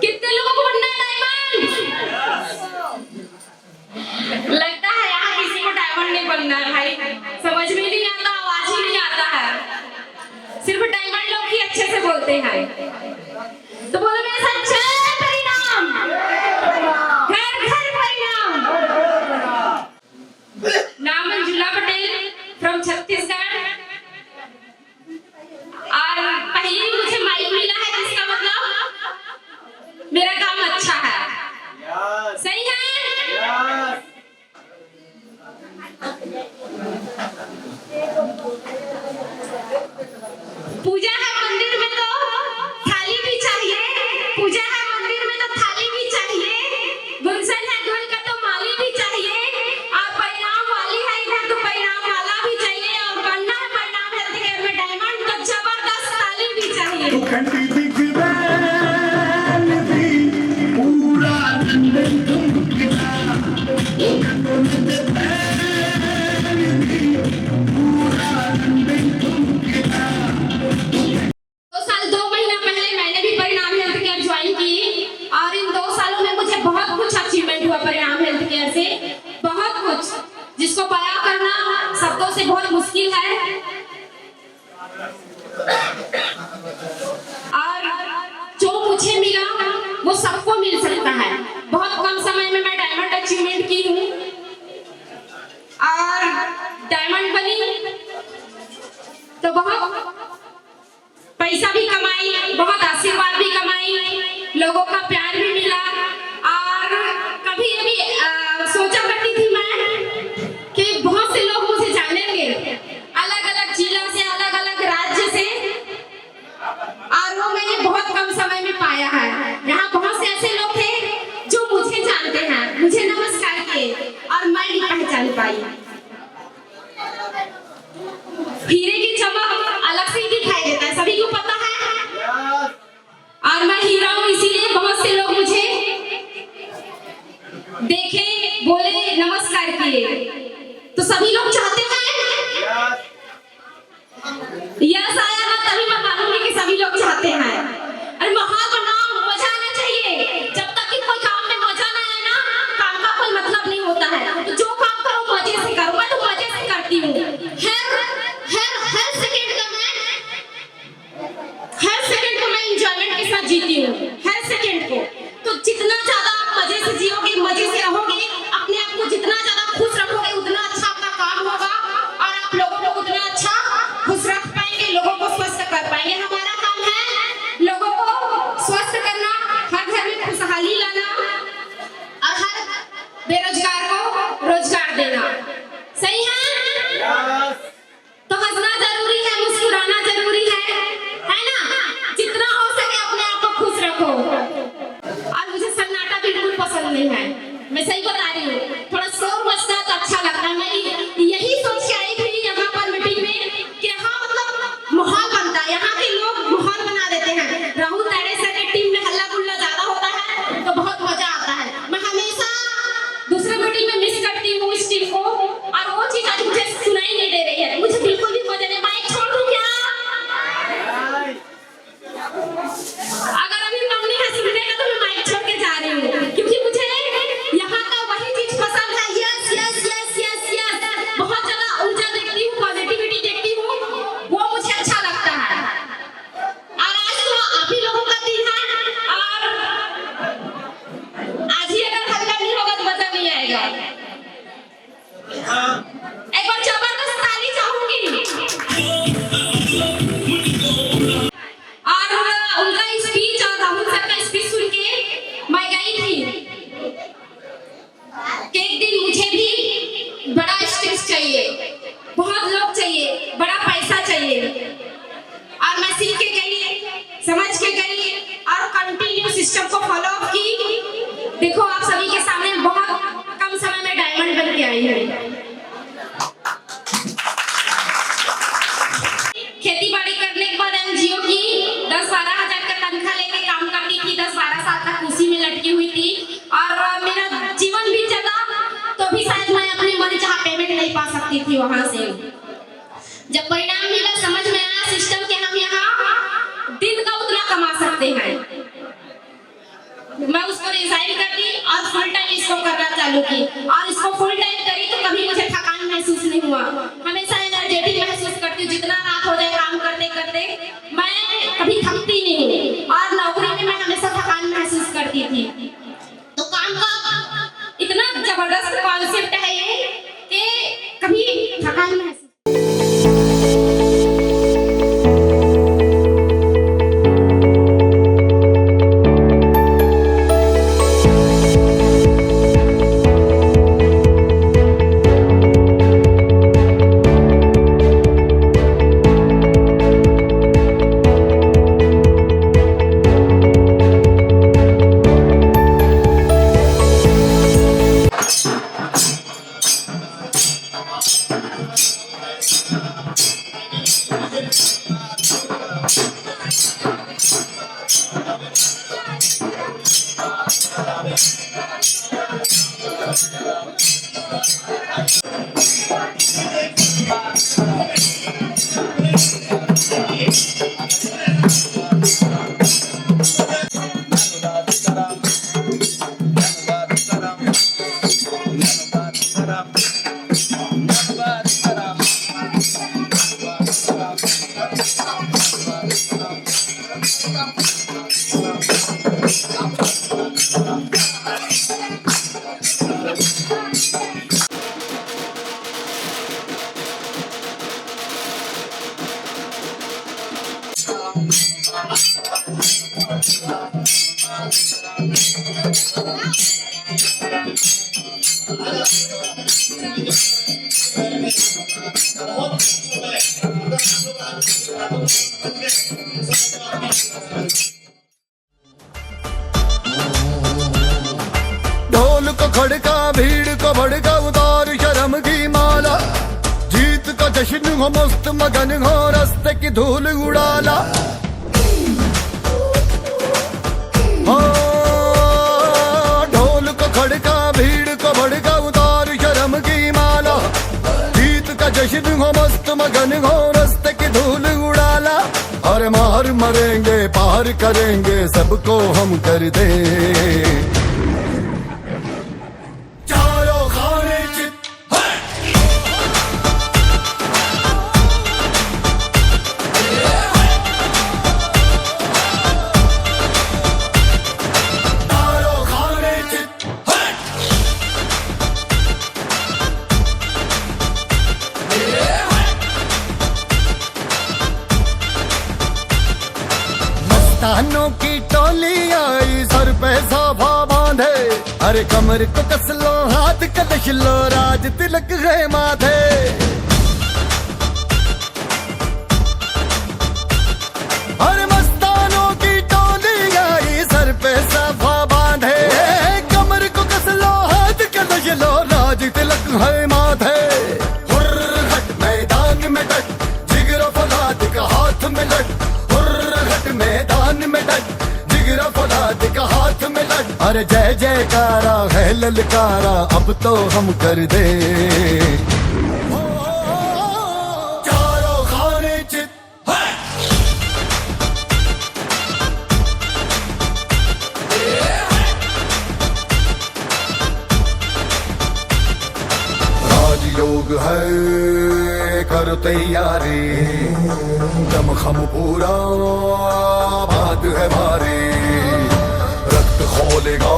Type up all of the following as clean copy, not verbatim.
कितने लोगों को बनना है डायमंड? लगता है यहाँ किसी को डायमंड नहीं बनना है भाई, समझ में नहीं आता, आवाज ही नहीं आता है, सिर्फ डायमंड लोग ही अच्छे से बोलते हैं। तो बोलो मेरे साथ, जय परिणाम, घर घर परिणाम। नाम मंजुला पटेल फ्रॉम छत्तीसगढ़। और पहले मुझे माइक मिला है जिसका मतलब मेरा काम अच्छा है, सही है? पूजा है मंदिर में तो थाली भी चाहिए, पूजा है मंदिर में तो थाली भी चाहिए, गुलशन है गुल का तो माली भी चाहिए, और परिणाम वाली है इधर तो परिणाम वाला भी चाहिए, और बनना है परिणाम हेल्थ केयर में डायमंड तो जबरदस्त ताली भी चाहिए। जिसको बयां करना शब्दों से बहुत मुश्किल है, और जो मुझे मिला वो सबको मिल सकता है। बहुत कम समय में मैं डायमंड अचीवमेंट की हूँ, और डायमंड बनी तो बहुत पैसा भी कमाई, बहुत आशीर्वाद भी कमाई, लोगों का प्यार भी मिला। और कभी अभी सोचा करती थी मैं कि बहुत से लोग मुझे जानेंगे, अलग अलग जिला से, अलग अलग राज्य से, और वो मैंने बहुत कम समय में पाया है। यहाँ बहुत से ऐसे लोग थे जो मुझे जानते हैं, मुझे नमस्कार किए, और मैं नहीं पहचान पाई। हीरे की चमक अलग से ही दिखाई देता है, सभी को पता है, और मैं हीरा हूँ, इसीलिए बहुत से लोग मुझे देखे, बोले, नमस्कार किए। तो सभी लोग चाहते हैं यस आया ना, तभी मैं मानूंगी कि सभी लोग चाहते हैं। अरे महान बनाओ, मजा आना चाहिए। जब तक कि कोई काम में मजा ना आए ना, काम का कोई मतलब नहीं होता है। तो जो काम करो मजे से करो, मैं तो मजे से करती हूँ। हर सेकंड को मैं एंजॉयमेंट के साथ जीती हूँ, हर सेकंड को। तो जितना ज्यादा आप मजे से जियोगे, मजे से रहोगे, अपने आप को जितना ज्यादा खुश रखोगे, उतना अच्छा आपका काम होगा, और आप लोगों को उतना अच्छा खुश रख पाएंगे, लोगों को स्वस्थ कर पाएंगे। हमारा काम है लोगों को स्वस्थ करना, हर घर में खुशहाली लाना, और हर बेरोजगार को रोजगार देना, सही है? तो हंसना जरूरी है, मुस्कुराना जरूरी है ना? जितना हो सके अपने आप को खुश रखो। और मुझे सन्नाटा बिल्कुल पसंद नहीं है, मैं सही बता रही हूँ। थोड़ा शोर मचता है तो अच्छा लगता है। मैं यही सोच के आई थी यहाँ पर मीटिंग में कि यहाँ मतलब माहौल बनता है, यहाँ के लोग माहौल बना देते हैं। राहुल ताड़े सर की टीम में हल्ला गुल्ला ज्यादा होता है तो बहुत मजा आता है। मैं हमेशा दूसरे मीटिंग में मिस करती हूँ इस टीम को, और वो चीज आज मुझे सुनाई नहीं दे रही है। मुझे बिल्कुल भी मजा नहीं। माइक छोड़ दूं क्या? अगर अभी मन नहीं है सुनने का तो मैं माइक छोड़ के जा रही हूँ, क्योंकि मुझे यहाँ का वही चीज पसंद है। Yes yes yes yes yes, बहुत ज्यादा ऊर्जा देखती हूँ, पॉजिटिविटी देखती हूँ, वो मुझे अच्छा लगता है। और आज तो आप ही लोगों का दिन है, और आज ही अगर हल्ला नहीं होगा तो मजा नहीं आएगा। एक बार जबरदस्त ताली चाहूंगी। और उनका स्पीच और राहुल सर का स्पीच सुन के मैं गई थी कि एक दिन मुझे भी बड़ा स्टेज चाहिए, बहुत लोग चाहिए, बड़ा पैसा चाहिए, और मैं सीख के गई, समझ के गई, और कंटिन्यू सिस्टम को फॉलो अप की। देखो आप सभी के सामने बहुत कम समय में डायमंड बन के आई है। खेती बाड़ी करने के बाद एनजीओ की 10-12 हजार का तनख्वाह लेके काम करती थी, 10-12 साल तक उसी में लटकी हुई थी, और मेरा जीवन भी चला तो भी शायद मैं अपनी मन चाहा पेमेंट नहीं पा सकती थी वहां से। जब परिणाम मिला, समझ में आया सिस्टम के हम यहाँ दिन का उतना कमा सकते हैं। मैं उसको रिजाइन कर दी और फुल टाइम इसको करना चालू की, और इसको फुल टाइम करी तो कभी मुझे थकान महसूस नहीं हुआ, हमेशा एनर्जेटिक महसूस करती हूँ। जितना रात हो जाए काम करते करते मैं कभी थकती नहीं हूँ, और नौकरी में मैं हमेशा थकान महसूस करती थी। तो काम का इतना जबरदस्त कॉन्सेप्ट है ये कि कभी थकान महसूस। ढोल को खड़का भीड़ को भड़का उतार शर्म की माला, जीत का जश्न हो मस्त मगन हो रास्ते की धूल उड़ाला। ढोल को खड़का भीड़ को भड़का उतार शर्म की माला, जीत का जश्न हो मस्त मगन हो रास्ते की धूल उड़ाला। और मार मरेंगे पार करेंगे सबको हम कर दे, मस्तानों की टोली आई सर पे साफा बांधे, अरे कमर को कस लो हाथ कलश लो राज तिलक है माथे। अरे मस्तानों की टोली आई सर पे साफा बांधे, कमर को कस लो हाथ कलश लो राज तिलक है माथे। हुर्रघट मैदान में डट जिगरा फौलाद का हाथ में लट, मैदान में डट जिगरा फौलाद का हाथ में लट। अरे जय जयकारा है ललकारा अब तो हम कर दे, चारों खाने चित राजयोग है करो तैयारी, दमखम पूरा बात है भारी। रक्त खोलेगा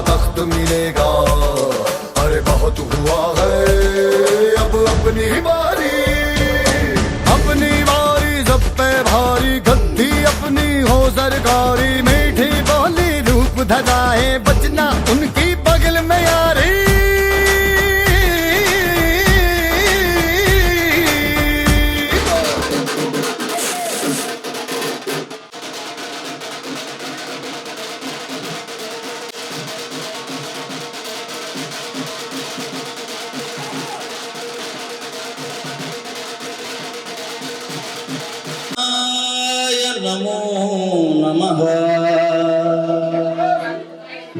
तख्त मिलेगा, अरे बहुत हुआ है अब अपनी बारी। अपनी बारी सब पे भारी, गद्दी अपनी हो सरकारी। मीठी बोली रूप धराए बचना उनकी बगल में यारी। नमो नमः।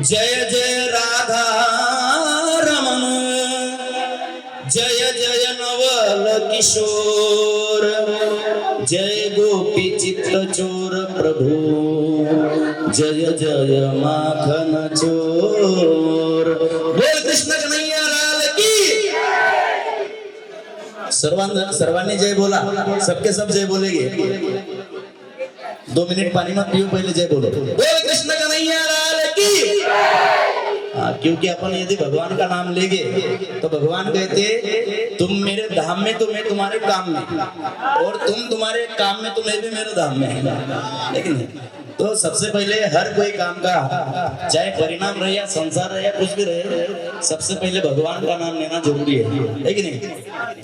जय जय राधा रमण, जय जय नवल किशोर। जय गोपी चित्त चोर प्रभु, जय जय माखन चोर। बोल कृष्ण कन्हैया लाल की। सर्वांनी जय बोला, सबके सब जय बोलेंगे। 2 मिनट पानी मत पियो, पहले जय बोलो। बोल कृष्ण कन्हैया लाल की। क्योंकि अपन यदि भगवान का नाम लेंगे तो भगवान कहते तुम मेरे धाम में तो मैं तुम्हारे काम में, और तुम तुम्हारे काम में तो मैं भी मेरे धाम में है। लेकिन तो सबसे पहले हर कोई काम का, चाहे परिणाम रहे या संसार रहे या कुछ भी रहे, सबसे पहले भगवान का नाम लेना जरूरी है कि नहीं?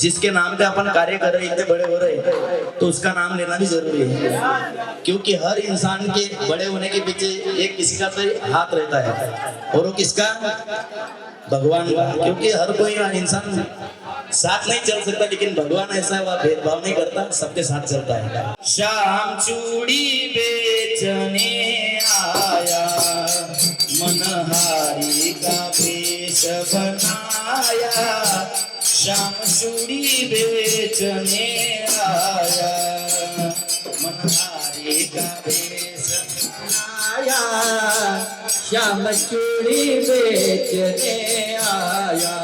जिसके नाम पे अपन कार्य कर रहे, इतने बड़े हो रहे, तो उसका नाम लेना भी जरूरी है। क्योंकि हर इंसान के बड़े होने के पीछे एक किसी का तो हाथ रहता है, और वो किसका? भगवान का। क्योंकि हर कोई इंसान साथ नहीं चल सकता, लेकिन भगवान ऐसा है, वह भेदभाव नहीं करता, सबके साथ चलता है। शाम चूड़ी बेचने आया, मनहारी का वेश बनाया। शाम चूड़ी बेचने आया, मनहारी का वेश बनाया। श्याम चूड़ी बेचने आया,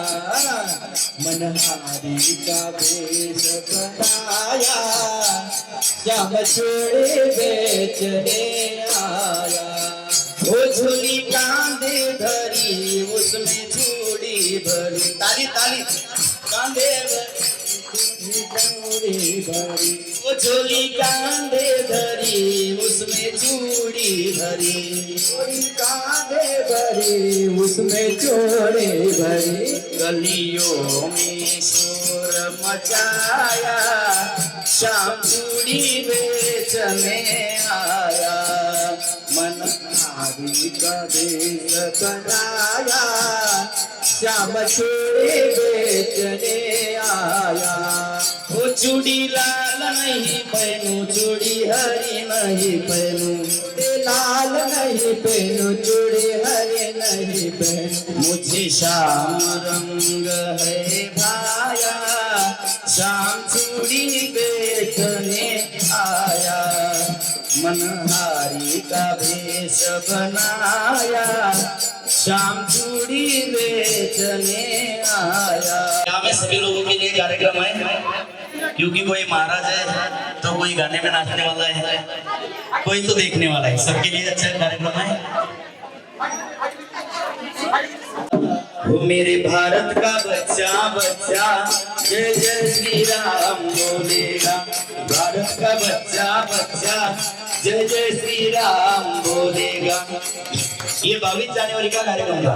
मनहारी का वेश बनाया। श्याम चूड़ी बेचने आया। वो झोली कांधे धरी, उसमें चूड़ी भरी। ताली ताली। कांधे चूड़ी भरी, वो झोली कांधे धरी, उसमें चूड़ी भरी। चूड़ी कांधे भरी, उसमें चूड़ी भरी। गलियों में शोर मचाया, शाम चूड़ी बेचने आया। मनहारी का वेश बनाया, श्याम चूड़ी बेचने आया। वो चूड़ी लाल नहीं पहनू, चूड़ी हरी नहीं पहनू। लाल नहीं पहनू, चूड़ी हरी नहीं पहनू। मुझे श्याम रंग है भाया, श्याम चूड़ी बेचने आया। मनहारी का वेश बनाया, शाम चूड़ी बेचने आया। यहाँ में सभी लोगों के लिए कार्यक्रम है, क्योंकि कोई महाराज है तो कोई गाने में नाचने वाला है, कोई तो देखने वाला है। सबके लिए अच्छा कार्यक्रम है। वो मेरे भारत का बच्चा बच्चा, जय जय श्री राम बोलेगा। भारत का बच्चा बच्चा, जय जय श्री राम बोलेगा। ये 22 जनवरी का कार्यक्रम था।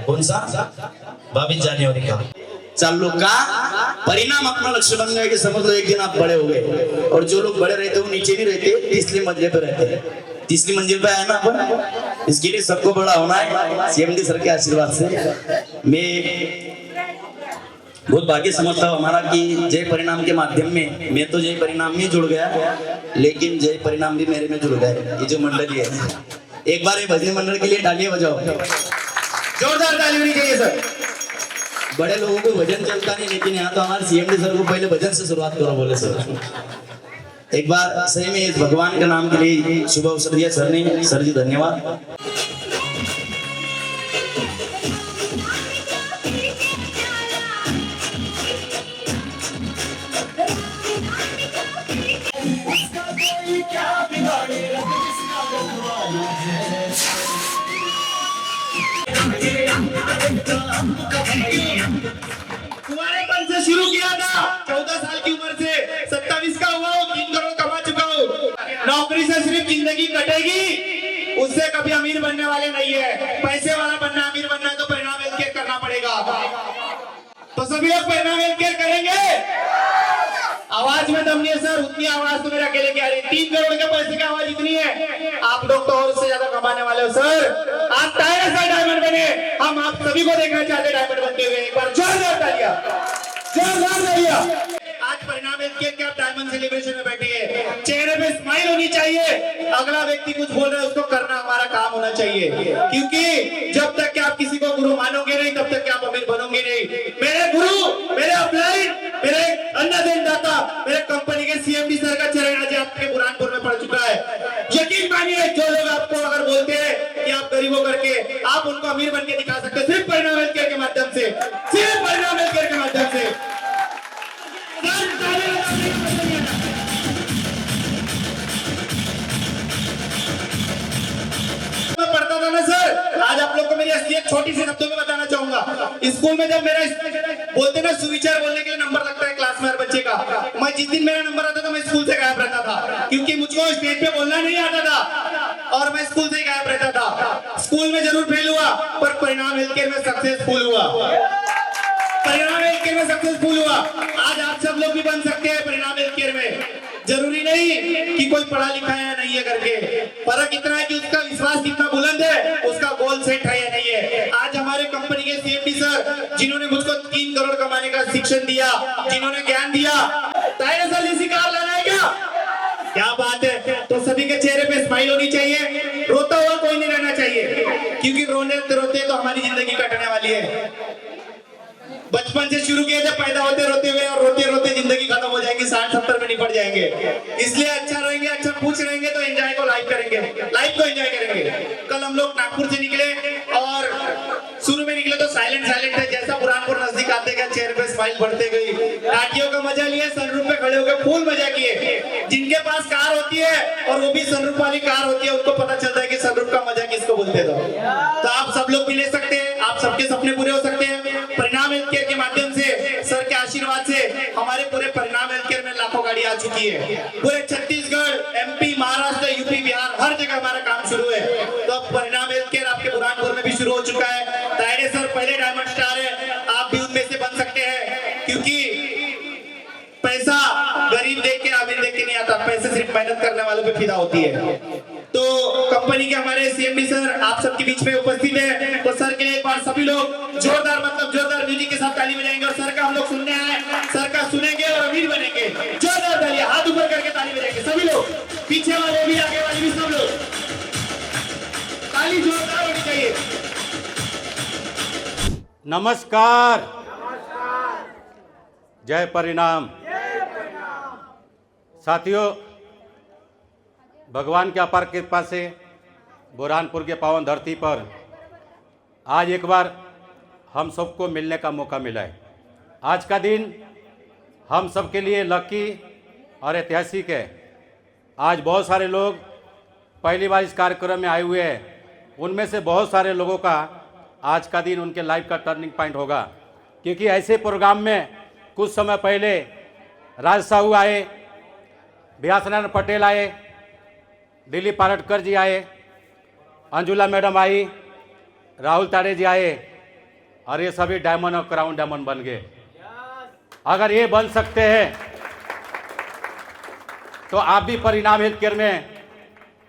कौन सा? 22 जनवरी का। चालू का परिणाम अपना लक्ष्य बन गया कि समझ लो एक दिन आप बड़े हो गए। और जो लोग बड़े रहते हैं वो नीचे नहीं रहते, तीसरी मंजिल पे रहते हैं। तीसरी मंजिल पे आए ना अपन, इसके लिए सबको बड़ा होना है सीएमडी सर के आशीर्वाद से। मैं बहुत भाग्य समझता हूँ हमारा कि जय परिणाम के माध्यम में, मैं तो जय परिणाम में जुड़ गया, लेकिन जय परिणाम भी मेरे में जुड़ गए। ये जो मंडली है, एक बार ये भजन मंडल के लिए तालियां बजाओ, जोरदार ताली होनी चाहिए सर। बड़े लोगों को भजन चलता नहीं, लेकिन यहाँ तो हमारे सीएमडी सर को पहले भजन से शुरुआत करो बोले सर। एक बार सही में इस भगवान के नाम के लिए शुभ अवसर दिया सर ने। सर जी धन्यवाद। कुंवारेपन से शुरू किया था, 14 साल की उम्र से 27 का हुआ हूँ, 3 करोड़ कमा चुका हूँ। नौकरी से सिर्फ जिंदगी कटेगी, उससे कभी अमीर बनने वाले नहीं है। पैसे वाला बनना, अमीर बनना है तो परिणाम हेल्थ केयर करना पड़ेगा। तो सभी लोग परिणाम हेल्थ केयर करेंगे। आवाज में दम नहीं है सर, उतनी आवाज तो मेरे अकेले की आ रही है। 3 करोड़ के पैसे की आवाज इतनी है, आप लोग तो और उससे ज्यादा कमाने वाले हो सर। आप टाइगर से डायमंड बने, हम आप सभी को देखना चाहते हैं डायमंड बनते हुए। एक बार जोरदार तालियां, जोरदार तालियां। आज परिणाम हेल्थ केयर के आप डायमंड सेलिब्रेशन में बैठे हैं, चेहरे पे स्माइल होनी चाहिए। अगला व्यक्ति कुछ बोल रहा है, उसको करना हमारा काम होना चाहिए। क्योंकि जब तक कि आप किसी को गुरु मानोगे नहीं, तब तक कि आप अमीर बनोगे नहीं। मेरे गुरु, मेरे अपलाइन, मेरे अन्नदाता, मेरे कंपनी के सीएमडी सर का चरण गरीबों करके आप उनको अमीर बन के दिखा सकते हो, सिर्फ परिणाम हेल्थ केयर के माध्यम से, सिर्फ परिणाम हेल्थ केयर के माध्यम से। मैं पढ़ता था ना सर, आज आप लोग को मेरी असलियत छोटी सी शब्दों में बताना चाहूंगा। स्कूल में जब मेरा बोलते ना सुविचार बोलने के लिए नंबर लगता है क्लास में हर बच्चे का, मैं जिस दिन मेरा नंबर आता था मैं स्कूल से गायब रहता था, क्योंकि मुझको स्टेज पे बोलना नहीं आता था और मैं स्कूल से ही गायब रहता था। स्कूल में जरूर फेल हुआ पर परिणाम हेल्थ केयर में सक्सेसफुल हुआ, परिणाम हेल्थ केयर में सक्सेसफुल हुआ। आज आप सब लोग भी बन सकते हैं परिणाम हेल्थ केयर में। जरूरी नहीं कि कोई पढ़ा लिखा है या नहीं है करके, फर्क इतना है कि उसका विश्वास कितना बुलंद है, उसका गोल सेट है या नहीं है। आज हमारे कंपनी के सीएमडी सर जिन्होंने मुझको 3 करोड़ कमाने का शिक्षण दिया, जिन्होंने ज्ञान दिया, ताहिर सर जैसी कार लाना है क्या बात है। तो सभी के चेहरे पे स्माइल होनी चाहिए, रोता हुआ कोई नहीं रहना चाहिए, क्योंकि रोने रोते तो हमारी जिंदगी कटने वाली है। बचपन से शुरू किया, जब पैदा होते रोते हुए और रोते रोते जिंदगी खत्म हो जाएगी, 60-70 में निपट जाएंगे। इसलिए अच्छा रहेंगे, अच्छा पूछ रहेंगे तो एंजॉय को लाइफ करेंगे, लाइफ को एंजॉय करेंगे। कल हम लोग नागपुर से निकले और शुरू में निकले तो साइलेंट है, जैसा बुरहानपुर नजदीक आते गए चेहरे पे स्माइल बढ़ते गई, टाटियों का मजा लिए, सनरूफ पे खड़े होकर फुल मजा किए। जिनके पास कार होती है और वो भी सनरूफ वाली कार होती है, उनको पता चलता है कि सनरूफ का मजा किसको बोलते थे। तो आप सब लोग भी ले सकते हैं, आप सबके सपने पूरे हो सकते हैं परिणाम हेल्थ केयर के माध्यम से। सर के आशीर्वाद से हमारे पूरे परिणाम हेल्थ केयर में लाखों गाड़ी आ चुकी है। पूरे छत्तीसगढ़, एमपी, महाराष्ट्र, यूपी, बिहार हर जगह हमारा काम शुरू है। तो अब परिणाम हेल्थ केयर आपके बुरहानपुर में भी शुरू हो चुका है। ताहिर सर पहले डायमंड स्टार है, आप भी उनमें से बन सकते हैं, क्योंकि पैसा गरीब देख के अमीर देख के नहीं आता, पैसे सिर्फ मेहनत करने वालों पे फिदा होती है। तो कंपनी के हमारे सीएमडी सर आप सबके बीच में उपस्थित है, तो सर के लिए एक बार सभी लोग जोरदार म्यूजिक के साथ ताली बजाएंगे और सर का हम लोग सुनने आए, सर का सुनेंगे और अमीर बनेंगे। जोरदार ताली, हाथ ऊपर करके ताली बजाएंगे सभी लोग, पीछे वाले भी आगे वाले भी सब लोग, ताली जोरदार होनी चाहिए। नमस्कार, जय परिणाम। साथियों, भगवान की अपार कृपा से बुरहानपुर के पावन धरती पर आज एक बार हम सबको मिलने का मौका मिला है। आज का दिन हम सब के लिए लकी और ऐतिहासिक है। आज बहुत सारे लोग पहली बार इस कार्यक्रम में आए हुए हैं, उनमें से बहुत सारे लोगों का आज का दिन उनके लाइफ का टर्निंग पॉइंट होगा, क्योंकि ऐसे प्रोग्राम में कुछ समय पहले राज साहू आए, बिहासनारायण पटेल आए, दिलीप पारटकर जी आए, अंजुला मैडम आई, राहुल तारे जी आए और ये सभी डायमंड और क्राउन डायमंड बन गए। अगर ये बन सकते हैं तो आप भी परिणाम हेल्थ केयर में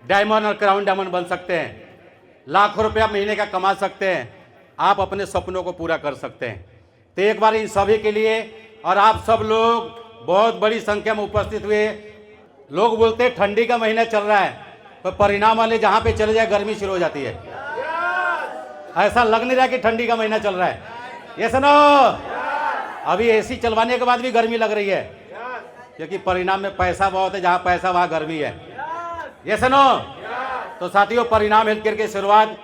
डायमंड और क्राउन डायमंड बन सकते हैं, लाखों रुपया महीने का कमा सकते हैं, आप अपने सपनों को पूरा कर सकते हैं। तो एक बार इन सभी के लिए, और आप सब लोग बहुत बड़ी संख्या में उपस्थित हुए। लोग बोलते हैं ठंडी का महीना चल रहा है, पर परिणाम वाले जहाँ पे चले जाए गर्मी शुरू हो जाती है। ऐसा लग नहीं रहा कि ठंडी का महीना चल रहा है। ये सुनो, अभी एसी चलवाने के बाद भी गर्मी लग रही है, क्योंकि परिणाम में पैसा बहुत है, जहाँ पैसा वहाँ गर्मी है। ये सुनो, तो साथियों, परिणाम हेल्थ केयर की शुरुआत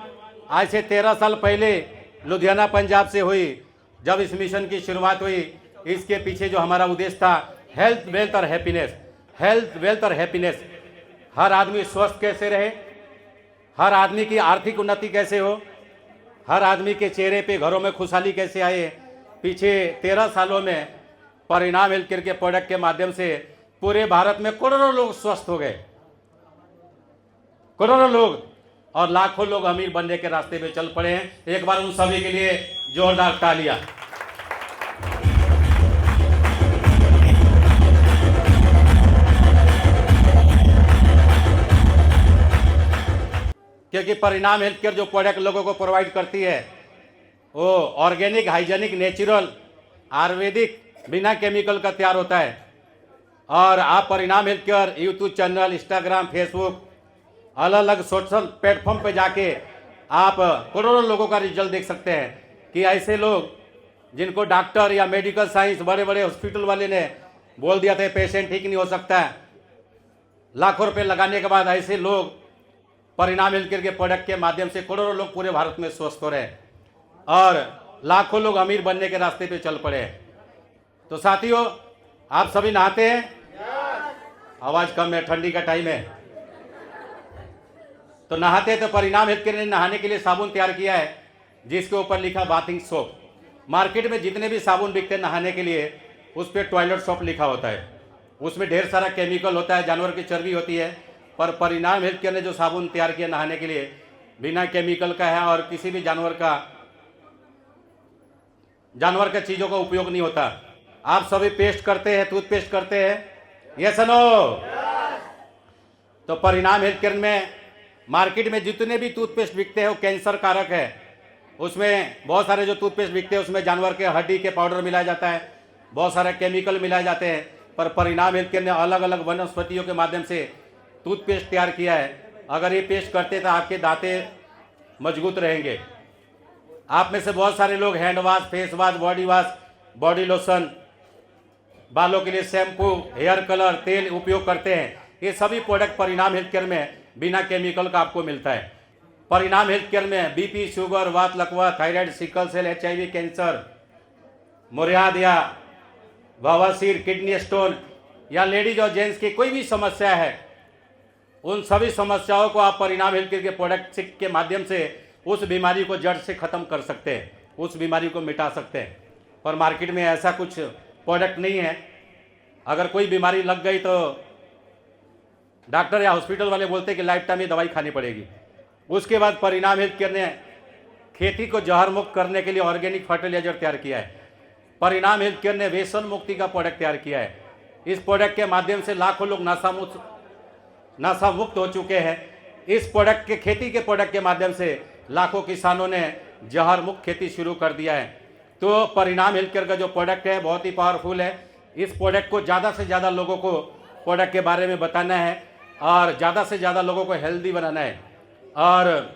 आज से 13 साल पहले लुधियाना पंजाब से हुई। जब इस मिशन की शुरुआत हुई, इसके पीछे जो हमारा उद्देश्य था, हेल्थ वेल्थ और हैप्पीनेस, हेल्थ वेल्थ और हैप्पीनेस। हर आदमी स्वस्थ कैसे रहे, हर आदमी की आर्थिक उन्नति कैसे हो, हर आदमी के चेहरे पे घरों में खुशहाली कैसे आए। पीछे 13 सालों में परिणाम हेल्थ केयर के प्रोडक्ट के माध्यम से पूरे भारत में करोड़ों लोग स्वस्थ हो गए, करोड़ों लोग, और लाखों लोग अमीर बनने के रास्ते पे चल पड़े हैं। एक बार उन सभी के लिए जोरदार तालियां। क्योंकि परिणाम हेल्थ केयर जो प्रोडक्ट लोगों को प्रोवाइड करती है वो ऑर्गेनिक, हाइजेनिक, नेचुरल, आयुर्वेदिक, बिना केमिकल का तैयार होता है। और आप परिणाम health care YouTube channel, Instagram, Facebook, अलग अलग सोशल प्लेटफॉर्म पे जाके आप करोड़ों लोगों का रिजल्ट देख सकते हैं कि ऐसे लोग जिनको डॉक्टर या मेडिकल साइंस बड़े बड़े हॉस्पिटल वाले ने बोल दिया था पेशेंट ठीक नहीं हो सकता है, लाखों रुपए लगाने के बाद ऐसे लोग परिणाम हेल्थ केयर के प्रोडक्ट के माध्यम से करोड़ों लोग पूरे भारत में स्वस्थ हो रहे हैं और लाखों लोग अमीर बनने के रास्ते पे चल पड़े हैं। तो साथियों, आप सभी नहाते हैं? आवाज कम है, ठंडी का टाइम है। तो नहाते हैं तो परिणाम हेल्थ केयर ने नहाने के लिए साबुन तैयार किया है जिसके ऊपर लिखा बाथिंग सोप। मार्केट में जितने भी साबुन बिकते हैं नहाने के लिए उस पर टॉयलेट सोप लिखा होता है, उसमें ढेर सारा केमिकल होता है, जानवर की चर्बी होती है। पर परिणाम हेल्थ केयर ने जो साबुन तैयार किया नहाने के लिए बिना केमिकल का है और किसी भी जानवर का चीज़ों का उपयोग नहीं होता। आप सभी पेस्ट करते हैं, टूथपेस्ट करते हैं, यस नो? तो परिणाम हेल्थ केयर में मार्केट में जितने भी टूथपेस्ट बिकते हैं वो कैंसर कारक है। उसमें बहुत सारे जो टूथपेस्ट बिकते हैं उसमें जानवर के हड्डी के पाउडर मिलाया जाता है, बहुत सारे केमिकल मिलाए जाते हैं। पर परिणाम हेल्थ केयर ने अलग अलग वनस्पतियों के माध्यम से टूथपेस्ट तैयार किया है। अगर ये पेस्ट करते तो आपके दांतें मजबूत रहेंगे। आप में से बहुत सारे लोग hand wash, face wash, body lotion, बालों के लिए शैम्पू, हेयर कलर, तेल उपयोग करते हैं। ये सभी प्रोडक्ट परिणाम हेल्थ केयर में बिना केमिकल का आपको मिलता है। परिणाम हेल्थ केयर में बीपी, शुगर, वात, लकवा, thyroid, sickle cell, HIV, cancer, मुर्राद या बवासीर, किडनी स्टोन या लेडीज और जेंट्स की कोई भी समस्या है, उन सभी समस्याओं को आप परिणाम हेल्थ केयर के प्रोडक्ट के माध्यम से उस बीमारी को जड़ से ख़त्म कर सकते हैं, उस बीमारी को मिटा सकते हैं। पर मार्केट में ऐसा कुछ प्रोडक्ट नहीं है। अगर कोई बीमारी लग गई तो डॉक्टर या हॉस्पिटल वाले बोलते हैं कि लाइफ टाइम ये दवाई खानी पड़ेगी। उसके बाद परिणाम हेल्थ केयर ने खेती को जहर मुक्त करने के लिए ऑर्गेनिक फर्टिलाइजर तैयार किया है। परिणाम हेल्थ केयर ने व्यसन मुक्ति का प्रोडक्ट तैयार किया है। इस प्रोडक्ट के माध्यम से लाखों लोग नशा मुक्त हो चुके हैं। इस प्रोडक्ट के खेती के प्रोडक्ट के माध्यम से लाखों किसानों ने जहर मुक्त खेती शुरू कर दिया है। तो परिणाम हेल्थ केयर का जो प्रोडक्ट है बहुत ही पावरफुल है। इस प्रोडक्ट को ज़्यादा से ज़्यादा लोगों को प्रोडक्ट के बारे में बताना है और ज़्यादा से ज़्यादा लोगों को हेल्दी बनाना है। और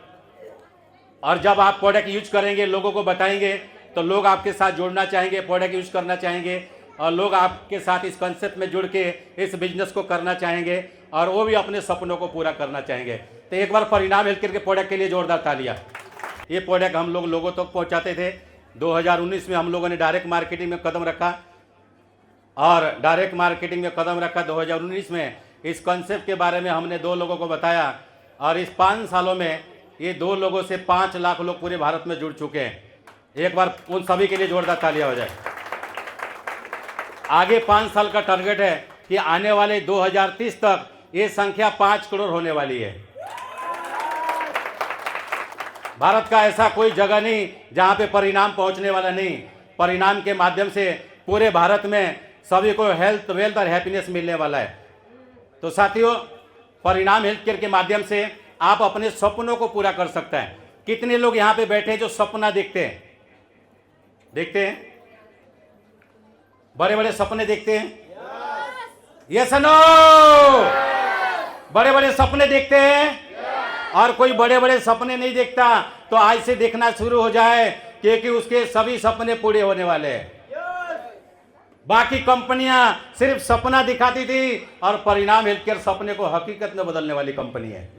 जब आप प्रोडक्ट यूज करेंगे, लोगों को बताएंगे, तो लोग आपके साथ जुड़ना चाहेंगे, प्रोडक्ट यूज करना चाहेंगे और लोग आपके साथ इस कंसेप्ट में जुड़ के इस बिजनेस को करना चाहेंगे और वो भी अपने सपनों को पूरा करना चाहेंगे। तो एक बार परिणाम हेल्थ केयर के प्रोडक्ट के लिए जोरदार तालियां। ये प्रोडक्ट हम लोग लोगों तक पहुंचाते थे। 2019 में हम लोगों ने डायरेक्ट मार्केटिंग में कदम रखा और 2019 में इस कंसेप्ट के बारे में हमने 2 लोगों को बताया और इस 5 सालों में ये 2 लोगों से 5 लाख लोग पूरे भारत में जुड़ चुके हैं। एक बार उन सभी के लिए जोरदार तालियां हो जाए। आगे 5 साल का टारगेट है कि आने वाले 2030 तक ये संख्या 5 करोड़ होने वाली है। भारत का ऐसा कोई जगह नहीं जहां पे परिणाम पहुंचने वाला नहीं। परिणाम के माध्यम से पूरे भारत में सभी को हेल्थ, वेल्थ और हैप्पीनेस मिलने वाला है। तो साथियों, परिणाम हेल्थ केयर के माध्यम से आप अपने सपनों को पूरा कर सकते हैं। कितने लोग यहाँ पे बैठे हैं जो सपना देखते हैं? बड़े बड़े सपने देखते हैं? Yes no? बड़े बड़े सपने देखते हैं? और कोई बड़े बड़े सपने नहीं देखता तो आज से देखना शुरू हो जाए क्योंकि उसके सभी सपने पूरे होने वाले हैं। बाकी कंपनियां सिर्फ सपना दिखाती थी और परिणाम हेल्थ केयर सपने को हकीकत में बदलने वाली कंपनी है।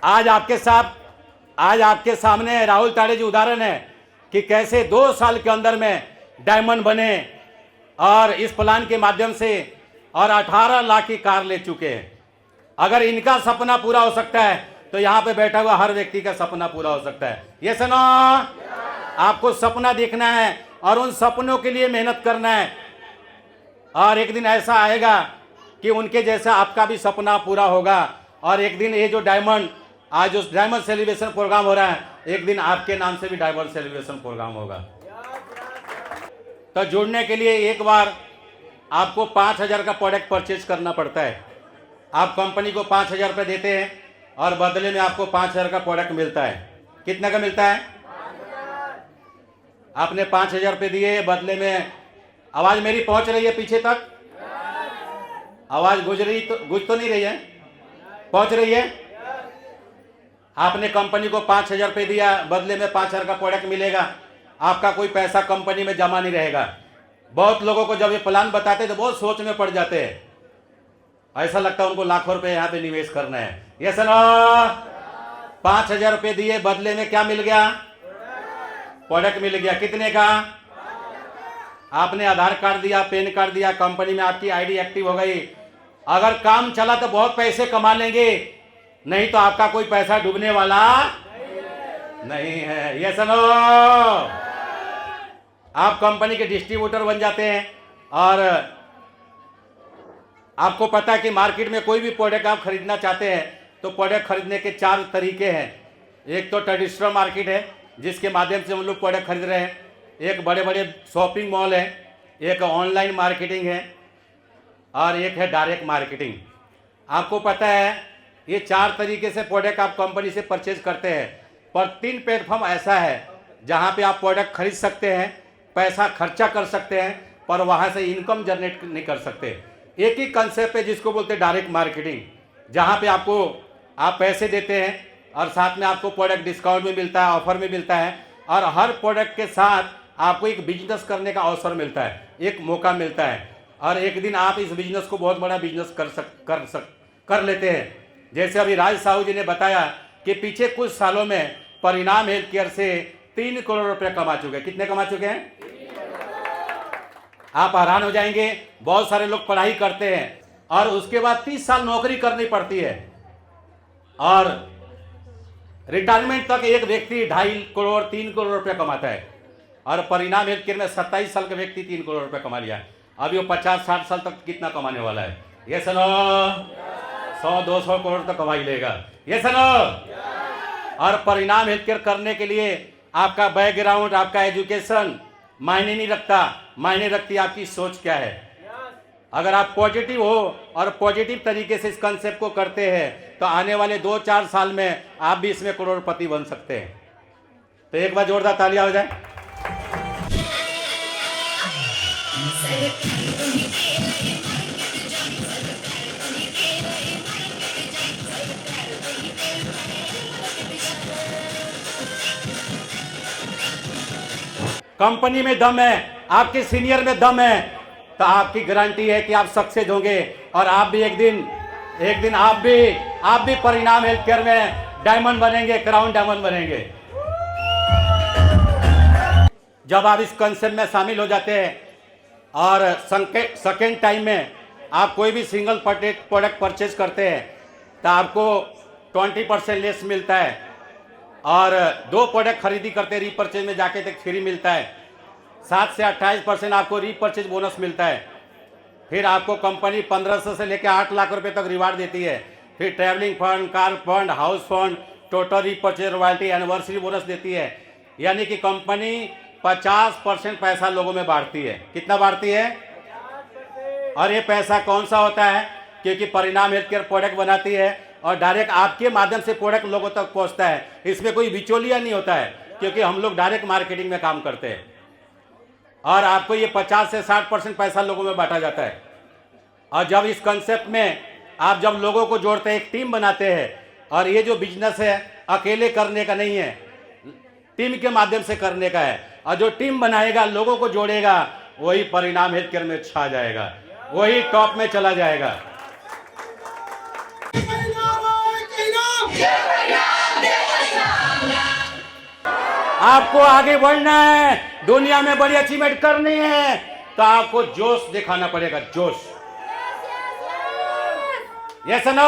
आज आपके सामने राहुल ताड़े जी उदाहरण है कि कैसे 2 साल के अंदर में डायमंड बने और इस प्लान के माध्यम से और 18 लाख की कार ले चुके हैं। अगर इनका सपना पूरा हो सकता है तो यहाँ पे बैठा हुआ हर व्यक्ति का सपना पूरा हो सकता है। ये सुनो, आपको सपना देखना है और उन सपनों के लिए मेहनत करना है और एक दिन ऐसा आएगा कि उनके जैसा आपका भी सपना पूरा होगा और एक दिन ये जो आज जो डायमंड सेलिब्रेशन प्रोग्राम हो रहा है, एक दिन आपके नाम से भी डायमंड सेलिब्रेशन प्रोग्राम होगा। तो जुड़ने के लिए एक बार आपको 5,000 का प्रोडक्ट परचेज करना पड़ता है। आप कंपनी को 5,000 रुपये देते हैं और बदले में आपको 5,000 का प्रोडक्ट मिलता है। कितने का मिलता है? आपने 5,000 रुपये दिए, बदले में आवाज मेरी पहुंच रही है पीछे तक? आवाज गुज तो नहीं रही है? पहुंच रही है? आपने कंपनी को 5,000 रुपये दिया, बदले में 5,000 का प्रोडक्ट मिलेगा। आपका कोई पैसा कंपनी में जमा नहीं रहेगा। बहुत लोगों को जब ये प्लान बताते हैं तो बहुत सोच में पड़ जाते हैं, ऐसा लगता है उनको लाखों रुपए यहाँ पे निवेश करना है। ये सुनो, 5,000 रुपए दिए, बदले में क्या मिल गया? प्रोडक्ट मिल गया। कितने का? आपने आधार कार्ड दिया, पैन कार्ड दिया, कंपनी में आपकी आईडी एक्टिव हो गई। अगर काम चला तो बहुत पैसे कमा लेंगे, नहीं तो आपका कोई पैसा डूबने वाला नहीं है। ये सुनो, आप कंपनी के डिस्ट्रीब्यूटर बन जाते हैं और आपको पता है कि मार्केट में कोई भी प्रोडक्ट आप खरीदना चाहते हैं तो प्रोडक्ट खरीदने के 4 तरीके हैं। एक तो ट्रेडिशनल मार्केट है जिसके माध्यम से हम लोग प्रोडक्ट खरीद रहे हैं, एक बड़े बड़े शॉपिंग मॉल है, एक ऑनलाइन मार्केटिंग है और एक है डायरेक्ट मार्केटिंग। आपको पता है ये 4 तरीके से प्रोडक्ट आप कंपनी से परचेज करते हैं, पर 3 प्लेटफॉर्म ऐसा है जहां पे आप प्रोडक्ट खरीद सकते हैं, पैसा खर्चा कर सकते हैं, पर वहां से इनकम जनरेट नहीं कर सकते। एक ही कंसेप्ट है जिसको बोलते हैं डायरेक्ट मार्केटिंग, जहां पे आप पैसे देते हैं और साथ में आपको प्रोडक्ट डिस्काउंट में मिलता है, ऑफर में मिलता है, और हर प्रोडक्ट के साथ आपको एक बिजनेस करने का अवसर मिलता है, एक मौका मिलता है, और एक दिन आप इस बिजनेस को बहुत बड़ा बिजनेस कर लेते हैं। जैसे अभी राज साहू जी ने बताया कि पीछे कुछ सालों में परिणाम हेल्थ केयर से 3 करोड़ रुपए कमा चुके हैं। कितने कमा चुके हैं? आप हैरान हो जाएंगे। बहुत सारे लोग पढ़ाई करते हैं और उसके बाद 30 साल नौकरी करनी पड़ती है और रिटायरमेंट तक एक व्यक्ति 2.5 करोड़ 3 करोड़ रुपए कमाता है, और परिणाम हेल्थ केयर में 27 साल का व्यक्ति 3 करोड़ रुपए कमा लिया। अभी वो 50-60 साल तक कितना कमाने वाला है? ये सुनो, 100-200 करोड़ तक कमा ही लेगा। ये सुनो, और परिणाम हेल्थ केयर करने के लिए आपका बैकग्राउंड, आपका एजुकेशन मायने नहीं रखता, मायने रखती आपकी सोच क्या है। अगर आप पॉजिटिव हो और पॉजिटिव तरीके से इस कंसेप्ट को करते हैं तो आने वाले 2-4 साल में आप भी इसमें करोड़पति बन सकते हैं। तो एक बार जोरदार तालियां हो जाए। कंपनी में दम है, आपके सीनियर में दम है, तो आपकी गारंटी है कि आप सक्सेस होंगे और आप भी एक दिन आप भी परिणाम हेल्थ केयर में डायमंड बनेंगे, क्राउन डायमंड बनेंगे। जब आप इस कंसेप्ट में शामिल हो जाते हैं और सेकेंड टाइम में आप कोई भी सिंगल प्रोडक्ट परचेज करते हैं तो आपको 20% लेस मिलता है, और 2 प्रोडक्ट खरीदी करते रीपरचेज में जाके तक फ्री मिलता है। 7 से 28% आपको रीपरचेज बोनस मिलता है। फिर आपको कंपनी 1500 से लेकर 8 लाख रुपए तक रिवार्ड देती है। फिर travelling fund, car fund, house fund, total repurchase, royalty, anniversary bonus देती है। यानी कि कंपनी 50% पैसा लोगों में बांटती है। कितना बांटती है? और ये पैसा कौन सा होता है? क्योंकि परिणाम हेल्थ केयर प्रोडक्ट बनाती है और डायरेक्ट आपके माध्यम से प्रोडक्ट लोगों तक पहुंचता है। इसमें कोई बिचौलिया नहीं होता है, क्योंकि हम लोग डायरेक्ट मार्केटिंग में काम करते हैं और आपको ये 50 से 60% पैसा लोगों में बांटा जाता है। और जब इस कंसेप्ट में आप जब लोगों को जोड़ते हैं, एक टीम बनाते हैं, और ये जो बिजनेस है अकेले करने का नहीं है, टीम के माध्यम से करने का है, और जो टीम बनाएगा, लोगों को जोड़ेगा, वही परिणाम हेल्थ केयर में छा जाएगा, वही टॉप में चला जाएगा। आपको आगे बढ़ना है, दुनिया में बड़ी अचीवमेंट करनी है, तो आपको जोश दिखाना पड़ेगा, जोश। Yes no?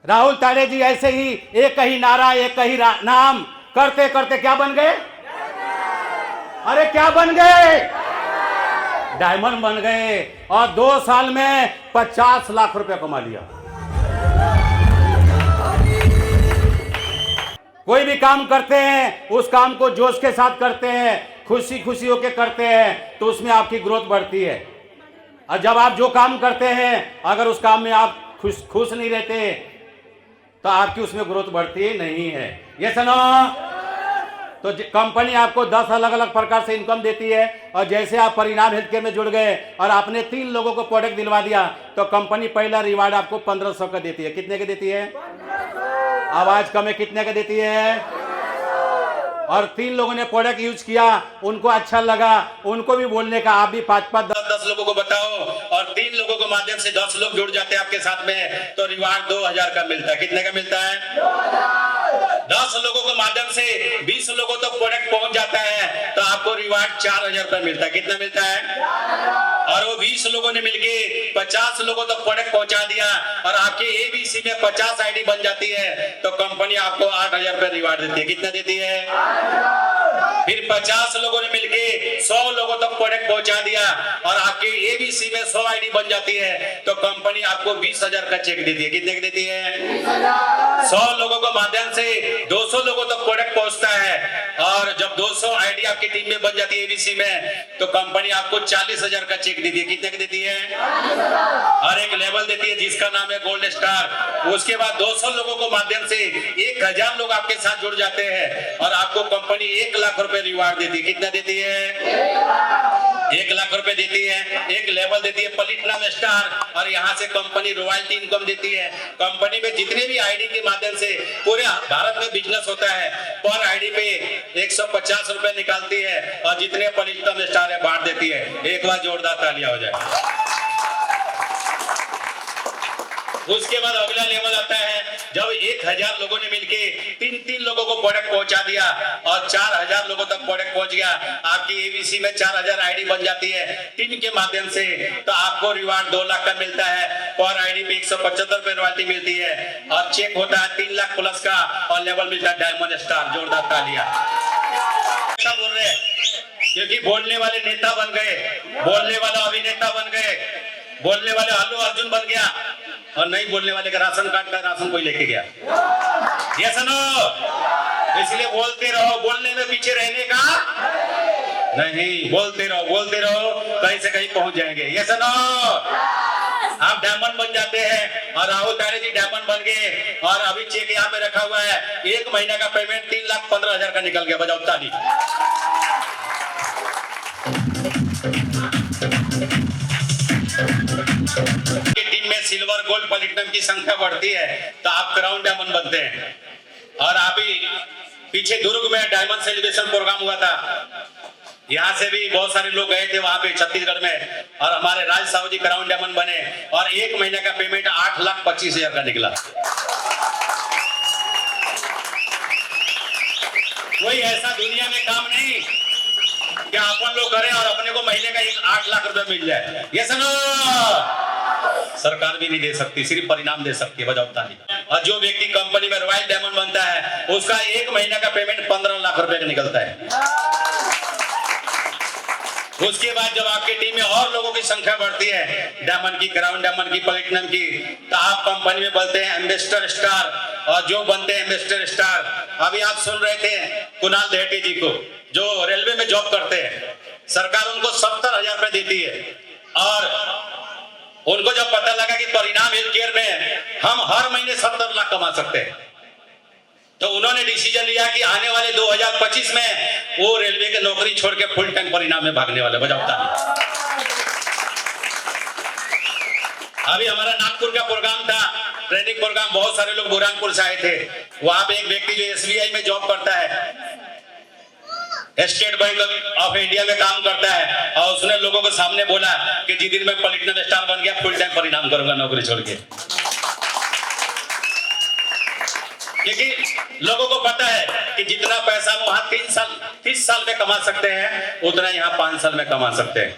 राहुल ताड़े जी ऐसे ही एक ही नारा, एक ही नाम करते करते क्या बन गए? अरे क्या बन गए? डायमंड बन गए, और 2 साल में 50 लाख रुपए कमा लिया। कोई भी काम करते हैं, उस काम को जोश के साथ करते हैं, खुशी खुशी होके करते हैं, तो उसमें आपकी ग्रोथ बढ़ती है। और जब आप जो काम करते हैं, अगर उस काम में आप खुश नहीं रहते, तो आपकी उसमें ग्रोथ बढ़ती नहीं है। ये सुनो, तो कंपनी आपको 10 अलग अलग प्रकार से इनकम देती है, और जैसे आप परिणाम हेल्थ केयर में जुड़ गए और आपने 3 लोगों को प्रोडक्ट दिलवा दिया, तो कंपनी पहला रिवार्ड आपको 1500 का देती है। कितने का देती है? आवाज कम कितने का देती है? और 3 लोगों ने प्रोडक्ट यूज किया, उनको अच्छा लगा, उनको भी बोलने का, आप भी 5-5 10 लोगों को बताओ और 3 लोगों के माध्यम से 10 लोग जुड़ जाते हैं आपके साथ में, तो रिवार्ड 2000 का मिलता है। कितने का मिलता है? 10 लोगों के माध्यम से 20 लोगों तक प्रोडक्ट पहुंच जाता है तो आपको रिवार्ड 4000 रुपए मिलता है। कितना मिलता है? और वो 20 लोगों ने मिलके 50 लोगों तक प्रोडक्ट पहुंचा दिया और आपके एबीसी में 50 आईडी बन जाती है तो कंपनी आपको 8000 रुपए रिवार्ड देती है। कितना देती है? फिर 50 लोगों ने मिलके 100 लोगों तक प्रोडक्ट पहुंचा दिया और आपके एबीसी में 100 आईडी बन जाती है तो कंपनी आपको 20,000 का चेक देती है। कितने की देती है? 100 लोगों के माध्यम से 200 लोगों तक प्रोडक्ट पहुंचता है और जब 200 आईडी आपकी टीम में बन जाती है एबीसी में तो कंपनी आपको 40,000 का चेक देती है। कितने की देती है? और एक लेवल देती है जिसका नाम है गोल्ड स्टार। उसके बाद 200 लोगों के माध्यम से 1000 लोग आपके साथ जुड़ जाते हैं और आपको कंपनी 1 लाख रुपए रिवार्ड देती है। कितना देती है? 1 लाख रुपए देती है। एक लेवल देती है प्लैटिनम स्टार और यहाँ से कंपनी रॉयल्टी इनकम देती है। कंपनी में जितने भी आईडी के माध्यम से पूरे भारत में बिजनेस होता है पर आईडी पे 150 रुपए निकालती है और जितने प्लैटिनम स्टार है बांट देती है। एक बार जोरदार तालियां हो जाए। उसके बाद अगला लेवल आता है जब 1000 लोगों ने मिलके 3 लोगों को प्रोडक्ट पहुंचा दिया और 4000 लोगों तक प्रोडक्ट पहुंच गया। आपकी एबीसी में 4000 आईडी बन जाती है टीम के माध्यम से तो आपको रिवार्ड 2 लाख का मिलता है। पर आईडी पे 175 रुपए रॉयल्टी मिलती है और चेक होता है 3 लाख प्लस का और लेवल मिलता है डायमंड स्टार। जोरदार तालियां। क्या बोल रहे हैं? क्योंकि बोलने वाले नेता बन गए, बोलने वाला अभिनेता बन गए, बोलने वाले अल्लू अर्जुन बन गया और नहीं बोलने वाले का राशन कार्ड का राशन कोई लेके गया। ये सुनो, इसलिए बोलते रहो, बोलने में पीछे रहने का नहीं, बोलते रहो कहीं से कहीं पहुंच जाएंगे। ये सुनो, आप डायमंड बन जाते हैं और राहुल तारे जी डायमंड बन गए और अभी चेक यहाँ पे रखा हुआ है 1 महीने का पेमेंट 3,15,000 का निकल गया। बजाओ ताली। टीम में सिल्वर गोल्ड प्लैटिनम की संख्या बढ़ती है तो आप क्राउन डायमंड बनते हैं। और अभी पीछे दुर्ग में डायमंड सेलिब्रेशन प्रोग्राम हुआ था, यहाँ से भी बहुत सारे लोग गए थे वहां पे छत्तीसगढ़ में और हमारे राज साहू जी क्राउन डायमंड बने और 1 महीने का पेमेंट 8,25,000 का निकला। कोई ऐसा दुनिया में काम नहीं कि अपन लोग करें और अपने को महीने का 8 लाख रुपए मिल जाए। ये सुनो, सरकार भी नहीं दे सकती, सिर्फ परिणाम दे सकती है। बजाओ ताली। और जो व्यक्ति कंपनी में रॉयल डायमंड बनता है उसका 1 महीने का पेमेंट 15 लाख रुपए का निकलता है। उसके बाद जब आपकी टीम में और लोगों की संख्या बढ़ती है डायमंड की, क्राउन डायमंड की, प्लैटिनम की, तो आप कंपनी में बनते हैं एम्बेसडर स्टार। और जो बनते हैं एम्बेसडर स्टार, अभी आप सुन रहे थे कुणाल देहटे जी को जो रेलवे में जॉब करते हैं, सरकार उनको 70,000 रुपए देती है और उनको जब पता लगा कि परिणाम हेल्थ केयर में हम हर महीने 70 लाख कमा सकते हैं तो उन्होंने डिसीजन लिया कि आने वाले 2025 में वो रेलवे की नौकरी छोड़ के फुल टाइम परिणाम में भागने वाले। बजाओ ताली। अभी हमारा नागपुर का प्रोग्राम था, ट्रेनिंग प्रोग्राम, बहुत सारे लोग बुरहानपुर से आए थे। वहां पे एक व्यक्ति जो एसबीआई में जॉब करता है, स्टेट बैंक ऑफ इंडिया में काम करता है और उसने लोगों के सामने बोला कि जिस दिन मैं प्लैटिनम स्टार बन गया फुल टाइम परिणाम करूंगा नौकरी छोड़ के। क्योंकि लोगों को पता है कि जितना पैसा वो वहां 30 साल में कमा सकते हैं उतना यहाँ 5 साल में कमा सकते हैं।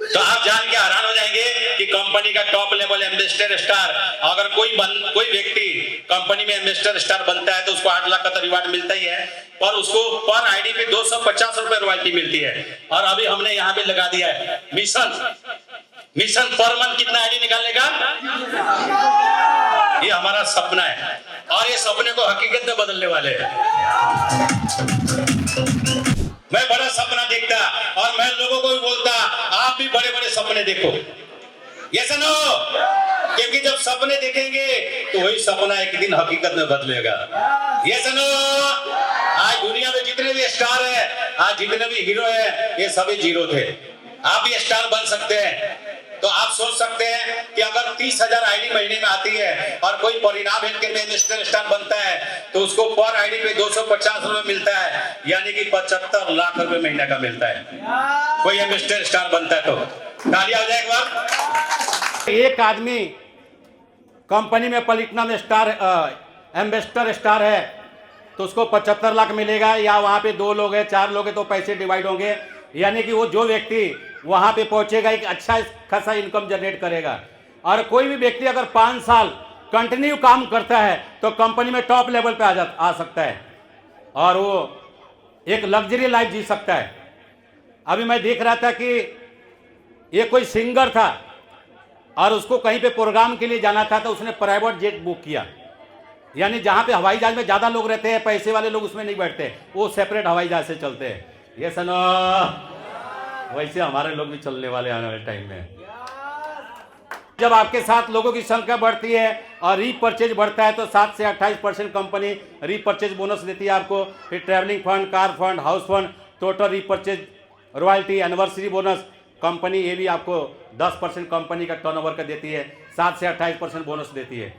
तो आप जान के हैरान हो जाएंगे कि कंपनी का टॉप लेवल एम्बेसडर स्टार, अगर कोई व्यक्ति कंपनी में एम्बेसडर स्टार बनता है तो उसको 8 लाख का तो रिवार्ड मिलता ही है, पर उसको पर आईडी पे 250 रुपए रॉयल्टी मिलती है। और अभी हमने यहाँ पे लगा दिया है मिशन पर मंथ कितना आईडी निकालने का, ये हमारा सपना है और ये सपने को हकीकत में बदलने वाले हैं। मैं बड़ा सपना देखता और मैं लोगों को भी बोलता आप भी बड़े बड़े सपने देखो। ये सुनो, क्योंकि जब सपने देखेंगे तो वही सपना एक दिन हकीकत में बदलेगा। ये सुनो, आज दुनिया में जितने भी स्टार है, आज जितने भी हीरो है, ये सभी जीरो थे। आप भी स्टार बन सकते हैं। तो आप सोच सकते हैं कि अगर 30,000 आईडी महीने में आती है और कोई परिणाम हेल्थकेयर में इन्वेस्टर स्टार बनता है तो उसको पर आईडी पे 250 रुपए मिलता है, यानी कि 75 लाख रुपए महीने का मिलता है। कोई इन्वेस्टर स्टार बनता है तो तालियां हो जाए एक बार। एक आदमी कंपनी में प्लैटिनम स्टार एम्बेसडर स्टार है तो उसको 75 लाख मिलेगा, या वहां पे 2 लोग हैं 4 लोग हैं तो पैसे डिवाइड होंगे, यानी कि वो जो व्यक्ति वहां पे पहुंचेगा एक अच्छा खासा इनकम जनरेट करेगा। और कोई भी व्यक्ति अगर 5 साल कंटिन्यू काम करता है तो कंपनी में टॉप लेवल पे आ सकता है और वो एक लग्जरी लाइफ जी सकता है। अभी मैं देख रहा था कि ये कोई सिंगर था और उसको कहीं पे प्रोग्राम के लिए जाना था तो उसने प्राइवेट जेट बुक किया, यानी जहां पे हवाई जहाज में ज्यादा लोग रहते हैं, पैसे वाले लोग उसमें नहीं बैठते, वो सेपरेट हवाई जहाज से चलते हैं। ये सुनो, वैसे हमारे लोग भी चलने वाले आने वाले टाइम में। जब आपके साथ लोगों की संख्या बढ़ती है और रीपरचेज बढ़ता है तो 7 से 28% कंपनी रीपरचेज बोनस देती है आपको। फिर travelling fund, car fund, house fund, total repurchase, royalty, anniversary bonus company ये भी आपको 10% कंपनी का टर्नओवर का देती है, 7 से 28% बोनस देती है।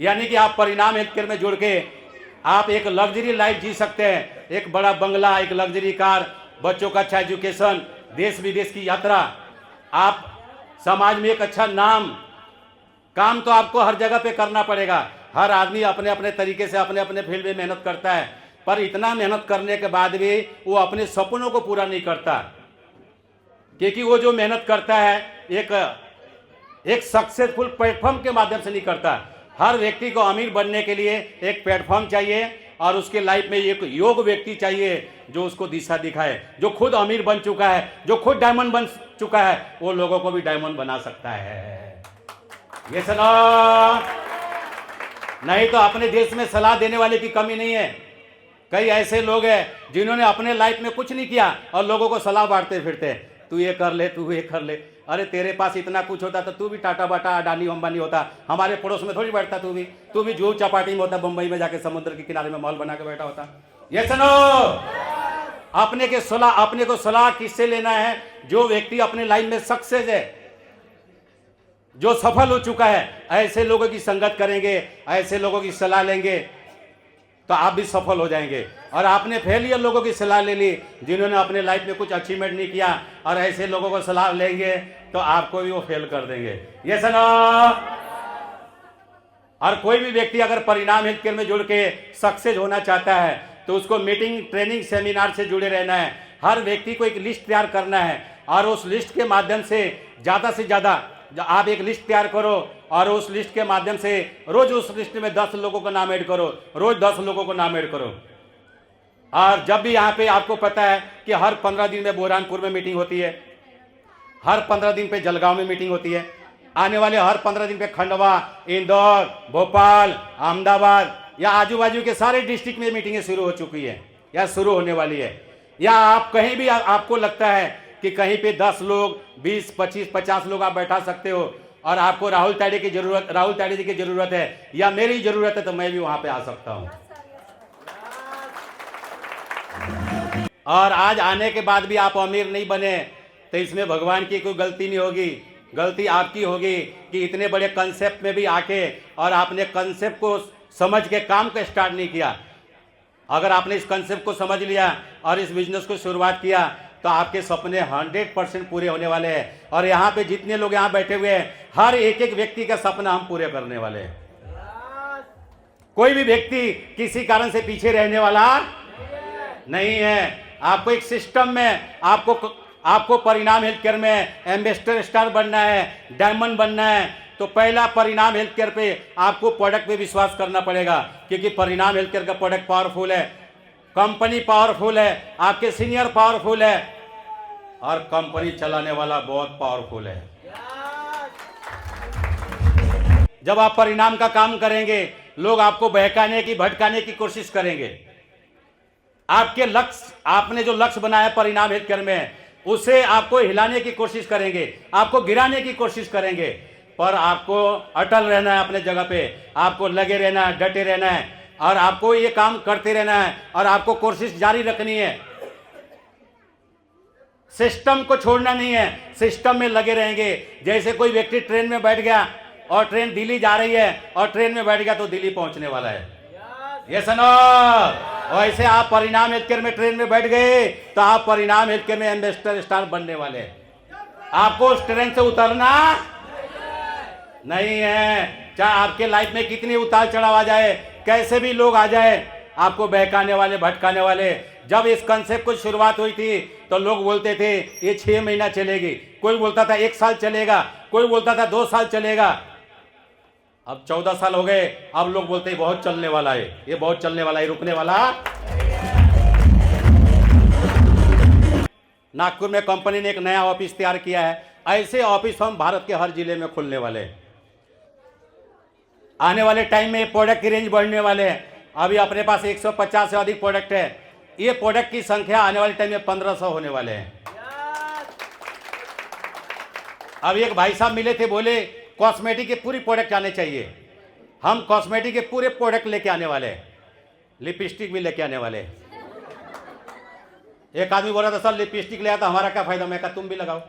यानी कि आप परिणाम हेल्थकेयर में जुड़ के आप एक लग्जरी लाइफ जी सकते हैं, एक बड़ा बंगला, एक लग्जरी कार, बच्चों का अच्छा एजुकेशन, देश विदेश की यात्रा, आप समाज में एक अच्छा नाम। काम तो आपको हर जगह पे करना पड़ेगा, हर आदमी अपने अपने तरीके से अपने अपने फील्ड में मेहनत करता है, पर इतना मेहनत करने के बाद भी वो अपने सपनों को पूरा नहीं करता, क्योंकि वो जो मेहनत करता है एक सक्सेसफुल प्लेटफॉर्म के माध्यम से नहीं करता। हर व्यक्ति को अमीर बनने के लिए एक प्लेटफॉर्म चाहिए और उसके लाइफ में एक योग व्यक्ति चाहिए जो उसको दिशा दिखाए, जो खुद अमीर बन चुका है, जो खुद डायमंड बन चुका है, वो लोगों को भी डायमंड बना सकता है। ये सुनो, नहीं तो अपने देश में सलाह देने वाले की कमी नहीं है। कई ऐसे लोग हैं जिन्होंने अपने लाइफ में कुछ नहीं किया और लोगों को सलाह बांटते फिरते, तू ये कर ले, तू ये कर ले। अरे तेरे पास इतना कुछ होता तो तू भी टाटा बाटा अडानी अंबानी होता, हमारे पड़ोस में थोड़ी बैठता, तू भी जुहू चौपाटी में होता, बंबई में जाके समुद्र के किनारे में मॉल बना के बैठा होता। ये सुनो, अपने को सलाह किससे लेना है? जो व्यक्ति अपने लाइफ में सक्सेस है, जो सफल हो चुका है, ऐसे लोगों की संगत करेंगे, ऐसे लोगों की सलाह लेंगे तो आप भी सफल हो जाएंगे। और आपने फेलियर लोगों की सलाह ले ली जिन्होंने अपने लाइफ में कुछ अचीवमेंट नहीं किया, और ऐसे लोगों को सलाह लेंगे तो आपको भी वो फेल कर देंगे। ये सुनो, और कोई भी व्यक्ति अगर परिणाम हेल्थकेयर में जुड़ के सक्सेस होना चाहता है तो उसको मीटिंग, ट्रेनिंग, सेमिनार से जुड़े रहना है। हर व्यक्ति को एक लिस्ट तैयार करना है और उस लिस्ट के माध्यम से ज़्यादा आप एक लिस्ट तैयार करो और उस लिस्ट के माध्यम से रोज उस लिस्ट में 10 लोगों का नाम ऐड करो, रोज 10 लोगों को नाम ऐड करो। और जब भी यहाँ पे आपको पता है कि हर 15 दिन में बुरहानपुर में मीटिंग होती है, हर 15 दिन पे जलगांव में मीटिंग होती है, आने वाले हर 15 दिन पे खंडवा, इंदौर, भोपाल, अहमदाबाद या आजू बाजू के सारे डिस्ट्रिक्ट में मीटिंगें शुरू हो चुकी है या शुरू होने वाली है। या आप कहीं भी आपको लगता है कि कहीं पे 10 लोग, 20, 25, 50 लोग आप बैठा सकते हो और आपको राहुल ताड़े जी की जरूरत है या मेरी जरूरत है तो मैं भी वहां पे आ सकता हूं। और आज आने के बाद भी आप अमीर नहीं बने तो इसमें भगवान की कोई गलती नहीं होगी, गलती आपकी होगी कि इतने बड़े कंसेप्ट में भी आके और आपने कंसेप्ट को समझ के काम को स्टार्ट नहीं किया। अगर आपने इस कंसेप्ट को समझ लिया और इस बिजनेस को शुरुआत किया तो आपके सपने 100% पूरे होने वाले हैं। और यहाँ पे जितने लोग यहाँ बैठे हुए हैं, हर एक व्यक्ति का सपना हम पूरे करने वाले हैं। कोई भी व्यक्ति किसी कारण से पीछे रहने वाला नहीं है। आपको एक सिस्टम में आपको परिणाम हेल्थकेयर में एम्बेसडर स्टार बनना है, डायमंड बनना है, तो पहला परिणाम हेल्थकेयर पे आपको प्रोडक्ट पे विश्वास करना पड़ेगा, क्योंकि परिणाम हेल्थकेयर का प्रोडक्ट पावरफुल है, कंपनी पावरफुल है, आपके सीनियर पावरफुल है और कंपनी चलाने वाला बहुत पावरफुल है। जब आप परिणाम का काम करेंगे, लोग आपको बहकाने की, भटकाने की कोशिश करेंगे। आपके लक्ष्य, आपने जो लक्ष्य बनाया परिणाम हेल्थकेयर में, उसे आपको हिलाने की कोशिश करेंगे, आपको गिराने की कोशिश करेंगे, पर आपको अटल रहना है अपने जगह पे, आपको लगे रहना है, डटे रहना है और आपको ये काम करते रहना है और आपको कोशिश जारी रखनी है। सिस्टम को छोड़ना नहीं है, सिस्टम में लगे रहेंगे। जैसे कोई व्यक्ति ट्रेन में बैठ गया और ट्रेन दिल्ली जा रही है और ट्रेन में बैठ गया तो दिल्ली पहुंचने वाला है, ये सुनो। वैसे आप परिणाम हेल्थकेयर में ट्रेन में बैठ गए तो आप परिणाम हेल्थकेयर में एम्बेसडर स्टार बनने वाले हैं। आपको उस ट्रेन से उतरना नहीं है, चाहे आपके लाइफ में कितनी उतार चढ़ाव आ जाए, कैसे भी लोग आ जाए, आपको बहकाने वाले भटकाने वाले। जब इस कंसेप्ट की शुरुआत हुई थी तो लोग बोलते थे ये 6 महीना चलेगी, कोई बोलता था 1 साल चलेगा, कोई बोलता था 2 साल चलेगा। अब 14 साल हो गए, अब लोग बोलते हैं बहुत चलने वाला है, ये बहुत चलने वाला है, रुकने वाला। नागपुर में कंपनी ने एक नया ऑफिस तैयार किया है, ऐसे ऑफिस हम भारत के हर जिले में खुलने वाले हैं। आने वाले टाइम में प्रोडक्ट की रेंज बढ़ने वाले हैं। अभी अपने पास 150 से अधिक प्रोडक्ट है, ये प्रोडक्ट की संख्या आने वाले टाइम में 1500 होने वाले हैं। अब एक भाई साहब मिले थे, बोले कॉस्मेटिक के पूरी प्रोडक्ट आने चाहिए। हम कॉस्मेटिक के पूरे प्रोडक्ट लेके आने वाले हैं, लिपस्टिक भी लेके आने वाले हैं। एक आदमी बोला था सर लिपस्टिक ले आता, हमारा क्या फायदा? मैं कहा तुम भी लगाओ।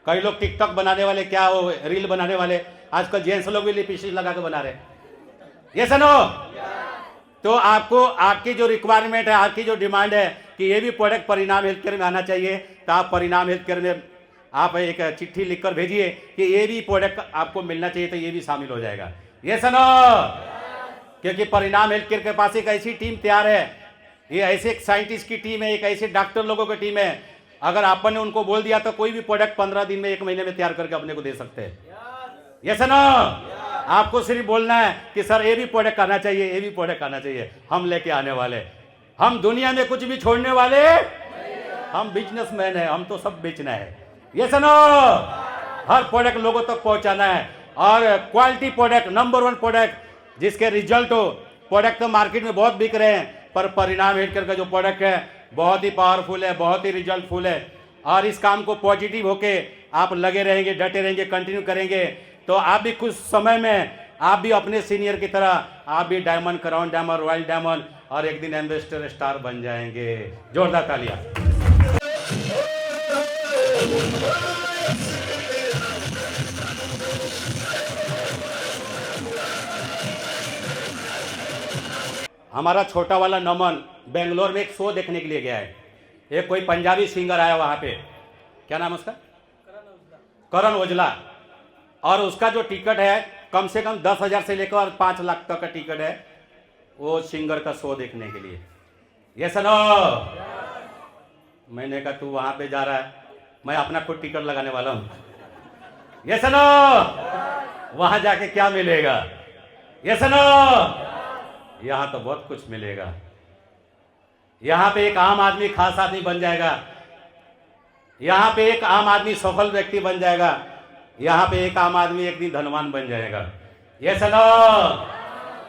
कई लोग टिकटॉक बनाने वाले, क्या वो रील बनाने वाले, आजकल जेंट्स लोग भी लिपस्टिक लगा के बना रहे हैं, ये सुनो। तो आपको आपकी जो रिक्वायरमेंट है, आपकी जो डिमांड है कि ये भी प्रोडक्ट परिणाम हेल्थकेयर में आना चाहिए, तो आप परिणाम हेल्थकेयर में आप एक चिट्ठी लिखकर भेजिए कि ये भी प्रोडक्ट आपको मिलना चाहिए, तो ये भी शामिल हो जाएगा, ये सुनो। क्योंकि परिणाम हेल्थकेयर के पास एक ऐसी टीम तैयार है, ये ऐसे एक साइंटिस्ट की टीम है, एक ऐसे डॉक्टर लोगों की टीम है। अगर आपने उनको बोल दिया तो कोई भी प्रोडक्ट 15 दिन में 1 महीने में तैयार करके अपने को दे सकते हैं, ये सुनो। आपको सिर्फ बोलना है कि सर ये भी प्रोडक्ट आना चाहिए, ये भी प्रोडक्ट आना चाहिए, हम लेके आने वाले। हम दुनिया में कुछ भी छोड़ने वाले, हम बिजनेसमैन है, हम तो सब बेचना है, ये सुनो। हर प्रोडक्ट लोगों तक पहुंचाना है और क्वालिटी प्रोडक्ट, नंबर 1 प्रोडक्ट जिसके रिजल्ट हो। प्रोडक्ट तो मार्केट में बहुत बिक रहे हैं, पर परिणाम हेल्थकेयर का जो प्रोडक्ट है बहुत ही पावरफुल है, बहुत ही रिजल्टफुल है। और इस काम को पॉजिटिव होके आप लगे रहेंगे, डटे रहेंगे, कंटिन्यू करेंगे, तो आप भी कुछ समय में आप भी अपने सीनियर की तरह आप भी diamond, crown diamond, royal diamond और एक दिन एम्बेसडर स्टार बन जाएंगे। जोरदार तालियां। हमारा छोटा वाला नमन बेंगलोर में एक शो देखने के लिए गया है। एक कोई पंजाबी सिंगर आया वहां पे, क्या नाम है उसका? करण औजला। और उसका जो टिकट है कम से कम 10,000 से लेकर 5 लाख तक का टिकट है वो सिंगर का शो देखने के लिए, ये सुनो। मैंने कहा तू वहां पे जा रहा है, मैं अपना खुद टिकट लगाने वाला हूं, ये सुनो। वहां जाके क्या मिलेगा, ये सुनो। यहां तो बहुत कुछ मिलेगा। यहां पे एक आम आदमी खास आदमी बन जाएगा, यहां पे एक आम आदमी सफल व्यक्ति बन जाएगा, यहां पे एक आम आदमी एक दिन धनवान बन जाएगा, ये सुनो।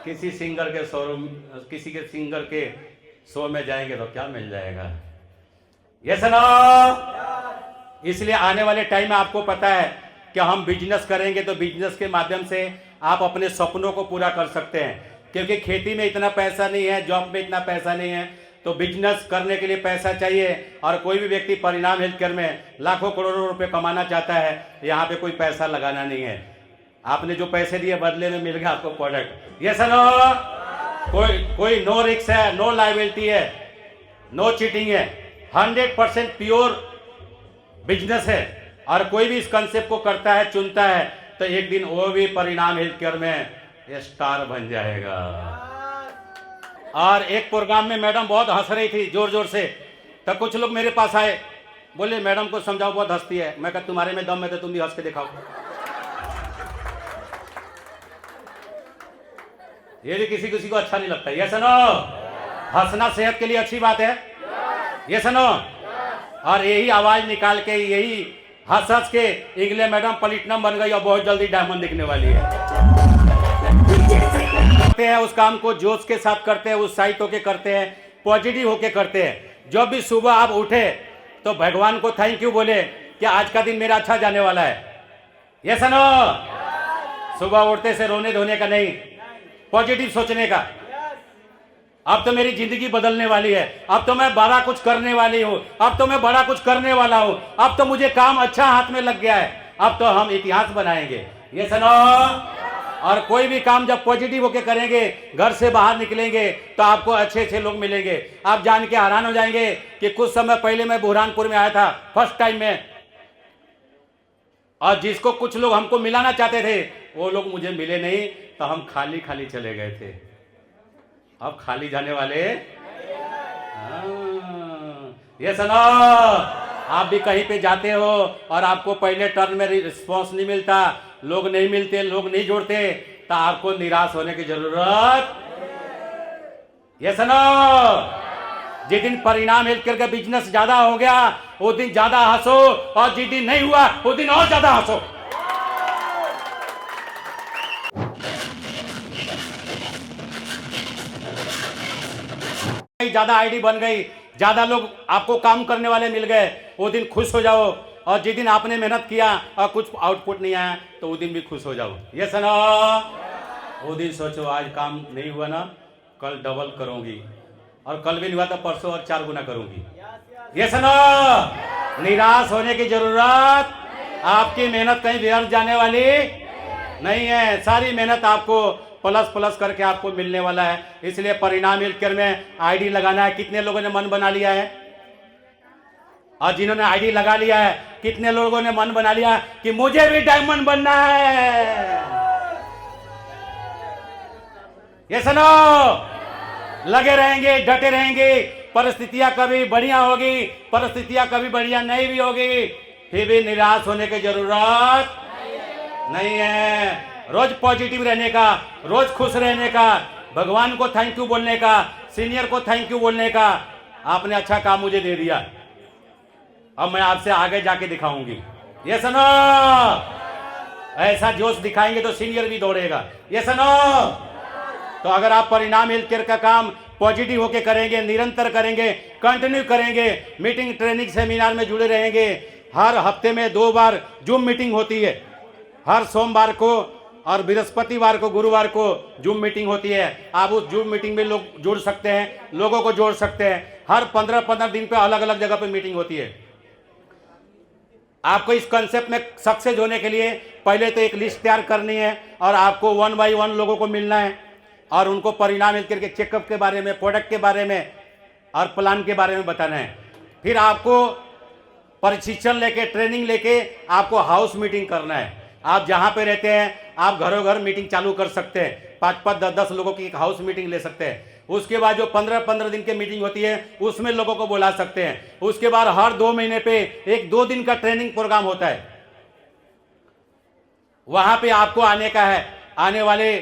किसी सिंगर के शोरूम, किसी के सिंगर के शो में जाएंगे तो क्या मिल जाएगा, ये सुनो। इसलिए आने वाले टाइम में आपको पता है कि हम बिजनेस करेंगे तो बिजनेस के माध्यम से आप अपने सपनों को पूरा कर सकते हैं। क्योंकि खेती में इतना पैसा नहीं है, जॉब में इतना पैसा नहीं है, तो बिजनेस करने के लिए पैसा चाहिए। और कोई भी व्यक्ति परिणाम हेल्थकेयर में लाखों करोड़ों रुपए कमाना चाहता है, यहाँ पे कोई पैसा लगाना नहीं है। आपने जो पैसे दिए बदले में मिल गया आपको प्रोडक्ट, ये सुनो। कोई नो रिस्क है, नो लायबिलिटी है, नो चीटिंग है, 100% प्योर बिजनेस है। और कोई भी इस कंसेप्ट को करता है, चुनता है, तो एक दिन वो भी परिणाम हेल्थकेयर में स्टार बन जाएगा। और एक प्रोग्राम में मैडम बहुत हंस रही थी जोर जोर से, तब कुछ लोग मेरे पास आए, बोले मैडम को समझाओ बहुत हंसती है। मैं कहा तुम्हारे में दम है तो तुम भी हंस के दिखाओ। ये भी किसी किसी को अच्छा नहीं लगता, ये सुनो। हंसना सेहत के लिए अच्छी बात है, ये सुनो। और यही आवाज निकाल के, यही हंस हंस के इंग्लैंड मैडम प्लेटिनम बन गई और बहुत जल्दी डायमंड दिखने वाली है। करते हैं उस काम को जोश के साथ करते हैं, उत्साहित होके करते हैं, पॉजिटिव होके करते हैं। जब भी सुबह आप उठे तो भगवान को थैंक यू बोले कि आज का दिन मेरा अच्छा जाने वाला है, ये सुनो। सुबह उठते से रोने धोने का नहीं, पॉजिटिव सोचने का। अब तो मेरी जिंदगी बदलने वाली है, अब तो मैं बड़ा कुछ करने वाली हूं, अब तो मैं बड़ा कुछ करने वाला हूं, अब तो मुझे काम अच्छा हाथ में लग गया है, अब तो हम इतिहास बनाएंगे। ये सुनो, और कोई भी काम जब पॉजिटिव होके करेंगे, घर से बाहर निकलेंगे तो आपको अच्छे अच्छे लोग मिलेंगे। आप जान के हैरान हो जाएंगे कि कुछ समय पहले मैं बुरहानपुर में आया था फर्स्ट टाइम में, और जिसको कुछ लोग हमको मिलाना चाहते थे वो लोग मुझे मिले नहीं, तो हम खाली खाली चले गए थे। अब खाली जाने वाले ये सुनो, आप भी कहीं पे जाते हो और आपको पहले टर्न में रिस्पॉन्स नहीं मिलता, लोग नहीं मिलते, लोग नहीं जोड़ते, तो आपको निराश होने की जरूरत। ये सुनो, जिस दिन परिणाम हेल्थकेयर का बिजनेस ज्यादा हो गया वो दिन ज्यादा हंसो, और जिस दिन नहीं हुआ वो दिन और ज्यादा हंसो। ज्यादा आईडी बन गई, ज्यादा लोग आपको काम करने वाले मिल गए, वो दिन खुश हो जाओ। और जिस दिन आपने मेहनत किया और कुछ आउटपुट नहीं आया तो वो दिन भी खुश हो जाओ। ये सुनो, वो दिन सोचो आज काम नहीं हुआ ना, कल डबल करूंगी, और कल भी नहीं हुआ तो परसों और 4 गुना करूंगी। ये सुनो, निराश होने की जरूरत, आपकी मेहनत कहीं व्यर्थ जाने वाली नहीं है, सारी मेहनत आपको प्लस प्लस करके आपको मिलने वाला है। इसलिए परिणाम हेल्थकेयर में आईडी लगाना है। कितने लोगों ने मन बना लिया है? और जिन्होंने आईडी लगा लिया है, कितने लोगों ने मन बना लिया कि मुझे भी डायमंड बनना है? ये सुनो, लगे रहेंगे, डटे रहेंगे, परिस्थितियां कभी बढ़िया होगी, परिस्थितियां कभी बढ़िया नहीं भी होगी, फिर भी निराश होने की जरूरत नहीं है। रोज पॉजिटिव रहने का, रोज खुश रहने का, भगवान को थैंक यू बोलने का, सीनियर को थैंक यू बोलने का। आपने अच्छा काम मुझे दे दिया, अब मैं आपसे आगे जाके दिखाऊंगी। ये सुनो, ऐसा जोश दिखाएंगे तो सीनियर भी दौड़ेगा। ये सुनो, तो अगर आप परिणाम हेल्थकेयर का काम पॉजिटिव होके करेंगे, निरंतर करेंगे, कंटिन्यू करेंगे, मीटिंग ट्रेनिंग सेमिनार में जुड़े रहेंगे, हर हफ्ते में 2 बार जूम मीटिंग होती है, हर सोमवार को और बृहस्पतिवार को, गुरुवार को जूम मीटिंग होती है। आप उस जूम मीटिंग में लोग जुड़ सकते हैं, लोगों को जोड़ सकते हैं। हर 15-15 दिन पे अलग अलग जगह पे मीटिंग होती है। आपको इस कॉन्सेप्ट में सक्सेस होने के लिए पहले तो एक लिस्ट तैयार करनी है, और आपको 1 बाय 1 लोगों को मिलना है, और उनको परिणाम हेल्थकेयर के चेकअप के बारे में, प्रोडक्ट के बारे में और प्लान के बारे में बताना है। फिर आपको प्रशिक्षण लेके, ट्रेनिंग लेके आपको हाउस मीटिंग करना है। आप जहां पे रहते हैं आप घरों घर मीटिंग चालू कर सकते हैं, 5-5, 10-10 लोगों की एक हाउस मीटिंग ले सकते हैं। उसके बाद जो 15-15 दिन की मीटिंग होती है उसमें लोगों को बुला सकते हैं। उसके बाद हर 2 महीने पे 1-2 दिन का ट्रेनिंग प्रोग्राम होता है, वहां पे आपको आने का है। आने वाले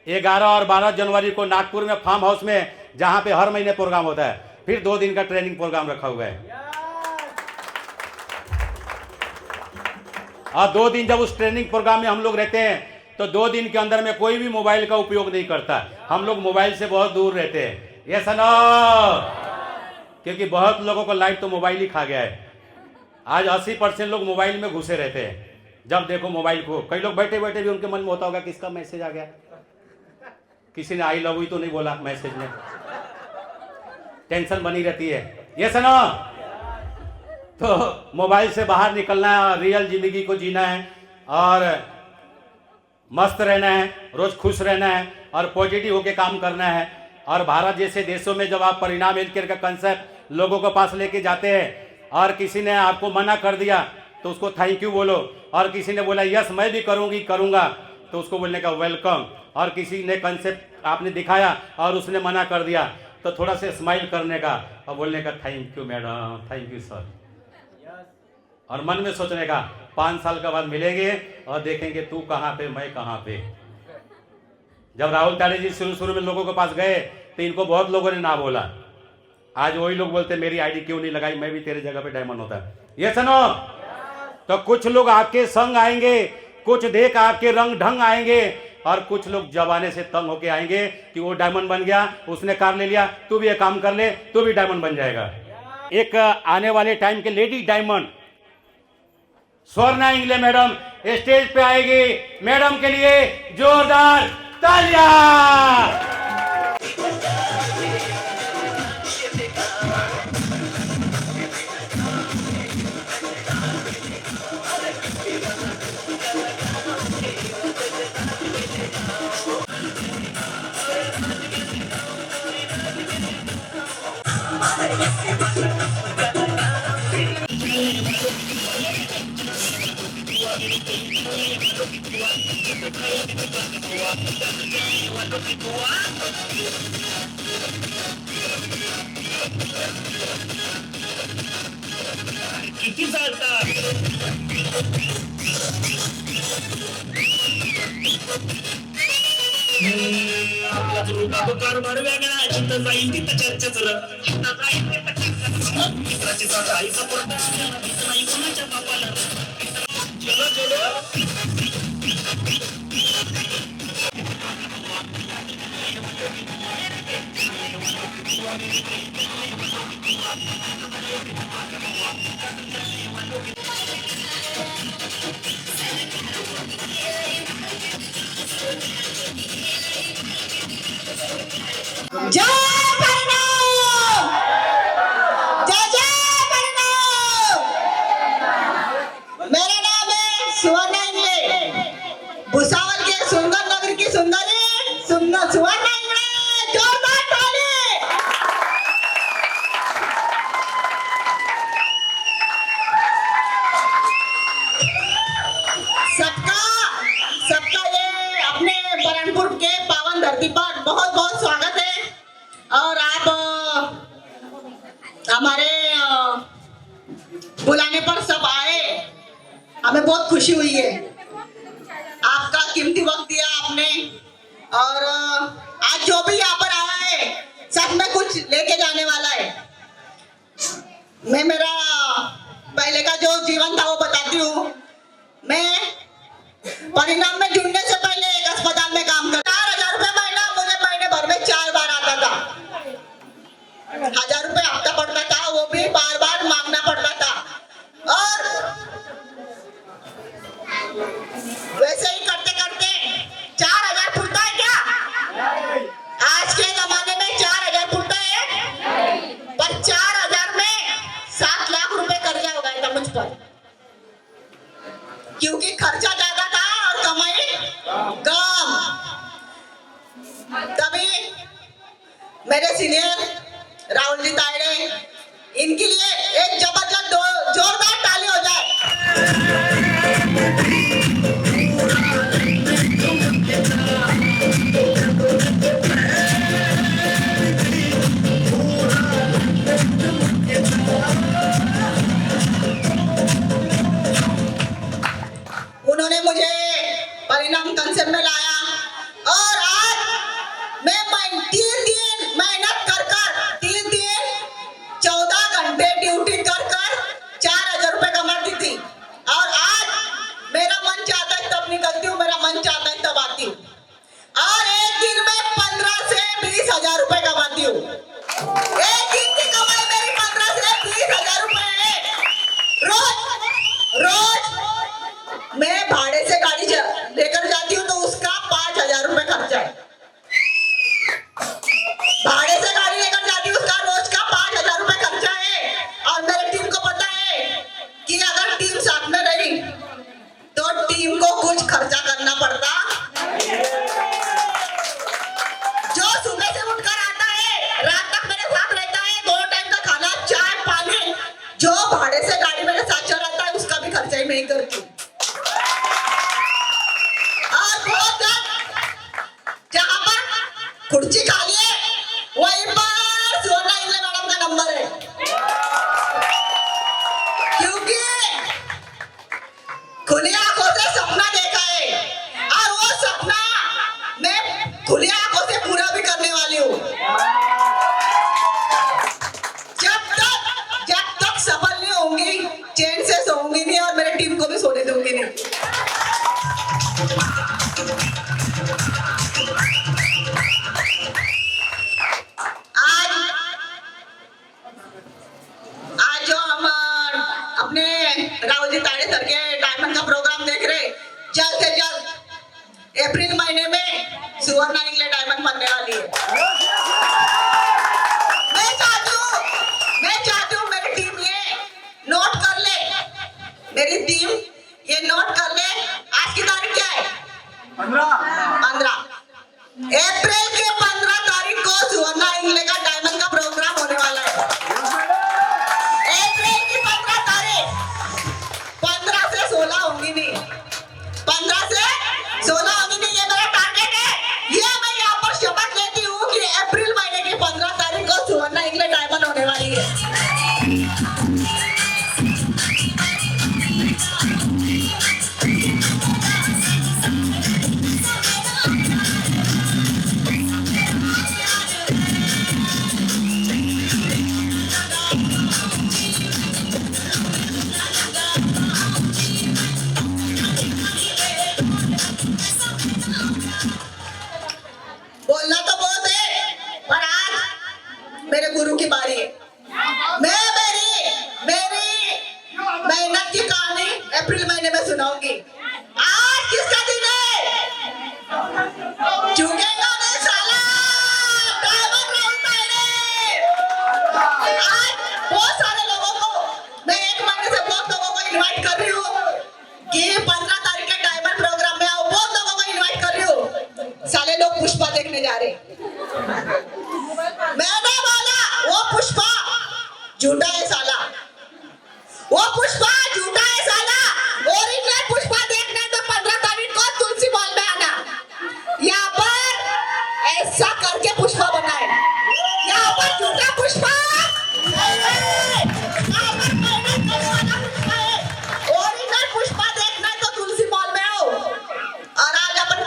11 और 12 जनवरी को नागपुर में फार्म हाउस में, जहां पे हर महीने प्रोग्राम होता है, फिर 2 दिन का ट्रेनिंग प्रोग्राम रखा हुआ है। और 2 दिन जब उस ट्रेनिंग प्रोग्राम में हम लोग रहते हैं तो 2 दिन के अंदर में कोई भी मोबाइल का उपयोग नहीं करता। हम लोग मोबाइल से बहुत दूर रहते हैं। ये सुनो, क्योंकि बहुत लोगों को लाइफ तो मोबाइल ही खा गया है। आज 80% लोग मोबाइल में घुसे रहते हैं। जब देखो मोबाइल को, कई लोग बैठे बैठे भी उनके मन में होता होगा किसका मैसेज आ गया, किसी ने आई लव यू तो नहीं बोला मैसेज में, टेंशन बनी रहती है। ये सुनो, तो मोबाइल से बाहर निकलना है, रियल जिंदगी को जीना है, और मस्त रहना है, रोज खुश रहना है, और पॉजिटिव होके काम करना है। और भारत जैसे देशों में जब आप परिणाम हेल्थकेयर का कंसेप्ट लोगों के पास लेके जाते हैं, और किसी ने आपको मना कर दिया तो उसको थैंक यू बोलो, और किसी ने बोला यस मैं भी करूंगी करूंगा तो उसको बोलने का वेलकम, और किसी ने कंसेप्ट आपने दिखाया और उसने मना कर दिया तो थोड़ा सा स्माइल करने का और बोलने का thank you madam, thank you sir, और मन में सोचने का 5 साल के बाद मिलेंगे और देखेंगे तू कहाँ पे मैं कहाँ पे। जब राहुल ताड़े जी शुरू में लोगों के पास गए तो इनको बहुत लोगों ने ना बोला, आज वही लोग बोलते मेरी आईडी क्यों नहीं लगाई, मैं भी तेरे जगह पे डायमंड होता। ये सुनो, तो कुछ लोग आपके संग आएंगे, कुछ देख आपके रंग ढंग आएंगे, और कुछ लोग जमाने से तंग होके आएंगे कि वो डायमंड बन गया, उसने कार ले लिया, तू भी ये काम कर ले, तू भी डायमंड बन जाएगा। एक आने वाले टाइम के lady diamond Swarna Ingle madam stage पे आएगी। मैडम के लिए जोरदार तालियां। किती चालतात आपला तो कारभार वेगळा जिथं जाईल तिथं चर्चाच जिथं जाईल तिथं चर्चा मित्राची साधा आईचा पोरगा नाही कोणाच्या बापाला चलो चलो जय परिणाम, जय जय परिणाम। मेरा नाम है सुवर्ण इंगले, भुसावल के सुंदर नगर की सुंदरी सुवर्ण इंगले, जोरदार ताली। सबका ये अपने बरनपुर के पावन धरती पर बहुत बहुत स्वागत है। और आप हमारे बुलाने पर सब आए, हमें बहुत खुशी हुई है। आपका कीमती वक्त दिया आपने, और आज जो भी यहाँ पर आया है सब में कुछ लेके जाने वाला है। मैं मेरा पहले का जो जीवन था वो बताती हूँ। मैं परिणाम में जुड़ने से पहले एक अस्पताल में काम करता। 4,000 रुपए महीना मुझे महीने भर में 4 बार आता था। 1,000 रुपए हफ्ता पड़ता था, वो भी बार बार मांगना पड़ता था। और वैसे ही करते करते 4,000 फुटता है क्या? आज के जमाने में 4,000 फुटता है, पर 4,000 में 7 लाख रुपए कर्जा हो गया था मुझ पर, क्योंकि खर्चा ज्यादा था और कमाई कम। तभी मेरे सीनियर राहुल जी तायड़े, इनके लिए एक जबरदस्त जोरदार ताली हो जाए। उन्होंने मुझे परिणाम कंसेप्ट में लाया, और आज मैं 3 दिन मेहनत कर 3 दिन 14 घंटे ड्यूटी कर 4,000 रुपए कमाती थी। और आज मेरा मन चाहता है तब निकलती हूँ, मेरा मन चाहता है तब आती हूँ, और एक दिन में 15 से 20,000 रुपए कमाती हूँ। एक दिन की कमाई मेरी 15 से 20,000 रुपए है। रोज मैं भाड़े से गाड़ी लेकर जाती हूँ तो उसका 5,000 रुपए खर्चा है। भाड़े से गाड़ी लेकर जाती हूँ, उसका रोज का 5,000 रुपए खर्चा है। और मेरे टीम को पता बोलना तो बहुत है, पर आज मेरे गुरु की बारी है। मैं मेरी मेहनत की कहानी अप्रैल महीने में सुनाऊंगी। आज किसका दिन है? झुकेगा नहीं साला, डायमंड राउंड पहने। आज बहुत सारे लोगों को मैं 1 महीने से बहुत लोगों को इनवाइट कर रही हूँ कि 15 तारीख के डायमंड प्रोग्राम में आओ। बहुत लोगों को इनवाइट कर रही हूँ। साले लोग पुष्पा देखने जा रहे। मैंने बोला वो पुष्पा झूठा है साला, वो पुष्पा झूठा है साला। ओरिजिनल पुष्पा देखना है तो 15 तारीख को तुलसी मॉल में आना। यहाँ पर ऐसा करके पुष्पा बनाए, यहाँ पर झूठा पुष्पा ओरिजिनल पुष्पा देखना है तो तुलसी मॉल में आओ। और आज अपन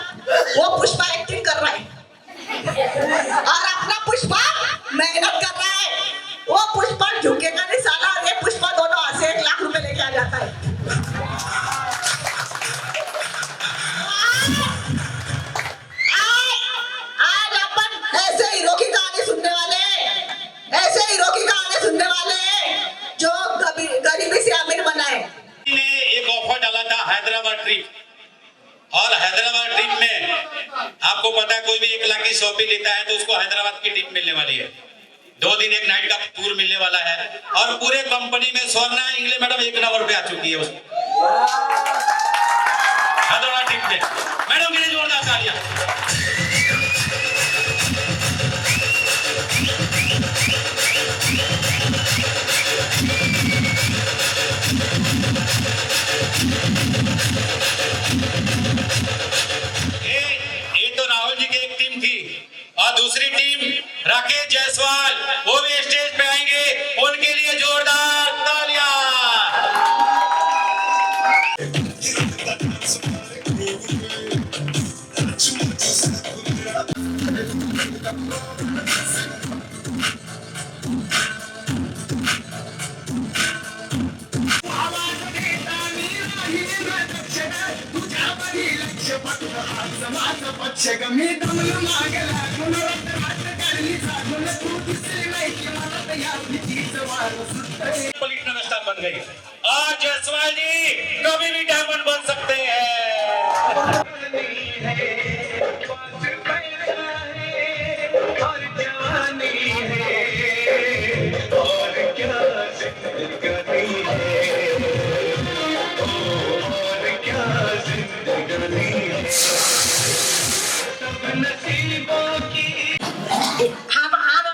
वो पुष्पा एक्टिंग कर रहा है और अपना पुष्पा मेहनत कर रहा है। वो पुष्पा झुकेगा नहीं साला, और ये पुष्पा दोनों हाथ से 1 लाख रुपए लेके आ जाता है। आज अपन ऐसे हीरो की कहानी सुनने वाले हैं, ऐसे हीरो की कहानी सुनने वाले हैं जो गरीबी से अमीर बनाए। ने एक ऑफर डाला था हैदराबाद ट्रिप, और हैदराबाद ट्रिप में आपको पता है कोई भी 1 लाख की शॉपिंग लेता है तो उसको हैदराबाद की ट्रिप मिलने वाली है। 2 दिन 1 नाइट का टूर मिलने वाला है, और पूरे कंपनी में स्वर्णा इंग्लिश मैडम 1 नंबर पे आ चुकी है उसको हैदराबाद ट्रिप में। मैडम के लिए जोरदार तालियां। ये तो राहुल जी की एक टीम थी, और दूसरी टीम राकेश जायसवाल, वो भी स्टेज पे आएंगे, उनके लिए जोरदार तालियां। पॉलिटिकल स्टार बन गई, और जायसवाल जी कभी भी डायमंड बन सकते हैं।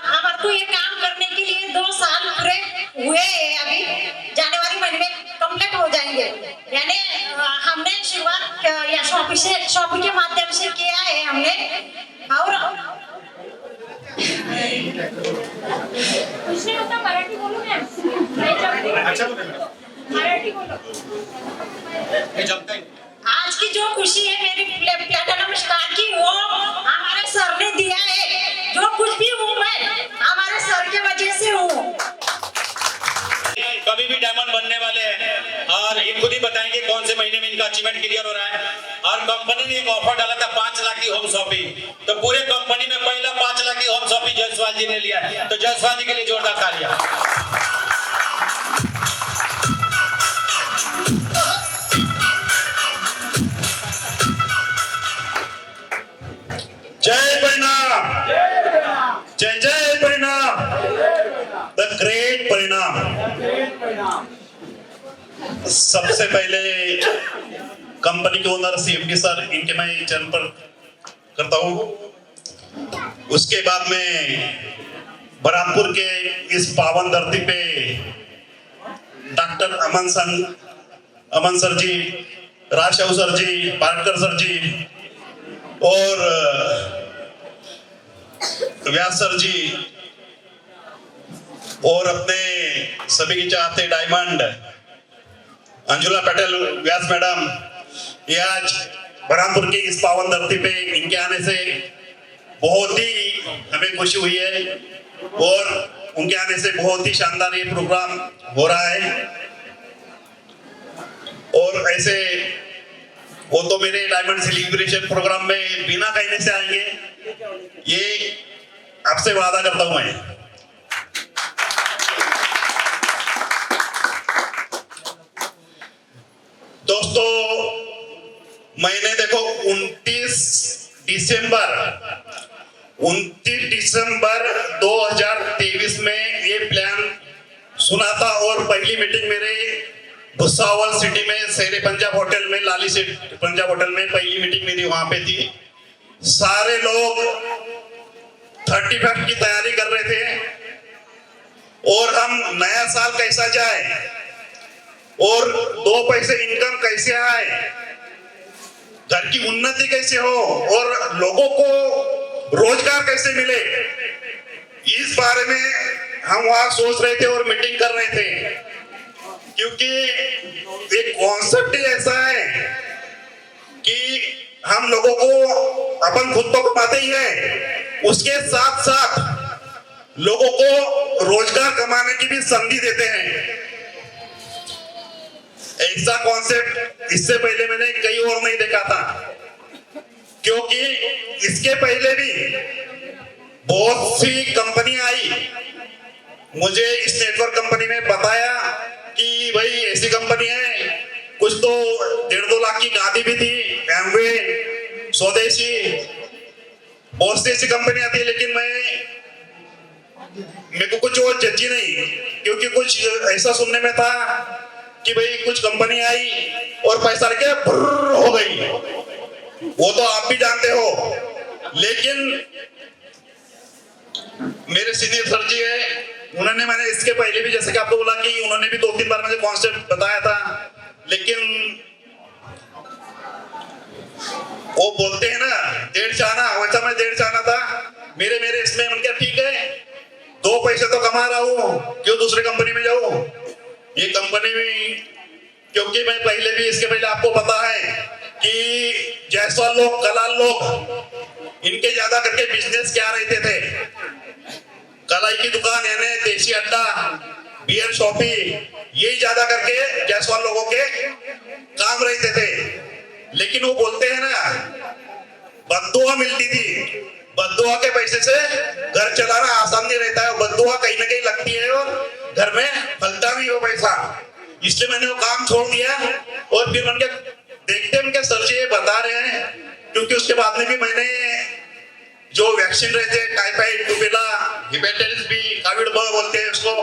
हम तो ये काम करने के लिए 2 साल पूरे हुए हैं। अभी जनवरी महीने में कंप्लीट हो जाएंगे। यानी हमने शुरुआत या शॉपिंग के माध्यम से किया है हमने। और कुछ नहीं होता, मराठी बोलो मैम। अच्छा मराठी बोलो। आज की जो खुशी है मेरी प्लेटिनम स्टार की, वो हमारे सर ने दिया है। जो कुछ भी हूँ मैं हमारे सर के वजह से हूँ। कभी भी डायमंड बनने वाले हैं, और ये खुद ही बताएंगे कौन से महीने में इनका अचीवमेंट क्लियर हो रहा है। और कंपनी ने एक ऑफर डाला था 5 लाख की होम शॉपिंग, तो पूरे कंपनी में पहला 5 लाख की होम शॉपिंग जायसवाल जी ने लिया है। तो जायसवाल जी के लिए जोरदार तालियां। जय परिणाम, जय जय परिणाम, द ग्रेट परिणाम। सबसे पहले कंपनी के ओनर CMD सर, इनके मैं चरण पर करता हूँ। उसके बाद में बरहामपुर के इस पावन धरती पे डॉक्टर अमन सर जी, राजशाहू सर जी, पाटकर सर जी और व्यास सर जी, और अपने सभी की चाहते डायमंड अंजुला पटेल व्यास मैडम, ये आज बरहामपुर की इस पावन धरती पे इनके आने से बहुत ही हमें खुशी हुई है और उनके आने से बहुत ही शानदार ये प्रोग्राम हो रहा है। और ऐसे वो तो मेरे डायमंड सेलिब्रेशन प्रोग्राम में बिना कहने से आएंगे, ये आपसे वादा करता हूं मैं। दोस्तों, मैंने देखो 29 दिसंबर 2023 में ये प्लान सुना था और पहली मीटिंग मेरे भुसावल सिटी में शेरे पंजाब होटल में, लाली से पंजाब होटल में पहली मीटिंग मेरी वहां पे थी। सारे लोग 35 की तैयारी कर रहे थे और हम नया साल कैसा जाए और 2 पैसे इनकम कैसे आए, घर की उन्नति कैसे हो और लोगों को रोजगार कैसे मिले, इस बारे में हम वहां सोच रहे थे और मीटिंग कर रहे थे। क्योंकि एक कॉन्सेप्ट ही ऐसा है कि हम लोगों को, अपन खुद तो कमाते ही है, उसके साथ साथ लोगों को रोजगार कमाने की भी संधि देते हैं। ऐसा कॉन्सेप्ट इससे पहले मैंने कहीं और नहीं देखा था, क्योंकि इसके पहले भी बहुत सी कंपनी आई, मुझे इस नेटवर्क कंपनी में बताया कि भाई ऐसी कंपनी है, कुछ तो 1.5-2 लाख की गाड़ी भी थी, एमवे, स्वदेशी, बहुत सी ऐसी कंपनियां थी। लेकिन मेरे को कुछ और जची नहीं, क्योंकि कुछ ऐसा सुनने में था कि भाई कुछ कंपनी आई और पैसा लेके हो गई, वो तो आप भी जानते हो। लेकिन मेरे सीनियर सर जी है, उन्होंने, मैंने इसके पहले भी जैसे कि आपको बोला कि उन्होंने भी 2-3 बार मुझे कॉन्सेप्ट बताया था, लेकिन वो बोलते हैं ना डेढ़ चाहना, वैसा मैं डेढ़ चाहना था। मेरे इसमें उनके ठीक है, 2 पैसे तो कमा रहा हूँ, क्यों दूसरे कंपनी में जाऊँ। ये कंपनी में, क्योंकि मैं पहले भी, इसके पहले आपको पता है कि जायसवाल लोग, कलाल लोग, इनके ज्यादा करके बिजनेस क्या रहते थे, कलाई की दुकान यानी देसी अड्डा, बियर शॉपी, ये ज्यादा करके जायसवाल लोगों के काम रहते थे। लेकिन वो बोलते हैं ना, बद्दुआ मिलती थी, बद्दुआ के पैसे से घर चलाना आसान नहीं रहता है, बद्दुआ कहीं ना कहीं लगती है और घर में फलता भी हो पैसा। इसलिए मैंने वो काम छोड़ दिया और फिर मैंने देखते उनके सर जी बता रहे हैं, क्योंकि उसके बाद में भी मैंने जो वैक्सीन रहते हैं, typhoid, rubella, hepatitis B, Covid बोलते हैं उसको,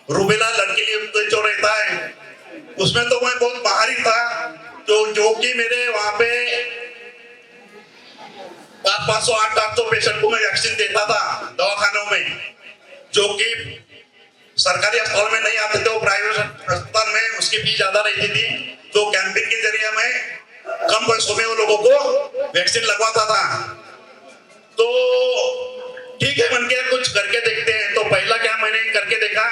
रूबेला लड़के लिए जो रहता है, उसमें तो मैं बहुत माहिर था। तो जो कि मेरे वहां पे 500-800 पेशेंट को मैं वैक्सीन देता था दवाखानों में, जो कि सरकारी अस्पताल में नहीं आते थे, वो प्राइवेट अस्पताल में उसकी फीस ज्यादा रहती थी। तो कैंपेन के जरिए मैं कम पैसों में वो लोगों को वैक्सीन लगवाता था। तो ठीक है, मन के कुछ करके देखते हैं। तो पहला क्या मैंने करके देखा,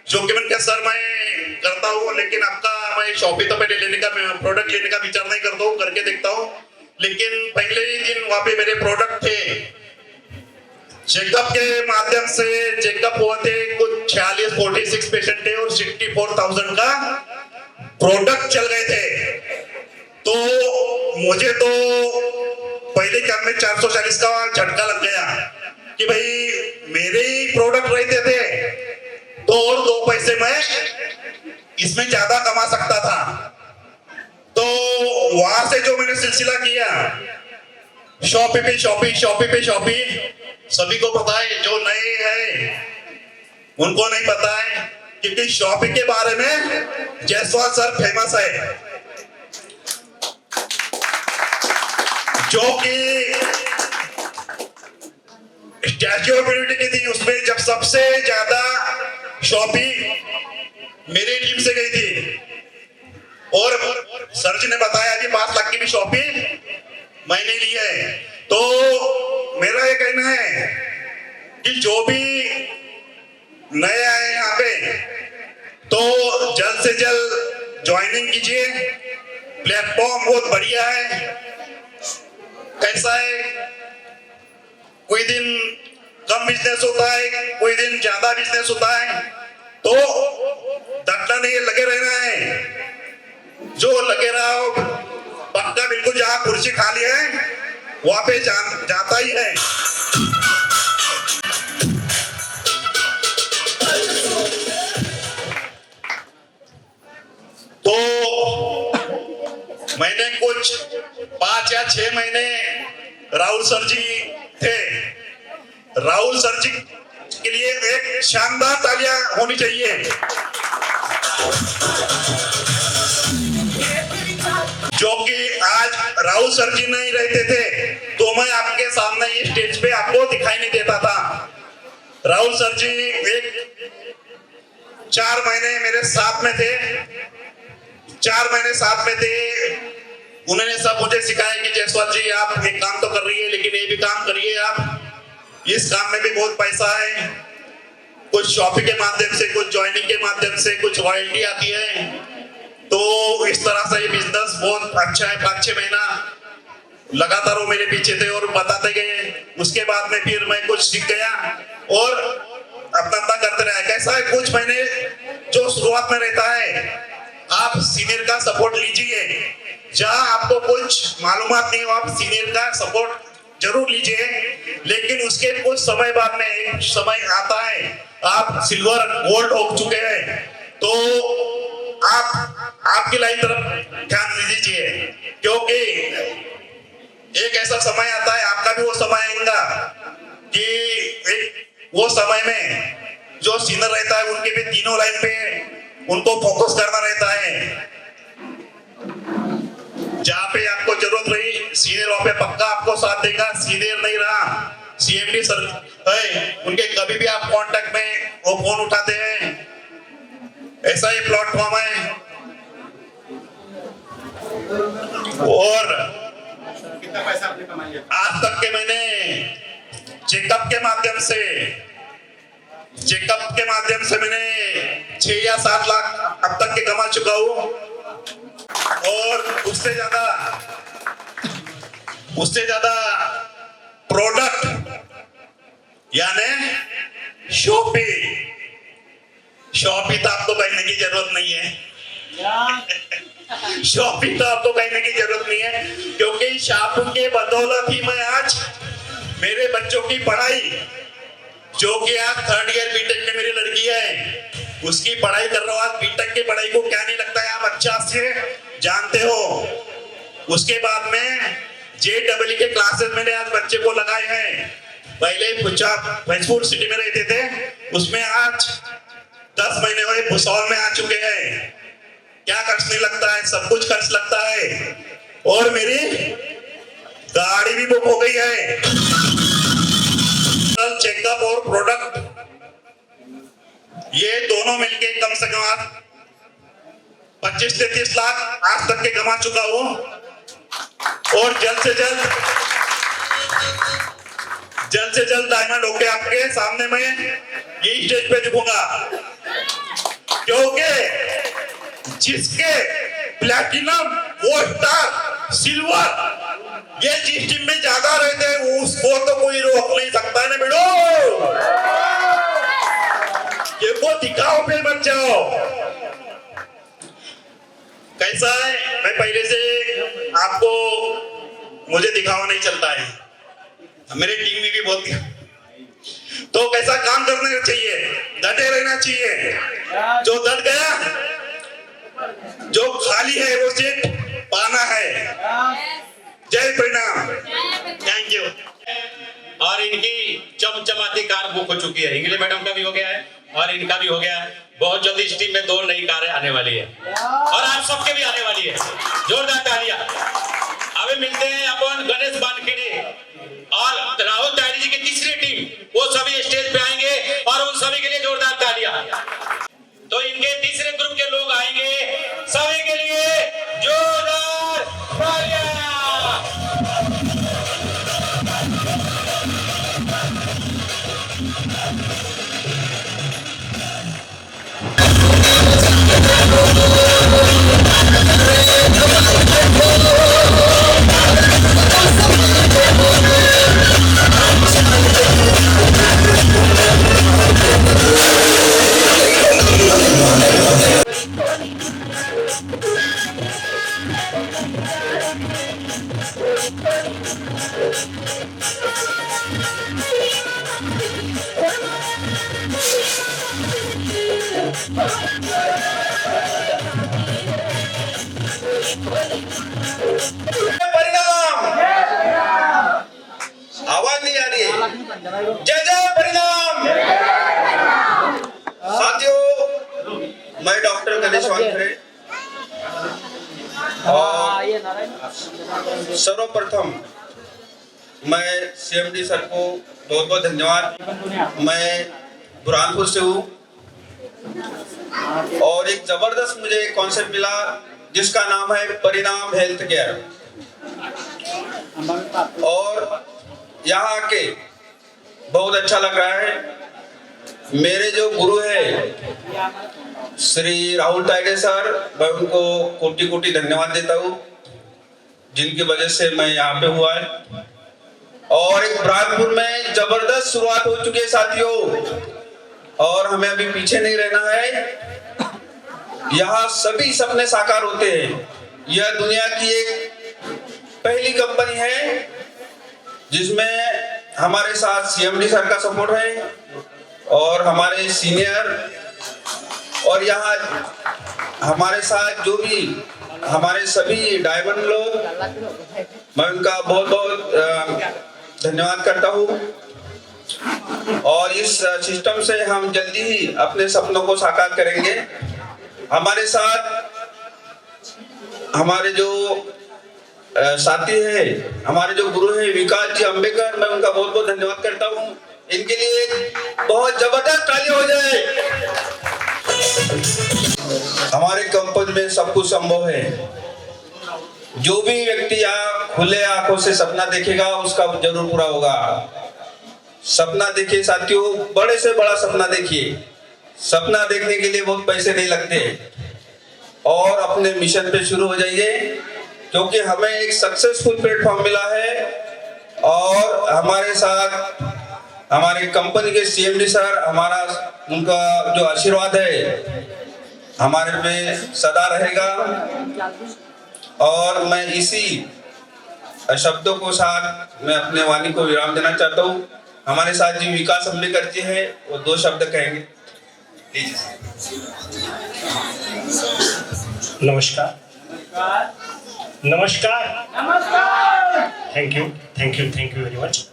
जो कि मैंने कहा सर मैं करता हूँ, लेकिन आपका मैं शॉपी तो पहले लेने का, प्रोडक्ट लेने का विचार नहीं करता हूँ, करके देखता हूँ। लेकिन पहले ही दिन वहां पे मेरे प्रोडक्ट थे, चेकअप के माध्यम से चेकअप हुए थे, कुछ 46 पेशेंट थे और 64,000 का प्रोडक्ट चल गए थे। तो मुझे तो पहले काम में 440 का झटका लग गया कि भाई मेरे ही प्रोडक्ट रहते थे, तो और 2 पैसे मैं इसमें ज्यादा कमा सकता था। तो वहां से जो मैंने सिलसिला किया, शॉपी पे शॉपी, सभी को पता है, जो नए हैं उनको नहीं पता है, क्योंकि शॉपी के बारे में जायसवाल सर फेमस है, जो कि स्टैच्यू ऑफ यूनिटी की थी। उसमें जब सबसे ज्यादा शॉपी मेरी टीम से गई थी, और सर जी ने बताया कि 5 लाख की भी शॉपी मैंने ली है। तो मेरा ये कहना है कि जो भी नए आए यहाँ पे तो जल्द से जल्द ज्वाइनिंग कीजिए। प्लेटफॉर्म बहुत बढ़िया है। कैसा है, कोई दिन कम बिजनेस होता है, कोई दिन ज्यादा बिजनेस होता है, तो डटना नहीं, लगे रहना है। जो लगे रहा हो पक्का बिल्कुल, जहाँ कुर्सी खाली है वहां पे जाता ही है। तो मैंने कुछ 5 या 6 महीने राहुल सर जी थे। राहुल सर जी के लिए एक शानदार तालियां होनी चाहिए। जो कि आज राहुल सर जी नहीं रहते थे तो मैं आपके सामने ये स्टेज पे आपको दिखाई नहीं देता था। राहुल सर जी एक 4 महीने मेरे साथ में थे। 4 महीने साथ में थे। उन्होंने सब मुझे सिखाया कि जयसवाल जी आप एक काम तो कर रही है, लेकिन ये भी काम करिए आप, इस काम में भी बहुत पैसा है। कुछ शॉपिंग के माध्यम से, कुछ ज्वाइनिंग के माध्यम से, कुछ रॉयल्टी आती है। तो इस तरह से ये बिजनेस बहुत अच्छा है। 5-6 महीना लगातार वो मेरे पीछे थे और बताते गए। उसके बाद में फिर मैं कुछ सीख गया और अपना धंधा करते रहे। कैसा है, कुछ महीने जो शुरुआत में रहता है आप सीनियर का सपोर्ट लीजिए। जहां आपको कुछ मालूमात नहीं हो आप सीनियर का सपोर्ट जरूर लीजिए, लेकिन उसके कुछ समय बाद में एक समय आता है आप सिल्वर गोल्ड हो चुके हैं तो आपकी लाइन तरफ ध्यान दीजिए, क्योंकि एक ऐसा समय आता है, आपका भी वो समय आएगा कि एक वो समय में जो सीनियर रहता है उनके भी तीनों लाइन पे उनको फोकस करना रहता है। जहां पे आपको जरूरत रही सीनियर वहां पे पक्का आपको साथ देगा। सीनियर नहीं रहा, सीएमडी सर है, उनके कभी भी आप कांटेक्ट में वो फोन उठाते हैं। ऐसा ही प्लेटफॉर्म है। और कितना पैसा आपने कमाया? आज तक के मैंने चेकअप के माध्यम से मैंने 6 या 7 लाख अब तक के कमा चुका हूँ। और उससे ज्यादा प्रोडक्ट यानी शॉपी तो आपको कहने की जरूरत नहीं है। शॉपिंग तो आपको कहने की जरूरत नहीं है, क्योंकि शॉपिंग के बदौलत ही मैं आज मेरे बच्चों की पढ़ाई, जो कि आज 3rd ईयर बीटेक में मेरी लड़की है, उसकी पढ़ाई कर रहा हूँ। आज बीटेक की पढ़ाई को क्या नहीं लगता है आप अच्छा से जानते हो। उसके बाद में JEE के क्लासेस मैंने आज बच्चे को लगाए हैं। पहले भैंसपुर सिटी में रहते थे, उसमें आज 10 महीने हुए भुसौल में आ चुके हैं। क्या खर्च नहीं लगता है, सब कुछ खर्च लगता है। और मेरी गाड़ी भी बुक हो गई है। चेकअप और प्रोडक्ट ये दोनों मिलके कम से कम 25 से 30 लाख आज तक के कमा चुका हूं। और जल्द से जल्द डायमंड होके आपके सामने मैं ये स्टेज पे झुकूंगा, क्योंकि जिसके प्लैटिनम वो स्टार सिल्वर ये जिस टीम में ज्यादा रहते हैं उसको तो कोई रोक नहीं सकता है ना बेटो। ये वो दिखाओ फिर बन जाओ। कैसा है, मैं पहले से आपको मुझे दिखावा नहीं चलता है, मेरे टीम में भी बहुत। तो कैसा काम करना चाहिए, डटे रहना चाहिए। जो डट गया, जो खाली है वो सीट पाना है। जय परिणाम, थैंक यू। और इनकी चमचमाती कार बुक हो चुकी है। इंग्लिश मैडम का भी हो गया है और इनका भी हो गया है। बहुत जल्दी इस टीम में 2 नई कारें आने वाली है और आप सबके भी आने वाली है। जोरदार तालियां। अभी मिलते हैं अपन गणेश वानखेड़े और राहुल तायरी जी की तीसरी टीम, वो सभी स्टेज पे आएंगे और उन सभी के लिए जोरदार तालियां। तो इनके तीसरे ग्रुप के लोग आएंगे, सभी के लिए जोरदार तालियां। परिणाम, आवाज नहीं आ रही है। जय जय परिणाम। साथियों, मैं डॉक्टर गणेश वानखेड़े और सर्वप्रथम मैं सीएमडी सर को बहुत बहुत धन्यवाद। मैं बुरहानपुर से हूँ और एक जबरदस्त मुझे कॉन्सेप्ट मिला जिसका नाम है परिणाम हेल्थ केयर, और यहाँ आके बहुत अच्छा लग रहा है। मेरे जो गुरु है श्री राहुल तायडे सर, मैं उनको कोटि कोटि धन्यवाद देता हूँ जिनकी वजह से मैं यहाँ पे हुआ है। और एक बुरहानपुर में जबरदस्त शुरुआत हो चुकी है साथियों, और हमें अभी पीछे नहीं रहना है। यहाँ सभी सपने साकार होते हैं। यह दुनिया की एक पहली कंपनी है जिसमें हमारे साथ सीएमडी सर का सपोर्ट है और हमारे सीनियर, और यहाँ हमारे साथ जो भी हमारे सभी डायमंड लोग, मैं उनका बहुत बहुत धन्यवाद करता हूँ। और इस सिस्टम से हम जल्दी ही अपने सपनों को साकार करेंगे। हमारे साथ हमारे जो साथी है, हमारे जो गुरु है विकास जी अंबेकर, मैं उनका बहुत बहुत धन्यवाद करता हूँ। इनके लिए बहुत जबरदस्त ताली हो जाए। हमारे कंपनी में सब कुछ संभव है। जो भी व्यक्ति यहाँ खुले आंखों से सपना देखेगा उसका जरूर पूरा होगा। सपना देखिए साथियों, बड़े से बड़ा सपना देखिए। सपना देखने के लिए बहुत पैसे नहीं लगते, और अपने मिशन पे शुरू हो जाइए, क्योंकि हमें एक सक्सेसफुल प्लेटफॉर्म मिला है। और हमारे साथ हमारी कंपनी के सीएमडी सर, हमारा उनका जो आशीर्वाद है हमारे पे सदा रहेगा। और मैं इसी शब्दों को साथ मैं अपने वाणी को विराम देना चाहता हूँ। हमारे साथ जी विकास अंबेकर जी है, वो 2 शब्द कहेंगे। नमस्कार। नमस्कार। Thank you very much.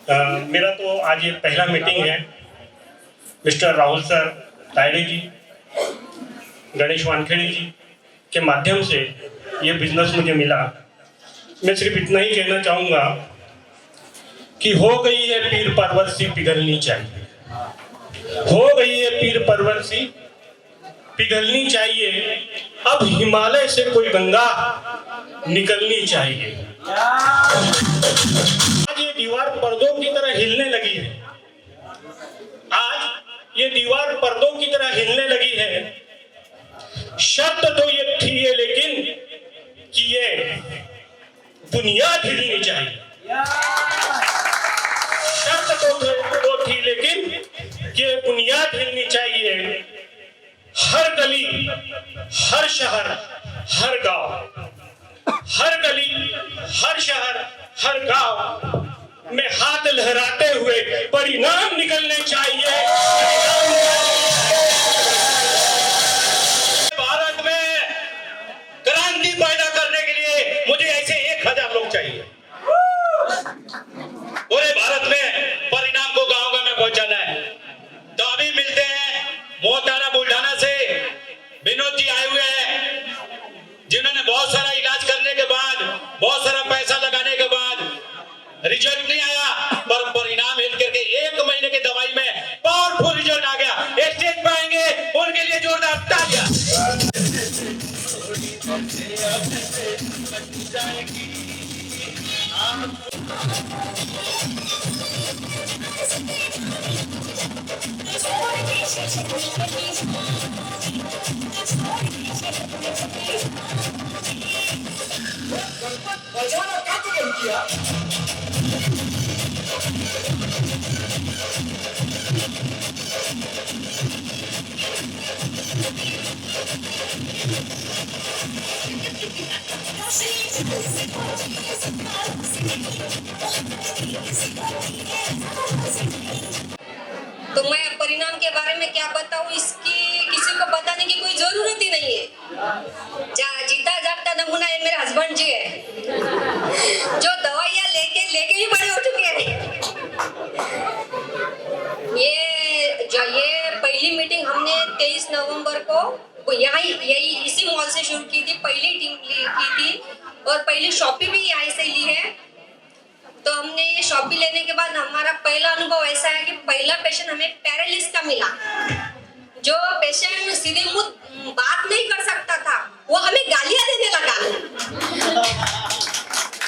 मेरा तो आज ये पहला मीटिंग है। मिस्टर राहुल सर तायडे जी, गणेश वानखेड़े जी के माध्यम से ये बिजनेस मुझे मिला। मैं सिर्फ इतना ही कहना चाहूँगा कि हो गई है पीर परवर सी पिघलनी चाहिए, हो गई है पीर परवर सी पिघलनी चाहिए। अब हिमालय से कोई गंगा निकलनी चाहिए। आज ये दीवार पर्दों की तरह हिलने लगी है। आज ये दीवार पर्दों की तरह हिलने लगी है। शर्त तो ये थी है लेकिन कि ये बुनियाद हिलनी चाहिए। शर्त तो थी लेकिन ये बुनियाद हिलनी चाहिए। हर गली, हर शहर, हर गांव, हर गली, हर शहर, हर गांव में हाथ लहराते हुए परिणाम निकलने चाहिए। भारत में क्रांति पैदा करने के लिए मुझे ऐसे 1000 लोग चाहिए। पूरे भारत में परिणाम को गांव-गांव में पहुंचाना है। तो अभी मिलते हैं मोहतारा बुल्ढाना से विनोद जी आए हुए हैं, जिन्होंने बहुत सारा इलाज करने के बाद, बहुत सारा पैसा लगाने के बाद रिजल्ट नहीं आया, पर परिणाम हेल्थ केयर के 1 महीने की दवाई में पावरफुल रिजल्ट आ गया। स्टेज पे आएंगे, उनके लिए जोरदार तालियां। तो मैं परिणाम के बारे में क्या बताऊं, इसकी किसी को बताने की कोई जरूरत ही नहीं है। जीता जागता नमूना है मेरे हस्बैंड जी है, जो दवाइयाँ लेके ही बड़े हो चुके हैं। ये पहली मीटिंग हमने 23 नवंबर को यही इसी मॉल से शुरू की थी, पहली टीम की थी और पहली शॉपी भी यहाँ से ली है। तो हमने ये शॉपी लेने के बाद हमारा पहला अनुभव ऐसा है कि पहला पेशेंट हमें पैरालिसिस का मिला। जो पेशेंट सीधे मुंह बात नहीं कर सकता था, वो हमें गालियां देने लगा।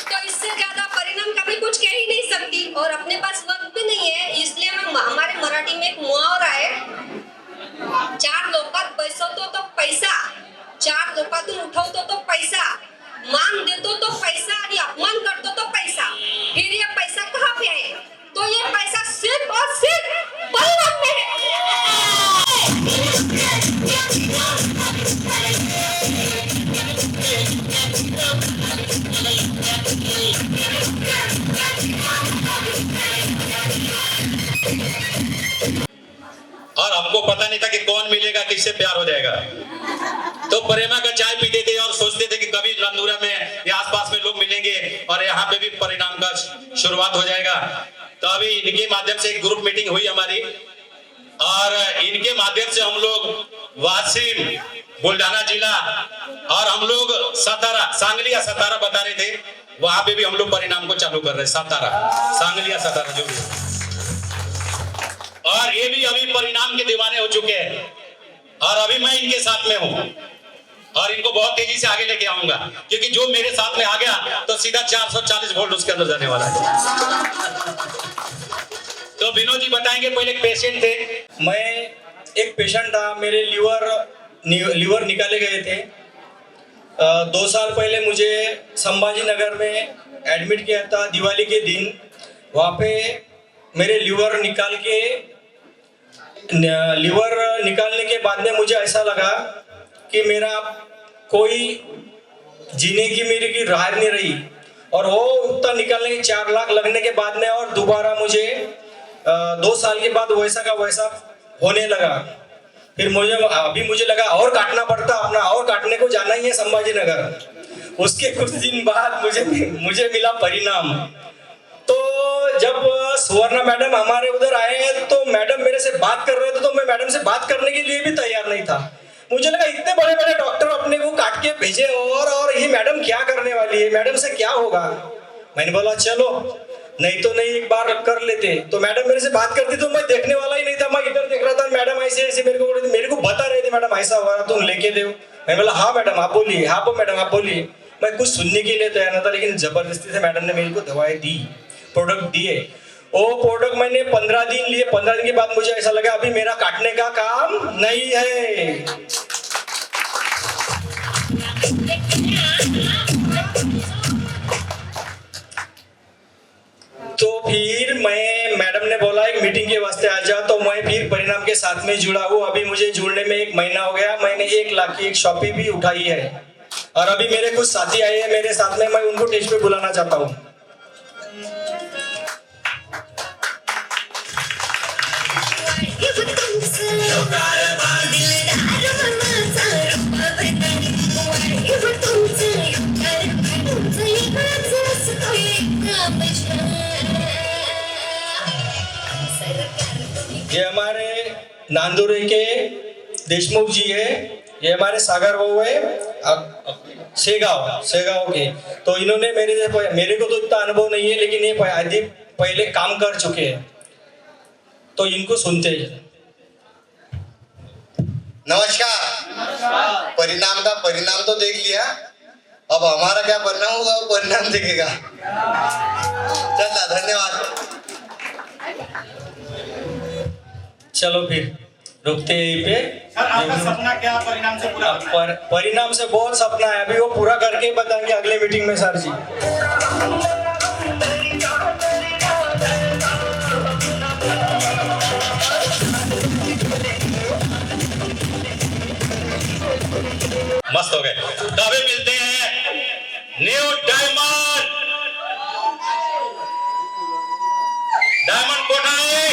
तो इससे ज्यादा परिणाम कभी कुछ कह ही नहीं सकती और अपने पास वक्त भी नहीं है, इसलिए हमारे मराठी में एक मुहावरा है, 4 लोकात बसवतो तो पैसा, 4 लोकातून उठवतो तो पैसा, मान देतो तो पैसा आणि अपमान करतो तो पैसा। फिर ये पैसा कहाँ पे है? तो ये पैसा सिर्फ और सिर्फ परिणाम में है। और हमको पता नहीं था कि कौन मिलेगा, किससे प्यार हो जाएगा। तो प्रेमा का चाय पीते थे और सोचते थे कि कभी लंदूरा में या आसपास में लोग मिलेंगे और यहाँ पे भी परिणाम का शुरुआत हो जाएगा। तो अभी इनके माध्यम से एक ग्रुप मीटिंग हुई हमारी और इनके माध्यम से हम लोग वाशिम, बुल्ढाना जिला और हम लोग सातारा, सांगली या सातारा बता रहे थे, वहां पे भी हम लोग परिणाम को चालू कर रहे हैं। सातारा, सांगली या सातारा जो भी, और ये भी अभी परिणाम के दीवाने हो चुके हैं और अभी मैं इनके साथ में हूं और इनको बहुत तेजी से आगे लेके आऊंगा, क्योंकि जो मेरे साथ में आ गया तो सीधा 440 वोल्ट उसके अंदर जाने वाला है। तो विनोद जी बताएंगे, पहले एक पेशेंट थे। मैं एक पेशेंट था, मेरे लीवर निकाले गए थे। 2 साल पहले मुझे संभाजी नगर में एडमिट किया था दिवाली के दिन। वहाँ पे मेरे लीवर निकालने के बाद में मुझे ऐसा लगा कि मेरा कोई जीने की मेरी की राह नहीं रही, और वो उतना निकालने के 4 लाख लगने के बाद में और दोबारा मुझे 2 साल के बाद वैसा का वैसा होने लगा। फिर मुझे लगा और काटना पड़ता अपना, और काटने को जाना ही है संभाजी नगर। उसके कुछ दिन बाद मुझे मिला परिणाम। तो जब सुवर्णा मैडम हमारे उधर आए तो मैडम मेरे से बात कर रहे थे, तो मैं मैडम से बात करने के लिए भी तैयार नहीं था। मुझे लगा इतने बड़े बड़े डॉक्टर अपने को काट के भेजे और ये मैडम क्या करने वाली है, मैडम से क्या होगा। मैंने बोला चलो, नहीं तो नहीं, एक बार कर लेते। तो मैडम मेरे से बात करती तो मैं देखने वाला ही नहीं था, मैं इधर देख रहा था। मैडम ऐसे ऐसे मेरे को बता रहे थे, मैडम ऐसा हो रहा तुम लेके दो। मैं बोला हाँ मैडम आप बोलिए, हाँ मैडम आप बोलिए। मैं कुछ सुनने के लिए तैयार न था, लेकिन जबरदस्ती से मैडम ने मेरे को दवाएं दी, प्रोडक्ट दिए। वो प्रोडक्ट मैंने 15 दिन लिए। 15 दिन के बाद मुझे ऐसा लगा अभी मेरा काटने का काम नहीं है। तो फिर मैडम ने बोला एक मीटिंग के वास्ते आ जा, तो मैं फिर परिणाम के साथ में जुड़ा हूँ। अभी मुझे जुड़ने में 1 महीना हो गया। मैंने 1 लाख की एक शॉपी भी उठाई है और अभी मेरे कुछ साथी आए हैं मेरे साथ में, मैं उनको टेस्ट पे बुलाना चाहता हूँ। ये हमारे नांदुरे के देशमुख जी है, ये हमारे सागर बहू है सेगांव के। तो इन्होंने मेरे को तो इतना अनुभव नहीं है, लेकिन ये पहले काम कर चुके हैं, तो इनको सुनते हैं। नमस्कार। परिणाम का परिणाम तो देख लिया, अब हमारा क्या परिणाम होगा वो परिणाम देखेगा। चला, धन्यवाद। चलो फिर रुकते यहीं पे। सर आपका सपना क्या परिणाम से पूरा होना है? परिणाम से बहुत सपना है, अभी वो पूरा करके बताएंगे अगले मीटिंग में सर जी। मस्त हो गए। तो अभी मिलते हैं न्यू डायमंड कोठारी।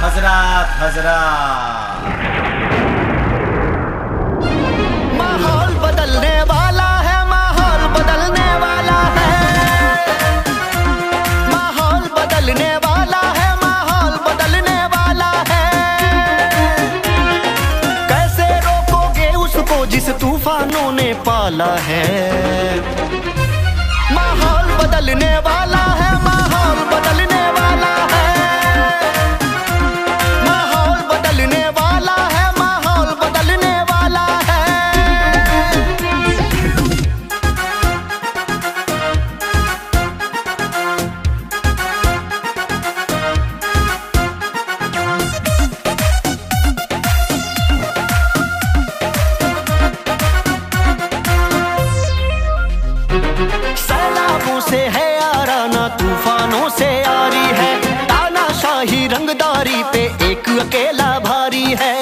हजरत हजरत माहौल बदलने वाला है, माहौल बदलने वाला है, माहौल बदलने वाला है, माहौल बदलने वाला है। कैसे रोकोगे उसको जिस तूफानों ने पाला है। माहौल बदलने वाला है, माहौल बदलने वाला है, माहौल बदलने वाला है, माहौल बदलने वाला है। सैलाबों से है आराना, तूफानों से आरी है, तानाशाही रंगदारी पे एक अकेला भारी है।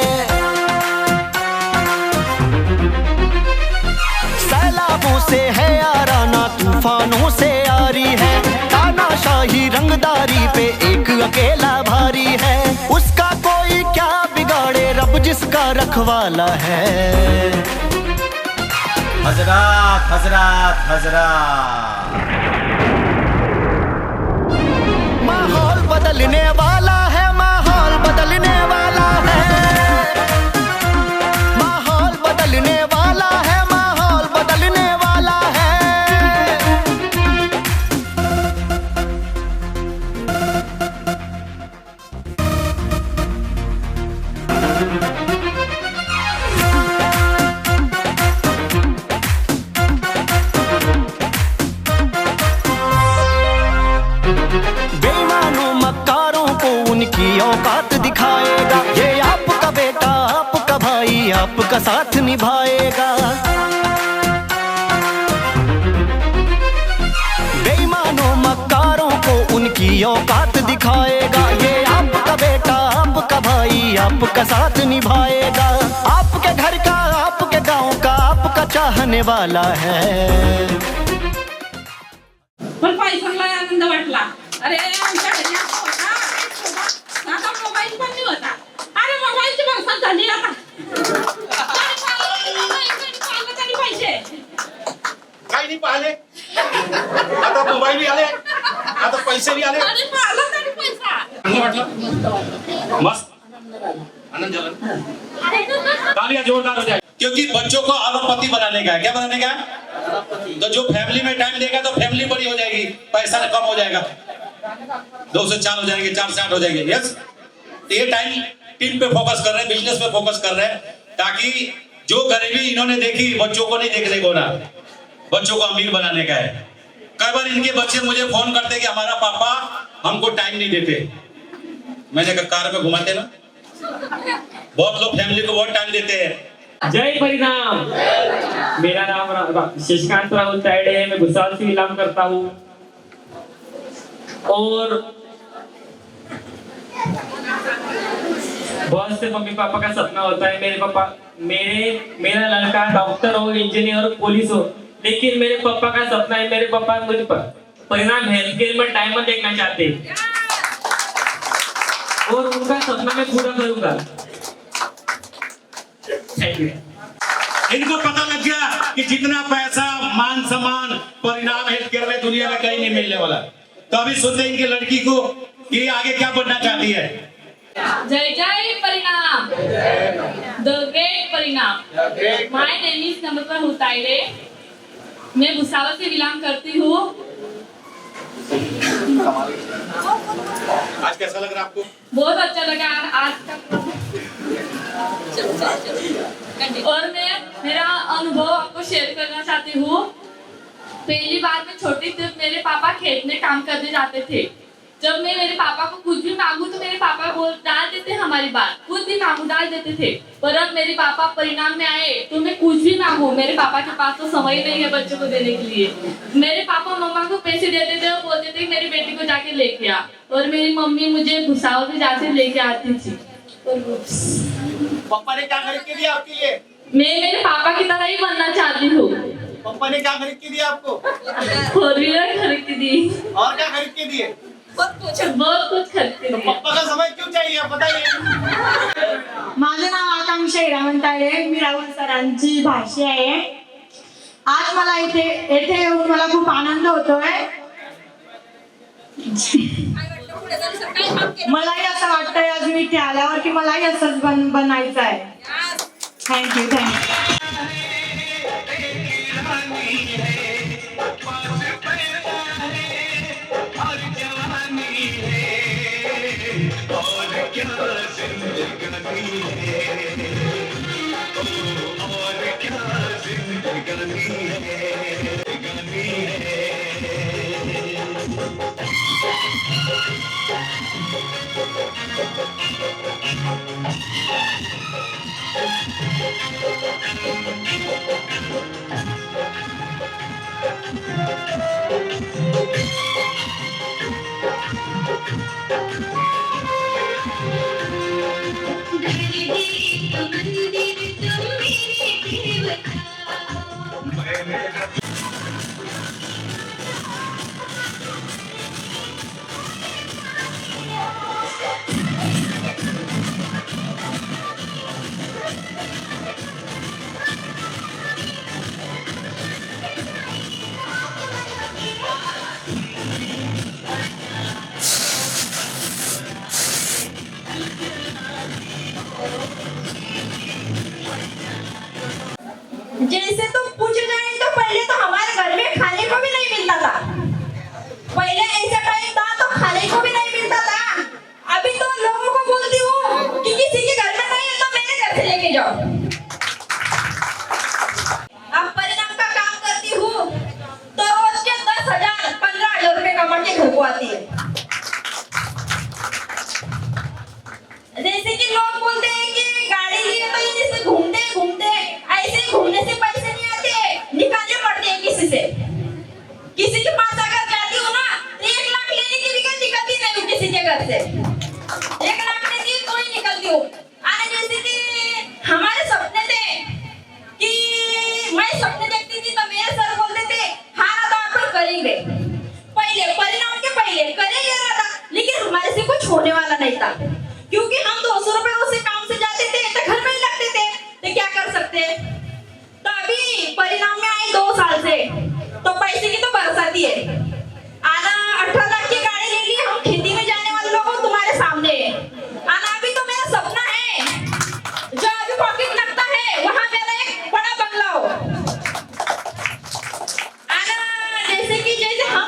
सैलाबों से है आराना, तूफानों से आरी है, तानाशाही रंगदारी पे एक अकेला भारी है। उसका कोई क्या बिगाड़े रब जिसका रखवाला है। हजरत हजरत हजरत माहौल बदलने वाला है, माहौल बदलने वाला है, माहौल बदलने वाला है, माहौल बदलने वाला है। बेईमानों मक्कारों को उनकी औकात दिखाएगा। ये आपका बेटा, आपका भाई, आपका साथ निभाएगा। बेईमानों मक्कारों को उनकी औकात दिखाएगा। ये आपका बेटा, आपका भाई, आपका साथ निभाएगा। आपके घर का, आपके गांव का, आपका चाहने वाला है। पण पैशाला आनंद वाटला. अरे आमच्या घरी असं होता, आता मोबाईल पण नाही होता. अरे मोबाईलची बरसात झाली आता. तरी पैसे काही नाही पाहिले, आता मोबाईल बी आले, आता पैसे बी आले. अरे पाहिलं तरी पैसा. वाटलं मस्त आनंद झाला. तालियां जोरदार हो जाए, क्योंकि बच्चों को अरबपति बनाने का है. क्या बनाने का है? तो जो फैमिली में टाइम देगा तो फैमिली बड़ी हो जाएगी, पैसा कम हो जाएगा, 2 से 4 हो जाएंगे, 4 से 8 हो जाएंगे. यस, ये टाइम टीम पे फोकस कर रहे हैं, बिजनेस पे फोकस कर रहे हैं, ताकि जो गरीबी इन्होंने देखी बच्चों को नहीं देखने को ना, बच्चों को अमीर बनाने का है। कई बार इनके बच्चे मुझे फोन करते कि हमारा पापा हमको टाइम नहीं देते। मैंने कहा कार में घुमाते ना, बहुत लोग फैमिली को बहुत टाइम देते हैं। जय परिणाम। मेरा नाम शशिकांत राहुल तायडे है, मैं भुसावल से बिलोंग करता हूँ। और बहुत से मम्मी पापा का सपना होता है मेरा लड़का डॉक्टर हो, इंजीनियर हो, पुलिस हो, लेकिन मेरे पापा का सपना है, मेरे पापा मुझे परिणाम हेल्थ केयर में डायमंड देखना चाहते हैं और उनका सपना मैं पूरा करूंगा। Thank you. इनको पता लग गया कि जितना पैसा मान सम्मान परिणाम हेल्थ केयर में दुनिया में कहीं नहीं मिलने वाला। तो अभी सुनते हैं इनकी लड़की को कि आगे क्या बनना चाहती है। जय जय परिणाम, द ग्रेट परिणाम। माय नेम इज नम्रता हुताइडे, मैं भुसावल से बिलोंग करती हूँ। आज कैसा लग रहा है आपको? बहुत अच्छा लगा आज का। और मैं मेरा अनुभव आपको शेयर करना चाहती हूँ। पहली बार मैं छोटी थी, मेरे पापा खेत में काम करने जाते थे। जब मैं मेरे पापा को कुछ भी मांगू तो मेरे पापा डाल देते हमारी बात, कुछ भी मांगू डाल देते थे। पर अब मेरे पापा परिणाम में आए तो मैं कुछ भी मांगू, मेरे पापा के पास तो समय नहीं है बच्चों को देने के लिए। मेरे पापा मम्मा को पैसे देते थे और बोलते थे मेरी बेटी को जाके लेके आ, और मेरी मम्मी मुझे भुसावल से जाके लेके आती थी। पापा ने क्या खरीद के दिया आपके लिए? मैं मेरे पापा की तरह ही बनना चाहती हूँ। पापा ने क्या खरीद के दिया आपको? 4 व्हीलर खरीद के दी। और क्या खरीद के दिए? बहुत कुछ खरीद के दिए। पापा का समय क्यों चाहिए बताइए। माझं नाव आकांक्षा हिरामण तायडे, मी राहुल सरांची भाषी आहे। आज मला येथे येऊन मला खूप आनंद होतोय। मलाही असं वाटतंय आज मी इथे आल्यावर की मलाही असंच बनायचं आहे। Thank you thank you. जैसे तुम पूछ रहे तो पहले तो हमारे घर में खाने को भी नहीं मिलता था। पहले ऐसा टाइम था तो खाने को भी नहीं मिलता था। अभी तो लोगों को बोलती हूँ कि किसी के घर में नहीं है तो मेरे घर से लेके जाओ। अब परिणाम का काम करती हूँ तो रोज के 10,000 15,000 रुपए कमा के घर को आती है। जैसे कि लोग बोलते हैं कि गाड़ी लिए तो इनसे घूमते ऐसे घूमने से पैसे नहीं आते, निकालने पड़ते हैं किसी से। किसी के पास अगर जाती हूँ ना तो 1 लाख लेने के लिए निकलती नहीं हूँ किसी के घर से। 1 लाख लेती तो ही निकलती हूँ। आने जैसे कि हमारे सपने थे कि मैं सपने देखती थी तो मेरे सर बोलते थे हाँ तो अपन करेंगे। पहले परिणाम के पहले करेंगे था, लेकिन हमारे से कुछ होने वाला नहीं था क्योंकि हम 200 रुपए उसे काम से जाते थे तो घर में ही लगते थे, तो क्या कर सकते। तो अभी परिणाम में आए 2 साल से तो पैसे की तो बरसाती है। आना 18 लाख की गाड़ी ले ली, हम खेती में जाने वाले लोग तुम्हारे सामने है। आना अभी तो मेरा सपना है जो अभी पॉकेट लगता है वहां मेरा एक बड़ा बंगला हो। आना जैसे हम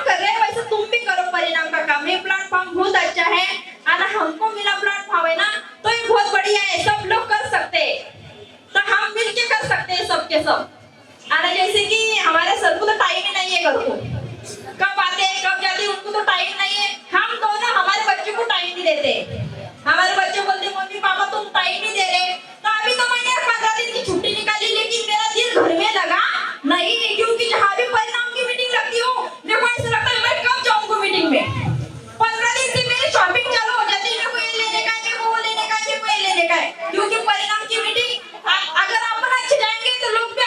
कर रहे हैं वैसे तुम भी करो परिणाम का काम। ये प्लेटफॉर्म बहुत अच्छा है। आना हमको मिला प्लेटफॉर्म है ना तो ये बढ़िया है, सब लोग कर सकते हैं, तो हम मिलके कर सकते हैं सबके सब। आना जैसे कि हमारे सर को तो टाइम ही नहीं है, घर को कब आते हैं कब जाते हैं उनको तो टाइम नहीं है। हम दोनों हमारे बच्चों को टाइम नहीं देते, हमारे बच्चे बोलते मम्मी पापा तुम टाइम नहीं दे रहे। तो अभी तो मैंने 15 दिन की छुट्टी निकाली, लेकिन मेरा दिल घर में लगा नहीं, क्योंकि जहाँ भी परिणाम की मीटिंग लगती हो मेरे को ऐसा लगता है मैं कब जाऊंगा मीटिंग में। 15 दिन से मेरी शॉपिंग चालू हो जाती है, मेरे को ये लेने का है, मेरे को वो लेने का है, मेरे को ये लेने का है, क्योंकि परिणाम की मीटिंग अगर अपन अच्छे जाएंगे तो लोग भी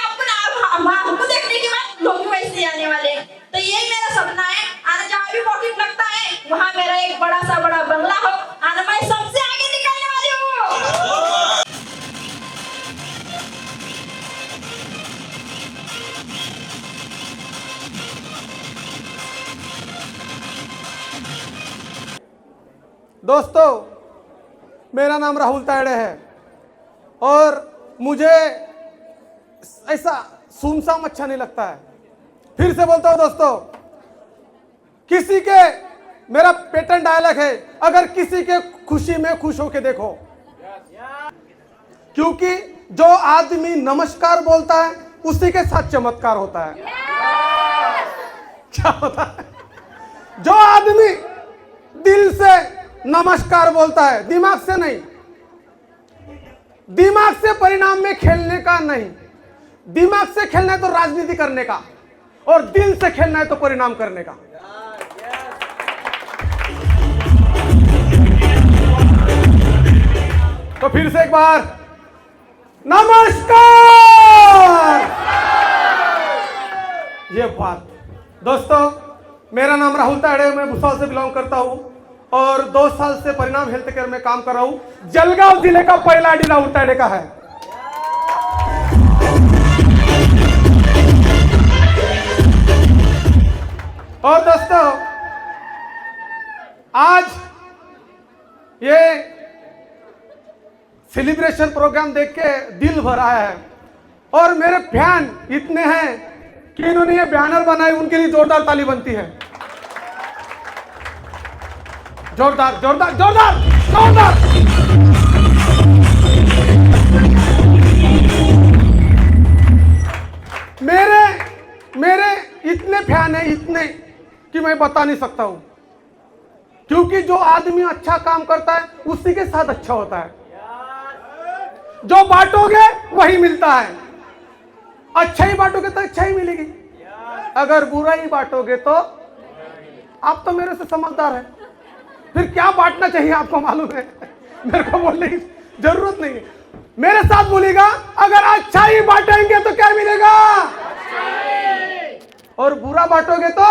हमको देखने के बाद लोग भी वैसे आने वाले हैं। तो यही मेरा सपना है, आना जहाँ भी पॉकेट लगता है वहाँ मेरा एक बड़ा सा बड़ा बंगला हो, आना मैं सबसे आगे निकलने वाली हूँ। दोस्तों, मेरा नाम राहुल तायड़े है और मुझे ऐसा सुमसाम अच्छा नहीं लगता है। फिर से बोलता हूं दोस्तों, किसी के, मेरा पेटेंट डायलॉग है, अगर किसी के खुशी में खुश होके देखो, क्योंकि जो आदमी नमस्कार बोलता है उसी के साथ चमत्कार होता है। क्या होता है? जो आदमी दिल से नमस्कार बोलता है, दिमाग से नहीं, दिमाग से परिणाम में खेलने का नहीं, दिमाग से खेलना है तो राजनीति करने का, और दिल से खेलना है तो परिणाम करने का। तो फिर से एक बार नमस्कार। ये बात दोस्तों, मेरा नाम राहुल तायड़े, मैं भुसावल से बिलोंग करता हूं और 2 साल से परिणाम हेल्थ केयर में काम कर रहा हूं। जलगांव जिले का पहला आईडी राहुल तायड़े का है। और दोस्तों, आज ये सेलिब्रेशन प्रोग्राम देख के दिल भर आया है और मेरे फैन इतने हैं कि इन्होंने ये बैनर बनाए, उनके लिए जोरदार ताली बनती है। जोरदार जोरदार जोरदार जोरदार। मेरे इतने फैन है, इतने कि मैं बता नहीं सकता हूं, क्योंकि जो आदमी अच्छा काम करता है उसी के साथ अच्छा होता है। जो बांटोगे वही मिलता है, अच्छा ही बांटोगे तो अच्छा ही मिलेगी, अगर बुरा ही बांटोगे तो, आप तो मेरे से समझदार है, फिर क्या बांटना चाहिए आपको मालूम है, मेरे को बोलने की जरूरत नहीं है। मेरे साथ बोलेगा, अगर अच्छा ही बांटेंगे तो क्या मिलेगा, और बुरा बांटोगे तो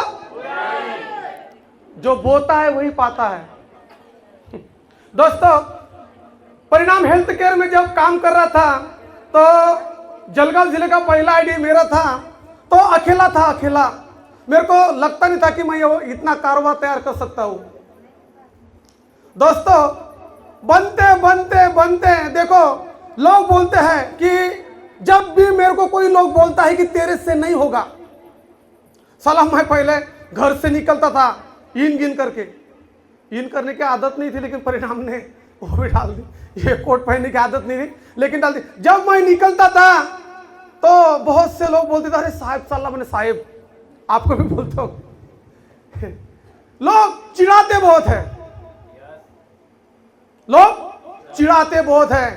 जो बोता है वही पाता है। दोस्तों, परिणाम हेल्थ केयर में जब काम कर रहा था तो जलगांव जिले का पहला आईडी मेरा था, तो अकेला था, अकेला। मेरे को लगता नहीं था कि मैं ये इतना कारोबार तैयार कर सकता हूं। दोस्तों, बनते बनते बनते देखो, लोग बोलते हैं कि जब भी मेरे को कोई लोग बोलता है कि तेरे से नहीं होगा, साला मैं पहले घर से निकलता था इन गिन करके, इन करने की आदत नहीं थी, लेकिन परिणाम ने वो भी डाल दी। ये कोट पहनने की आदत नहीं थी, लेकिन डाल दी। जब मैं निकलता था तो बहुत से लोग बोलते थे, अरे साहब, साला मैंने साहिब, आपको भी बोलता हूं। लोग चिढ़ाते बहुत है, लोग चिढ़ाते बहुत है,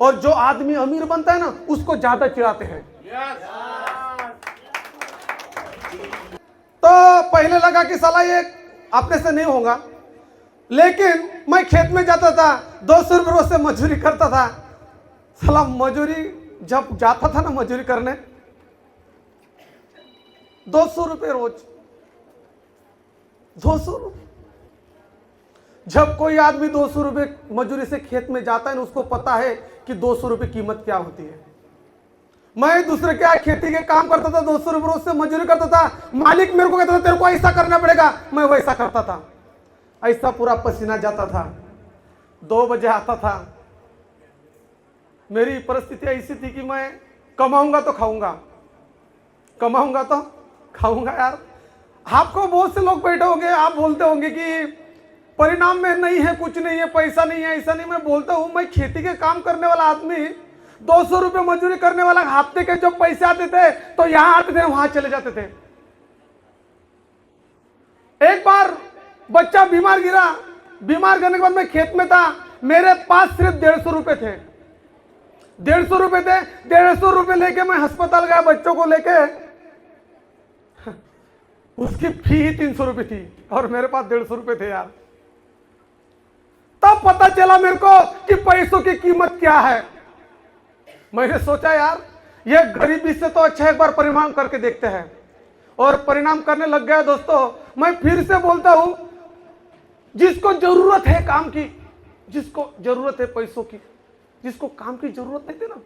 और जो आदमी अमीर बनता है ना उसको ज्यादा चिढ़ाते हैं। तो पहले लगा कि साला ये अपने से नहीं होगा, लेकिन मैं खेत में जाता था, 200 रुपये रोज से मजदूरी करता था। साला मजदूरी जब जाता था ना, मजदूरी करने, 200 रुपये रोज, 200 रुपये। जब कोई आदमी 200 रुपये मजदूरी से खेत में जाता है ना, उसको पता है कि 200 रुपये कीमत क्या होती है। मैं दूसरे क्या खेती के काम करता था, 200 रुपये रोज से मजदूरी करता था। मालिक मेरे को कहता था तेरे को ऐसा करना पड़ेगा, मैं वैसा करता था, ऐसा पूरा पसीना जाता था। 2 बजे आता था। मेरी परिस्थिति ऐसी थी कि मैं कमाऊंगा तो खाऊंगा, कमाऊंगा तो खाऊंगा। यार, आपको बहुत से लोग बैठे होंगे, आप बोलते होंगे कि परिणाम में नहीं है, कुछ नहीं है, पैसा नहीं है, ऐसा नहीं। मैं बोलता हूँ, मैं खेती के काम करने वाला आदमी, 200 रुपये मजदूरी करने वाला, हफ्ते के जो पैसे आते थे तो यहाँ आते थे, वहां चले जाते थे। एक बार बच्चा बीमार गिरा, बीमार करने के बाद मैं खेत में था, मेरे पास सिर्फ 150 रुपये थे। 150 रुपये थे, 150 रुपये लेके मैं अस्पताल गया बच्चों को लेके। उसकी फी ही 300 रुपये थी और मेरे पास 150 रुपये थे यार। तब पता चला मेरे को कि पैसों की कीमत क्या है। मैंने सोचा यार, ये गरीबी से तो अच्छा एक बार परिणाम करके देखते हैं, और परिणाम करने लग गया दोस्तों। मैं फिर से बोलता हूं, जिसको जरूरत है काम की, जिसको जरूरत है पैसों की, जिसको काम की जरूरत नहीं थी ना,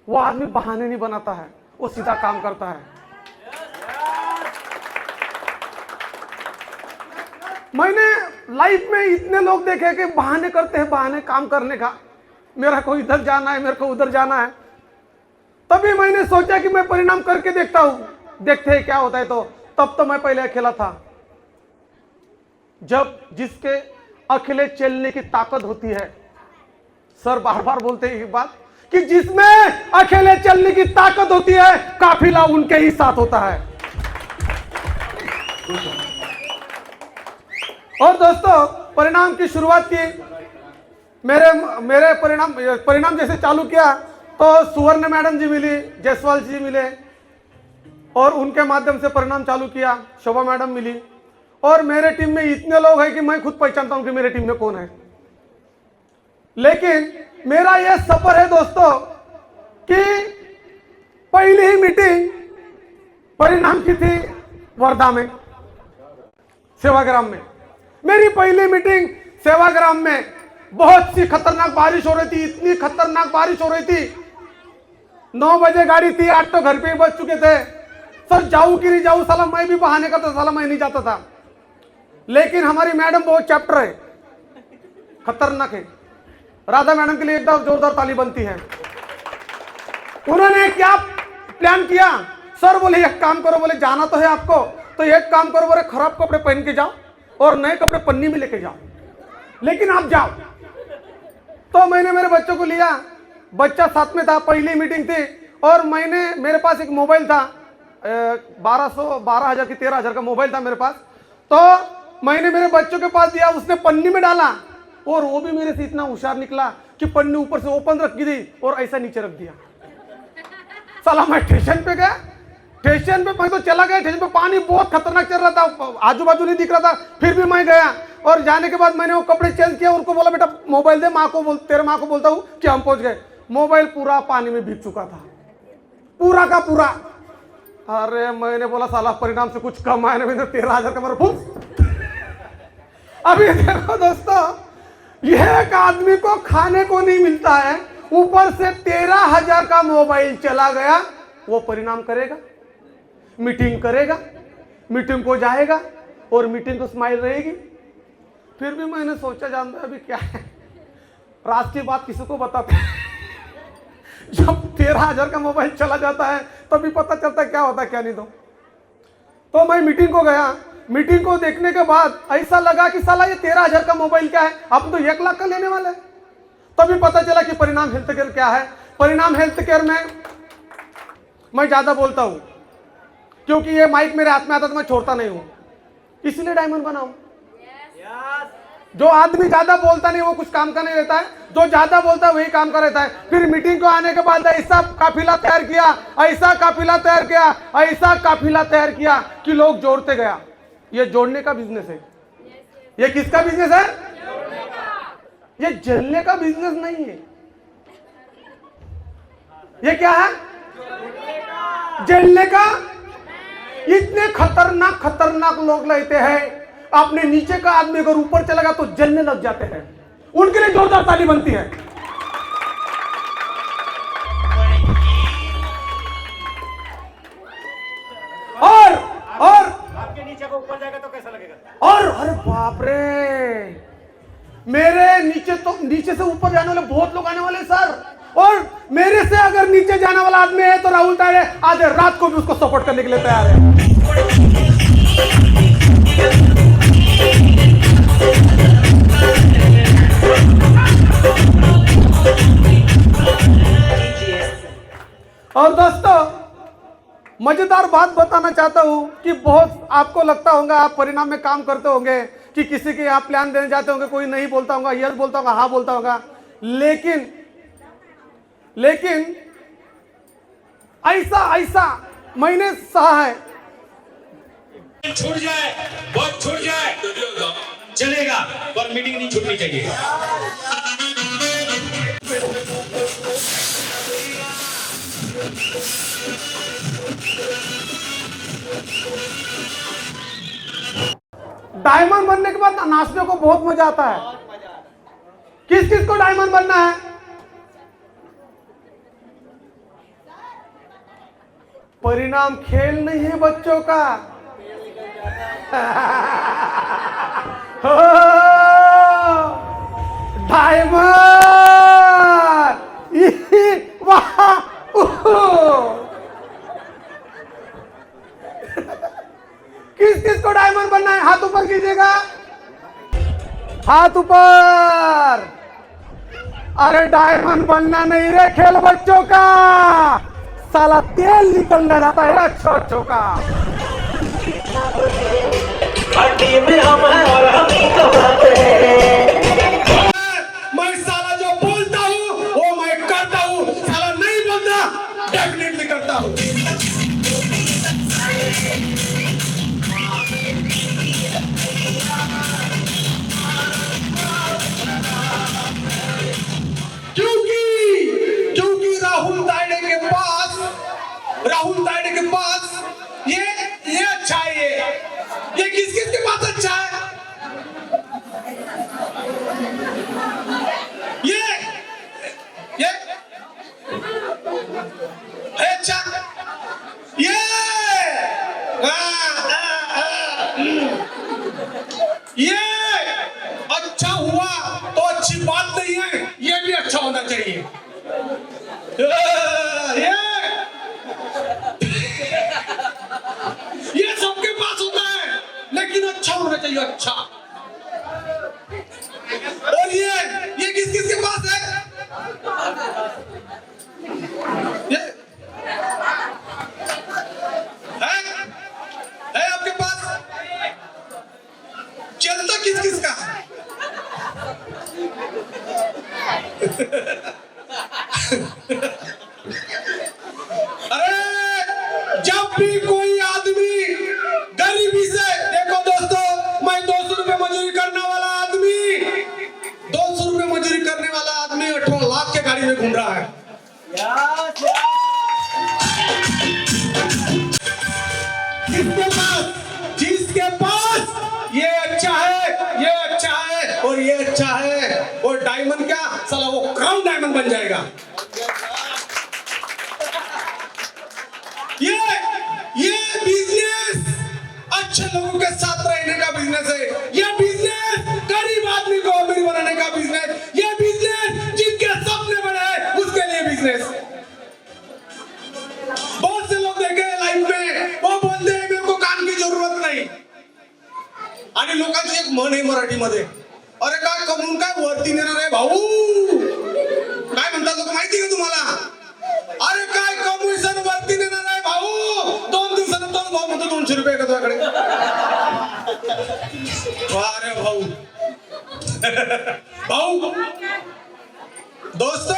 वो आदमी बहाने नहीं बनाता है, वो सीधा काम करता है। मैंने लाइफ में इतने लोग देखे कि बहाने करते हैं, बहाने काम करने का, मेरा को इधर जाना है, मेरे को उधर जाना है। तभी मैंने सोचा कि मैं परिणाम करके देखता हूं, देखते हैं क्या होता है। तो तब तो मैं पहले अकेला था। जब जिसके अकेले चलने की ताकत होती है, सर बार बार बोलते हैं ये बात कि जिसमें अकेले चलने की ताकत होती है, काफिला उनके ही साथ होता है। और दोस्तों, परिणाम की शुरुआत की, मेरे परिणाम जैसे चालू किया तो सुवर्ण मैडम जी मिली, जायसवाल जी मिले, और उनके माध्यम से परिणाम चालू किया। शोभा मैडम मिली, और मेरे टीम में इतने लोग हैं कि मैं खुद पहचानता हूं कि मेरे टीम में कौन है। लेकिन मेरा यह सफर है दोस्तों कि पहली ही मीटिंग परिणाम की थी वर्धा में, सेवाग्राम में। मेरी पहली मीटिंग सेवाग्राम में, बहुत सी खतरनाक बारिश हो रही थी, इतनी खतरनाक बारिश हो रही थी। 9 बजे गाड़ी थी, 8 तो घर पे ही बच चुके थे। सर जाऊं कि नहीं जाऊं, साला मैं भी बहाने करता, साला मैं नहीं जाता था। लेकिन हमारी मैडम बहुत चैप्टर है, खतरनाक है। राधा मैडम के लिए एकदम जोरदार ताली बनती है। उन्होंने क्या प्लान किया, सर बोले एक काम करो, बोले जाना तो है आपको, तो एक काम करो, बोले खराब कपड़े पहन के जाओ और नए कपड़े पन्नी में लेके जाओ, लेकिन आप जाओ। तो मैंने मेरे बच्चों को लिया, बच्चा साथ में था, पहली मीटिंग थी, और मेरे पास एक मोबाइल था, 12,000 की 13,000 का मोबाइल था मेरे पास। तो मैंने मेरे बच्चों के पास दिया, उसने पन्नी में डाला, और वो भी मेरे से इतना होशियार निकला कि पन्नी ऊपर से ओपन रख दी और ऐसा नीचे रख दिया। साला मैं स्टेशन पे गया, स्टेशन पे मैं तो चला गया, स्टेशन पे पानी बहुत खतरनाक चल रहा था, आजू बाजू नहीं दिख रहा था, फिर भी मैं गया। और जाने के बाद मैंने वो कपड़े चेंज किया, उनको बोला बेटा मोबाइल दे, तेरे माँ को बोलता हूँ कि हम पहुंच गए। मोबाइल पूरा पानी में भीग चुका था, पूरा का पूरा। अरे मैंने बोला साला परिणाम से कुछ कम आया ना, मैंने 13,000 का मेरा अभी देखो दोस्तों, यह एक आदमी को खाने को नहीं मिलता है, ऊपर से 13,000 का मोबाइल चला गया। वो परिणाम करेगा, मीटिंग करेगा, मीटिंग को जाएगा और मीटिंग को स्माइल रहेगी। फिर भी मैंने सोचा, जानता अभी क्या है, राज की बात किसी को बताते जब 13,000 का मोबाइल चला जाता है तभी पता चलता है क्या होता है क्या नहीं। तो मैं मीटिंग को गया, मीटिंग को देखने के बाद ऐसा लगा कि साला ये 13,000 का मोबाइल क्या है, अब तो 1 लाख का लेने वाला है। तभी पता चला कि परिणाम हेल्थ केयर क्या है। परिणाम हेल्थ केयर में मैं ज्यादा बोलता हूं, क्योंकि ये माइक मेरे हाथ में आता तो मैं छोड़ता नहीं हूं, इसलिए डायमंड बनाऊं। जो आदमी ज्यादा बोलता नहीं वो कुछ काम का नहीं रहता है, जो ज्यादा बोलता है वही काम का रहता है। फिर मीटिंग को आने के बाद ऐसा काफिला तैयार किया, ऐसा काफिला तैयार किया, ऐसा काफिला तैयार किया कि लोग जोड़ते गया। ये जोड़ने का बिजनेस है। ये किसका बिजनेस है? ये जलने का बिजनेस नहीं है। ये क्या है? जलने का। इतने खतरनाक खतरनाक लोग रहते हैं, अपने नीचे का आदमी अगर ऊपर चला गया तो जलने लग जाते हैं। उनके लिए जोरदार ताली बनती है। और आपके नीचे को ऊपर जाएगा तो कैसा लगेगा? और अरे बाप रे, मेरे नीचे से ऊपर जाने वाले बहुत लोग आने वाले सर। और मेरे से अगर नीचे जाने वाला आदमी है तो राहुल तारे आज रात को भी उसको सपोर्ट करने के लिए तैयार है। मजेदार बात बताना चाहता हूँ कि बहुत आपको लगता होगा, आप परिणाम में काम करते होंगे कि किसी के यहाँ प्लान देने जाते होंगे, कोई नहीं बोलता होगा, यस बोलता होगा, हाँ बोलता होगा, लेकिन ऐसा मैंने सहा है। छूट जाए, बहुत छूट जाए चलेगा, पर मीटिंग नहीं छूटनी चाहिए। डायमंड बनने के बाद नाचने को बहुत मजा आता है। किस किस को डायमंड बनना है? परिणाम खेल नहीं है बच्चों का। हो डायमंड, वाह, किस किस को डायमंड बनना है? हाथ ऊपर कीजिएगा, हाथ ऊपर। अरे डायमंड बनना नहीं रे खेल बच्चों का, साला तेल निकलने रहता है अच्छों का। मैं साला जो बोलता हूँ वो मैं करता हूँ, साला नहीं बोलता डेफिनेटली करता हूँ। क्योंकि राहुल तायडे के पास ये अच्छा है। ये किस किस के पास अच्छा है? ये अच्छा, ये अच्छा हुआ तो अच्छी बात नहीं है, ये भी अच्छा होना चाहिए। ये सबके पास होता है, लेकिन अच्छा होना चाहिए, अच्छा। और ये किस किस के पास है? ये है आपके पास? चलता किस किस का? अरे जब भी कोई आदमी गरीबी से, देखो दोस्तों, मैं 200 रुपए मजदूरी करने वाला आदमी 18 लाख के गाड़ी में घूम रहा है। जिसके पास ये अच्छा है, ये अच्छा है और ये अच्छा है, और डायमंड क्या साला वो क्राउन डायमंड बन जाएगा। ये बिजनेस अच्छे लोगों के साथ रहने का बिजनेस है। ये बिजनेस गरीब आदमी को अमीर बनाने का बिजनेस। ये बिजनेस जिनके सपने बड़े हैं उसके लिए बिजनेस। बहुत से लोग देखे लाइफ में, वो बोलते हैं मेरे को काम की जरूरत नाही। आणि लोकांची एक म्हण आहे मराठीमध्ये, अरे काय कमवून काय वरती नेणार आहे भाऊ, काय म्हणतात लोक माहिती का तुम्हाला? अरे काय कमवून वरती नेणार आहे भाऊ, 2 दिवसानं तो भाऊ म्हणतो 200 रुपये का तुझ्याकडे? अरे भाऊ भाऊ दोस्तों,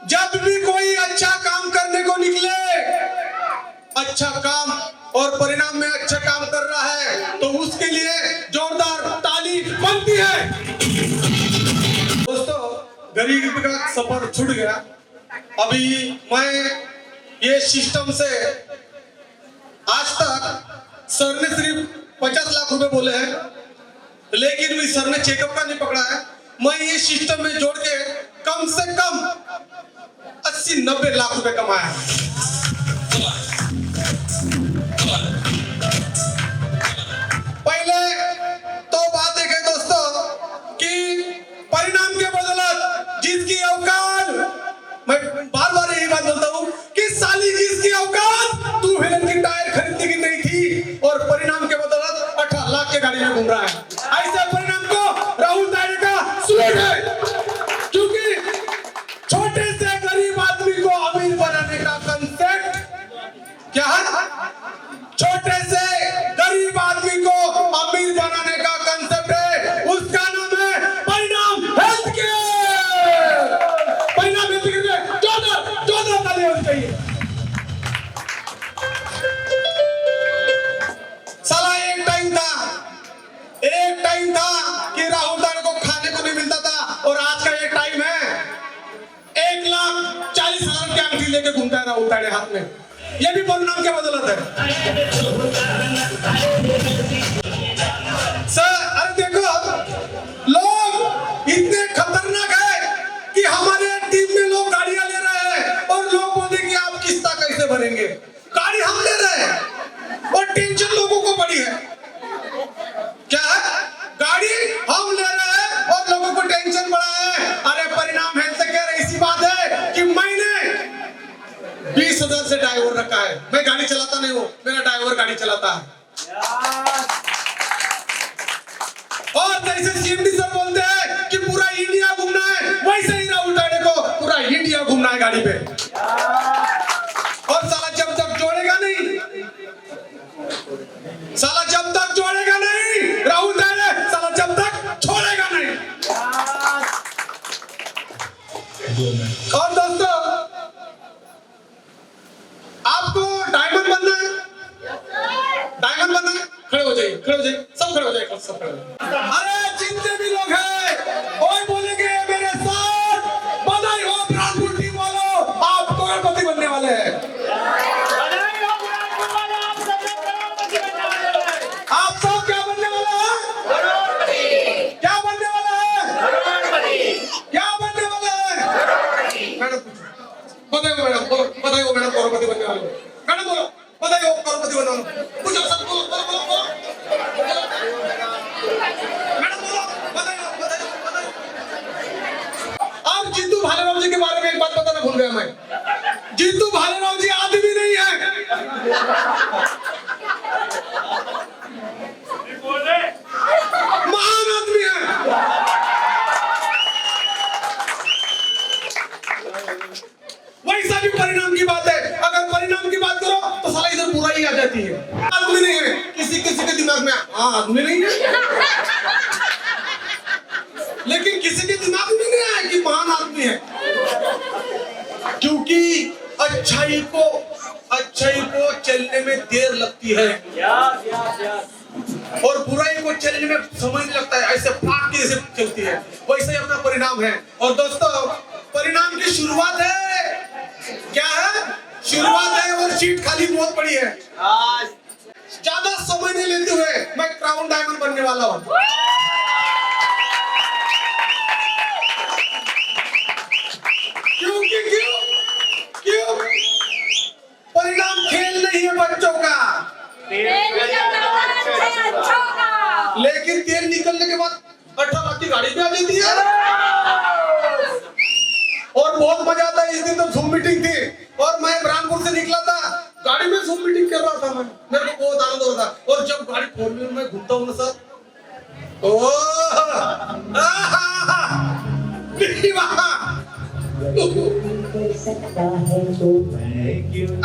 जब भी कोई अच्छा काम करने को निकले, अच्छा काम और परिणाम में अच्छा काम कर रहा है तो उसके लिए जोरदार ताली बनती है। दोस्तों, गरीबी का सफर छूट गया। अभी मैं ये सिस्टम से आज तक सर ने सिर्फ 50 लाख रुपए बोले हैं, लेकिन भी सर ने चेकअप का नहीं पकड़ा है। मैं ये सिस्टम में जोड़ के कम से कम 80-90 लाख रुपए कमाया। पहले तो बात है दोस्तों कि परिणाम के बदौलत जिसकी औकात, मैं बार बार यही बात बोलता हूँ कि साली जिसकी औकात टू व्हीलर की टायर खरीदने की नहीं थी और परिणाम के बदौलत 18 लाख के गाड़ी में घूम रहा है, ऐसे परिणाम को राहुल तायडे का सलूट है। क्योंकि छोटे से गरीब आदमी को अमीर बनाने का कंसेप्ट राहुल ताड़े हाथ में, ये भी परिणाम के बदौलत है। सर अरे देखो, लोग इतने खतरनाक है कि हमारे टीम में लोग गाड़ियां ले रहे हैं और लोग बोलते कि आप किस्ता कैसे भरेंगे। गाड़ी हम ले रहे हैं और टेंशन लोगों को पड़ी है। क्या है? गाड़ी हम ले रहे हैं और लोगों को टेंशन पड़ा है। अरे परिणाम हेल्थ केयर ऐसी बात है कि मैंने 20,000 से ड्राइवर रखा है। मैं गाड़ी चलाता नहीं हूँ, मेरा ड्राइवर गाड़ी चलाता है। और जैसे सीएमडी सर बोलते हैं कि पूरा इंडिया घूमना है, वैसे ही राहुल ताड़े को पूरा इंडिया घूमना है गाड़ी पे। और साला जब तक जोड़ेगा नहीं, साला जब तक जोड़ेगा नहीं राहुल ताड़े, साला जब तक छोड़ेगा नहीं। और दोस्तों, आपको डायमंड बनना है, डायमंड बनना है, खड़े हो जाइए, खड़े हो जाइए, सब खड़े हो जाइए, सब खड़े हो जाइए। अरे जितने भी लोग हैं और बोलेंगे मेरे साथ, बधाई हो ब्रांडपुर टीम वालों, आप करोड़पति बनने वाले हैं। आप सब क्या बनने वाले हैं? क्या बनने वाले हैं? क्या बनने वाले हैं? मैडम बधाई हो मैडम, बधाई हो मैडम, करोड़पति बनने वाले हो। मैडम बोलो बधाई हो, करोड़पति बनने वाले हो। कुछ सब बोलो, बोलो बोलो बोलो। मैडम बोलो बधाई हो, बधाई हो, बधाई हो। और जीतू भालेराव जी के बारे में एक बात बताना भूल गया मैं। जीतू भालेराव जी आदमी नहीं है, महान आदमी है। वैसा भी परिणाम की बात है। अगर परिणाम की बात करो तो साला इधर बुराई आ जाती है। आदमी नहीं है, किसी किसी के दिमाग में हाँ आदमी नहीं है, लेकिन किसी के दिमाग में नहीं आया कि महान आदमी है। क्योंकि अच्छाई को चलने में देर लगती है और बुराई को चलने में समय नहीं लगता है। ऐसे फाक के जैसे चलती है, वैसे ही अपना परिणाम है। और दोस्तों, परिणाम की शुरुआत है, क्या है? शुरुआत है और सीट खाली बहुत पड़ी है। ज्यादा समय नहीं लेते हुए मैं क्राउन डायमंड बनने वाला हूँ। क्योंकि क्यों परिणाम खेल नहीं है बच्चों का, लेकिन तेल निकलने के बाद 18 लाख की गाड़ी पे आ जाती है और बहुत मजा आता है। इस दिन तो ज़ूम मीटिंग थी और मैं ब्रांडपुर से निकला था, गाड़ी में ज़ूम मीटिंग कर रहा था मैं, मेरे को बहुत आनंद हो रहा था। और जब गाड़ी 4 व्हीलर में घूमता हूँ ना सर,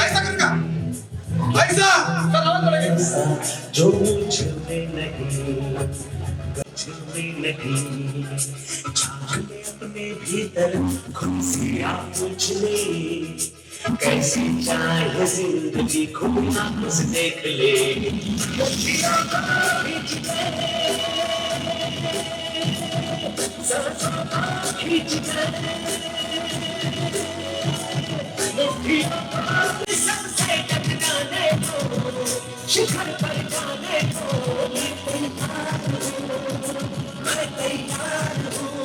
ऐसा करेगा, ऐसा सर आवाज बढ़ेगी। जो छुपे नहीं झांके अपने भीतर खुशियाँ पूछ ले, कैसी चाहे जिंदगी खुद आंखों से देख ले। सबसे टकराने को, शिखर पर जाने को मैं तैयार हूँ,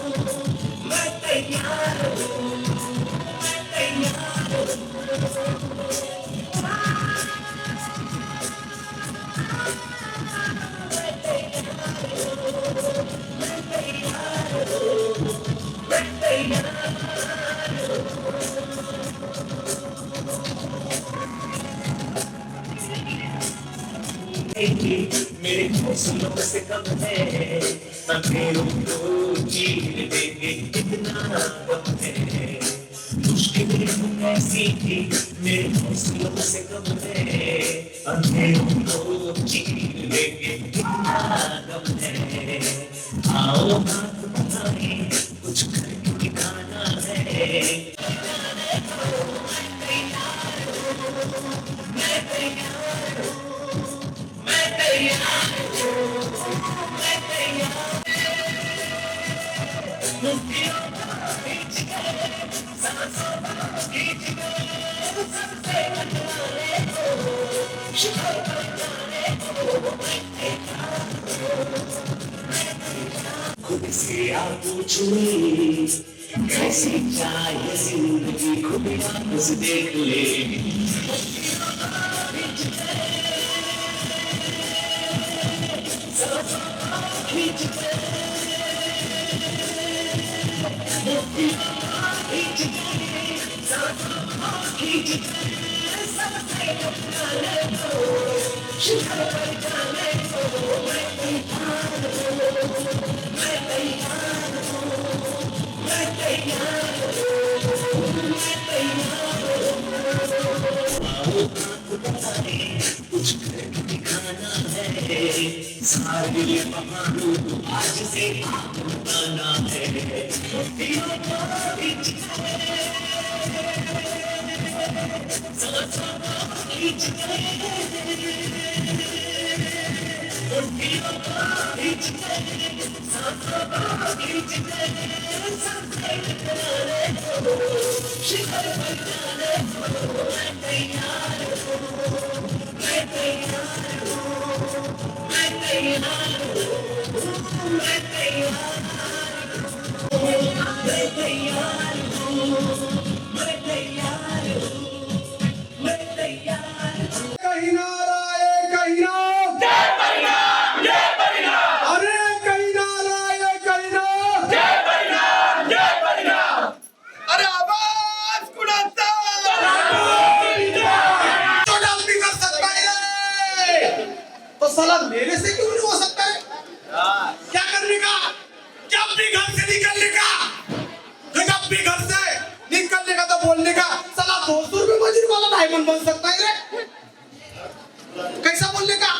मैं तैयार हूँ, मैं तैयार हूँ। मेरे हौसलों से कम है, अंधेरों को चीर देंगे कितना कम है। मुश्किलें ऐसी थी मेरे हौसलों से कम है, अंधेरों को चीर देंगे कितना कम है। आओ हाथ बढ़ाएं, कुछ करके दिखाना है। मैं तैयार खुद से आप पूछूं कैसी चाहिए जिंदगी, खुद आप से देख ले। कुछ करके दिखाना है, सारे बहानों आज से आपको बताना है। कहीं नारा ये कहीं ना अरे कहीं नारा ये कहीं ना अरे आवाज कुणाचा तो डाल भी कर सकता है रे। तो साला मेरे से क्यों नहीं हो सकता है? क्या करने का? जब भी घर से निकलने का, जब भी घर से निकलने का तो बोलने का। साला 200 रुपये मजदूर वाला डायमंड बन सकता है रे। कैसा बोलने का?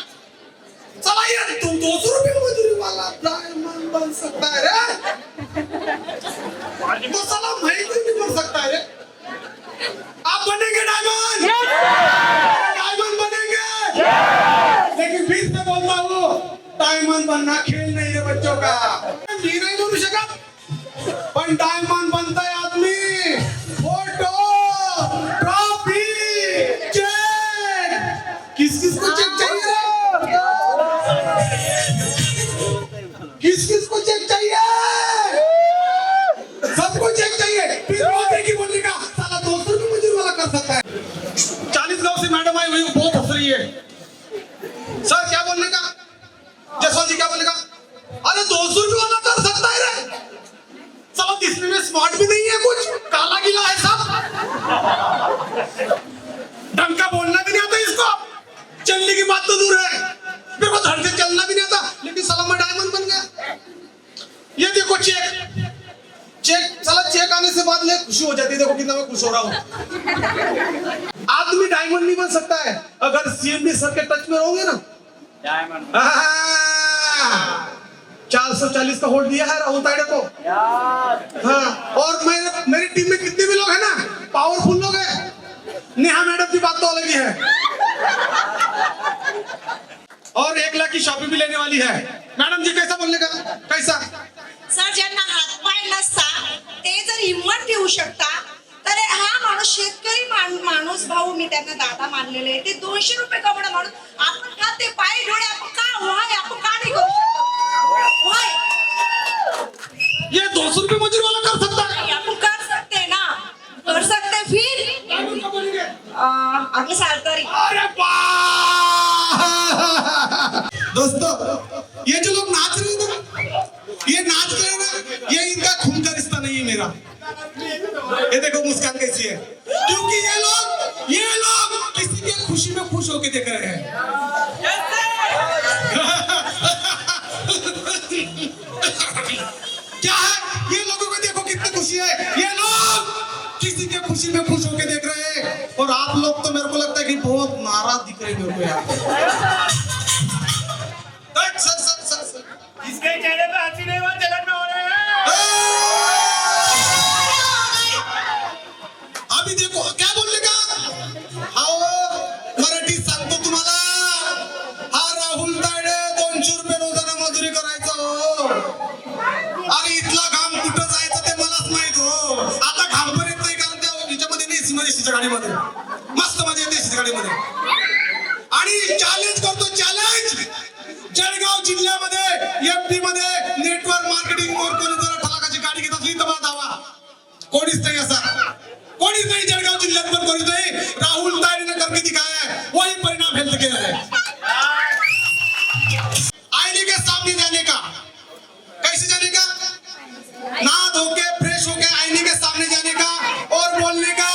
साला ये तुम 200 रुपये मजदूरी वाला डायमंड बन सकता है रे। तो साला मैं क्यों नहीं बन सकता है रे? आप बनेंगे डायमंड, डायमंड बनेंगे। लेकिन फिर से बोलता हूँ, डायमंड बनना खेल नहीं है बच्चों का। मी नाही बनू शकत, पण डायमंड बनता है आदमी। फोटो, ट्रॉफी, चेक, किस किस को चेक चाहिए रे? किस किस को चेक चाहिए? सबको चेक चाहिए। फिर नौकरी की बोलने का साला 200 रुपये मजदूर वाला कर सकता है। 40 गांव से मैडम आई हुई बहुत हंस रही है। सर क्या बोलने का? जसवंत जी क्या बोलने का? अरे 200 रुपये वाला कर सकता है रे। साला दिखने में स्मार्ट भी नहीं है, कुछ काला गिला है सब। ढंग का बोलना भी नहीं आता इसको। चलने की बात तो दूर है, मेरे को धड़ से चलना भी नहीं आता, लेकिन साला मैं डायमंड बन गया। ये देखो चेक, चेक साला चेक आने से बाद में खुशी हो जाती है। देखो कितना मैं खुश हो रहा हूँ। आदमी डायमंड नहीं बन सकता है अगर सीएमडी सर के टच में रहोगे ना। डायमंड 440 का होल्ड दिया है राहुल ताड़े को। हाँ, और मेरी टीम में कितने भी लोग हैं ना, पावरफुल लोग हैं। नेहा मैडम की बात तो अलग ही है। और 1 लाख की शॉपिंग भी लेने वाली है। मैडम जी कैसा बोलने का? कैसा? सर ज्यांना हातपाय नसता ते जर हिंमत ठेवू शकता तर हा माणूस शेतकरी माणूस भाऊ मी त्यांना दादा मानलेले आहे. ते 200 रुपये कमवणं माणूस आपण का ते पाय डोळे आपण का व्हाय आपण का नाही करू शकत? व्हाय ये 200 रुपये मजदूर वाला कर सकता है। नहीं, अपन कर सकते हैं ना, कर सकते हैं। फिर अगले साल करी। अरे वाह! दोस्तों ये जो लोग नाच रहे हैं ना, ये नाच रहे हैं ना, ये इनका खून का रिश्ता नहीं है मेरा। ये देखो मुस्कान कैसी है, क्योंकि ये लोग किसी के खुशी में खुश होके देख रहे हैं। क्या है? ये लोगों को देखो कितनी खुशी है। ये लोग किसी के खुशी में खुश होके देख रहे हैं, और आप लोग तो मेरे को लगता है कि बहुत नाराज दिख रहे हैं मेरे को यार। सर इसके चेहरे पे हंसी नहीं, वो जलन में हो रहे हैं। अभी देखो क्या बोलने का? हाँ मराठीत सांगतो तुम्हाला, हा राहुल तायडे 200 रुपये रोजाना मजुरी करायचं हो. अरे इथला घाम कुठं जायचं ते मलाच माहित हो. आता घाम एसीच्या गाडीमध्ये, मस्त मजा येते एसीच्या गाडीमध्ये. आणि चॅलेंज करतो, चॅलेंज जळगाव जिल्ह्यामध्ये एफडी मध्ये नेटवर्क मार्केटिंग वर कोणी जर 8 लाखाची गाडी घेत असली तर मला दावा. कोणीच नाही असा, कोणीच नाही जळगाव जिल्ह्यात, पण कोणीच नाही. राहुल तायडे ने करके दिखाया है, वही परिणाम हेल्थ केयर है. आईने के सामने जाने का, कैसे जाने का, नहा धो के फ्रेश होके आईने के सामने जाने का और बोलने का.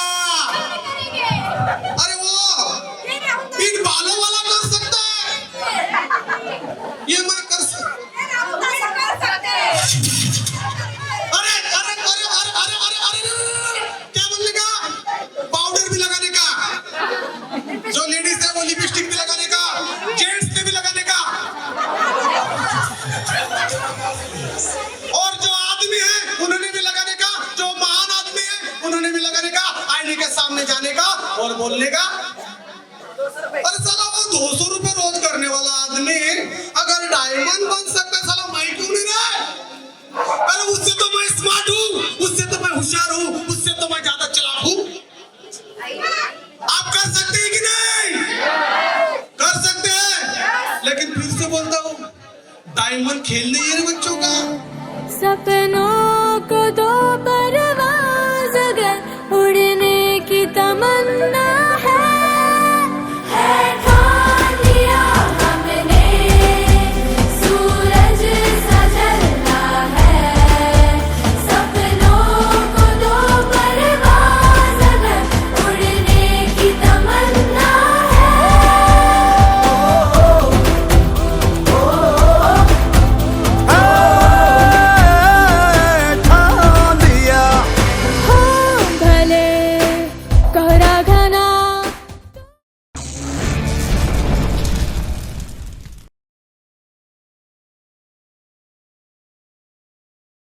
अरे वो इन बालों वाला कर सकता है, ये मैं कर सकता. अरे अरे अरे अरे अरे अरे अरे क्या बोलने का, पाउडर भी लगाने का, जो लेडीज है वो लिपस्टिक भी लगाने का, जेंट्स ने भी लगाने का, और जो आदमी है उन्होंने भी लगाने का, जो महान आदमी है उन्होंने भी लगाने का, आईने के सामने जाने का और बोलने का. अरे साला वो 200 रुपए रोज करने वाला आदमी अगर डायमंड बन सकता है, साला मैं क्यों नहीं रहा? अरे उससे तो मैं स्मार्ट हूँ, उससे तो मैं होशियार हूँ, उससे तो मैं ज्यादा चालाक हूँ. आप कर सकते हैं कि नहीं? कर सकते हैं. लेकिन फिर से बोलता हूँ, डायमंड खेल नहीं है रे बच्चों का. सपने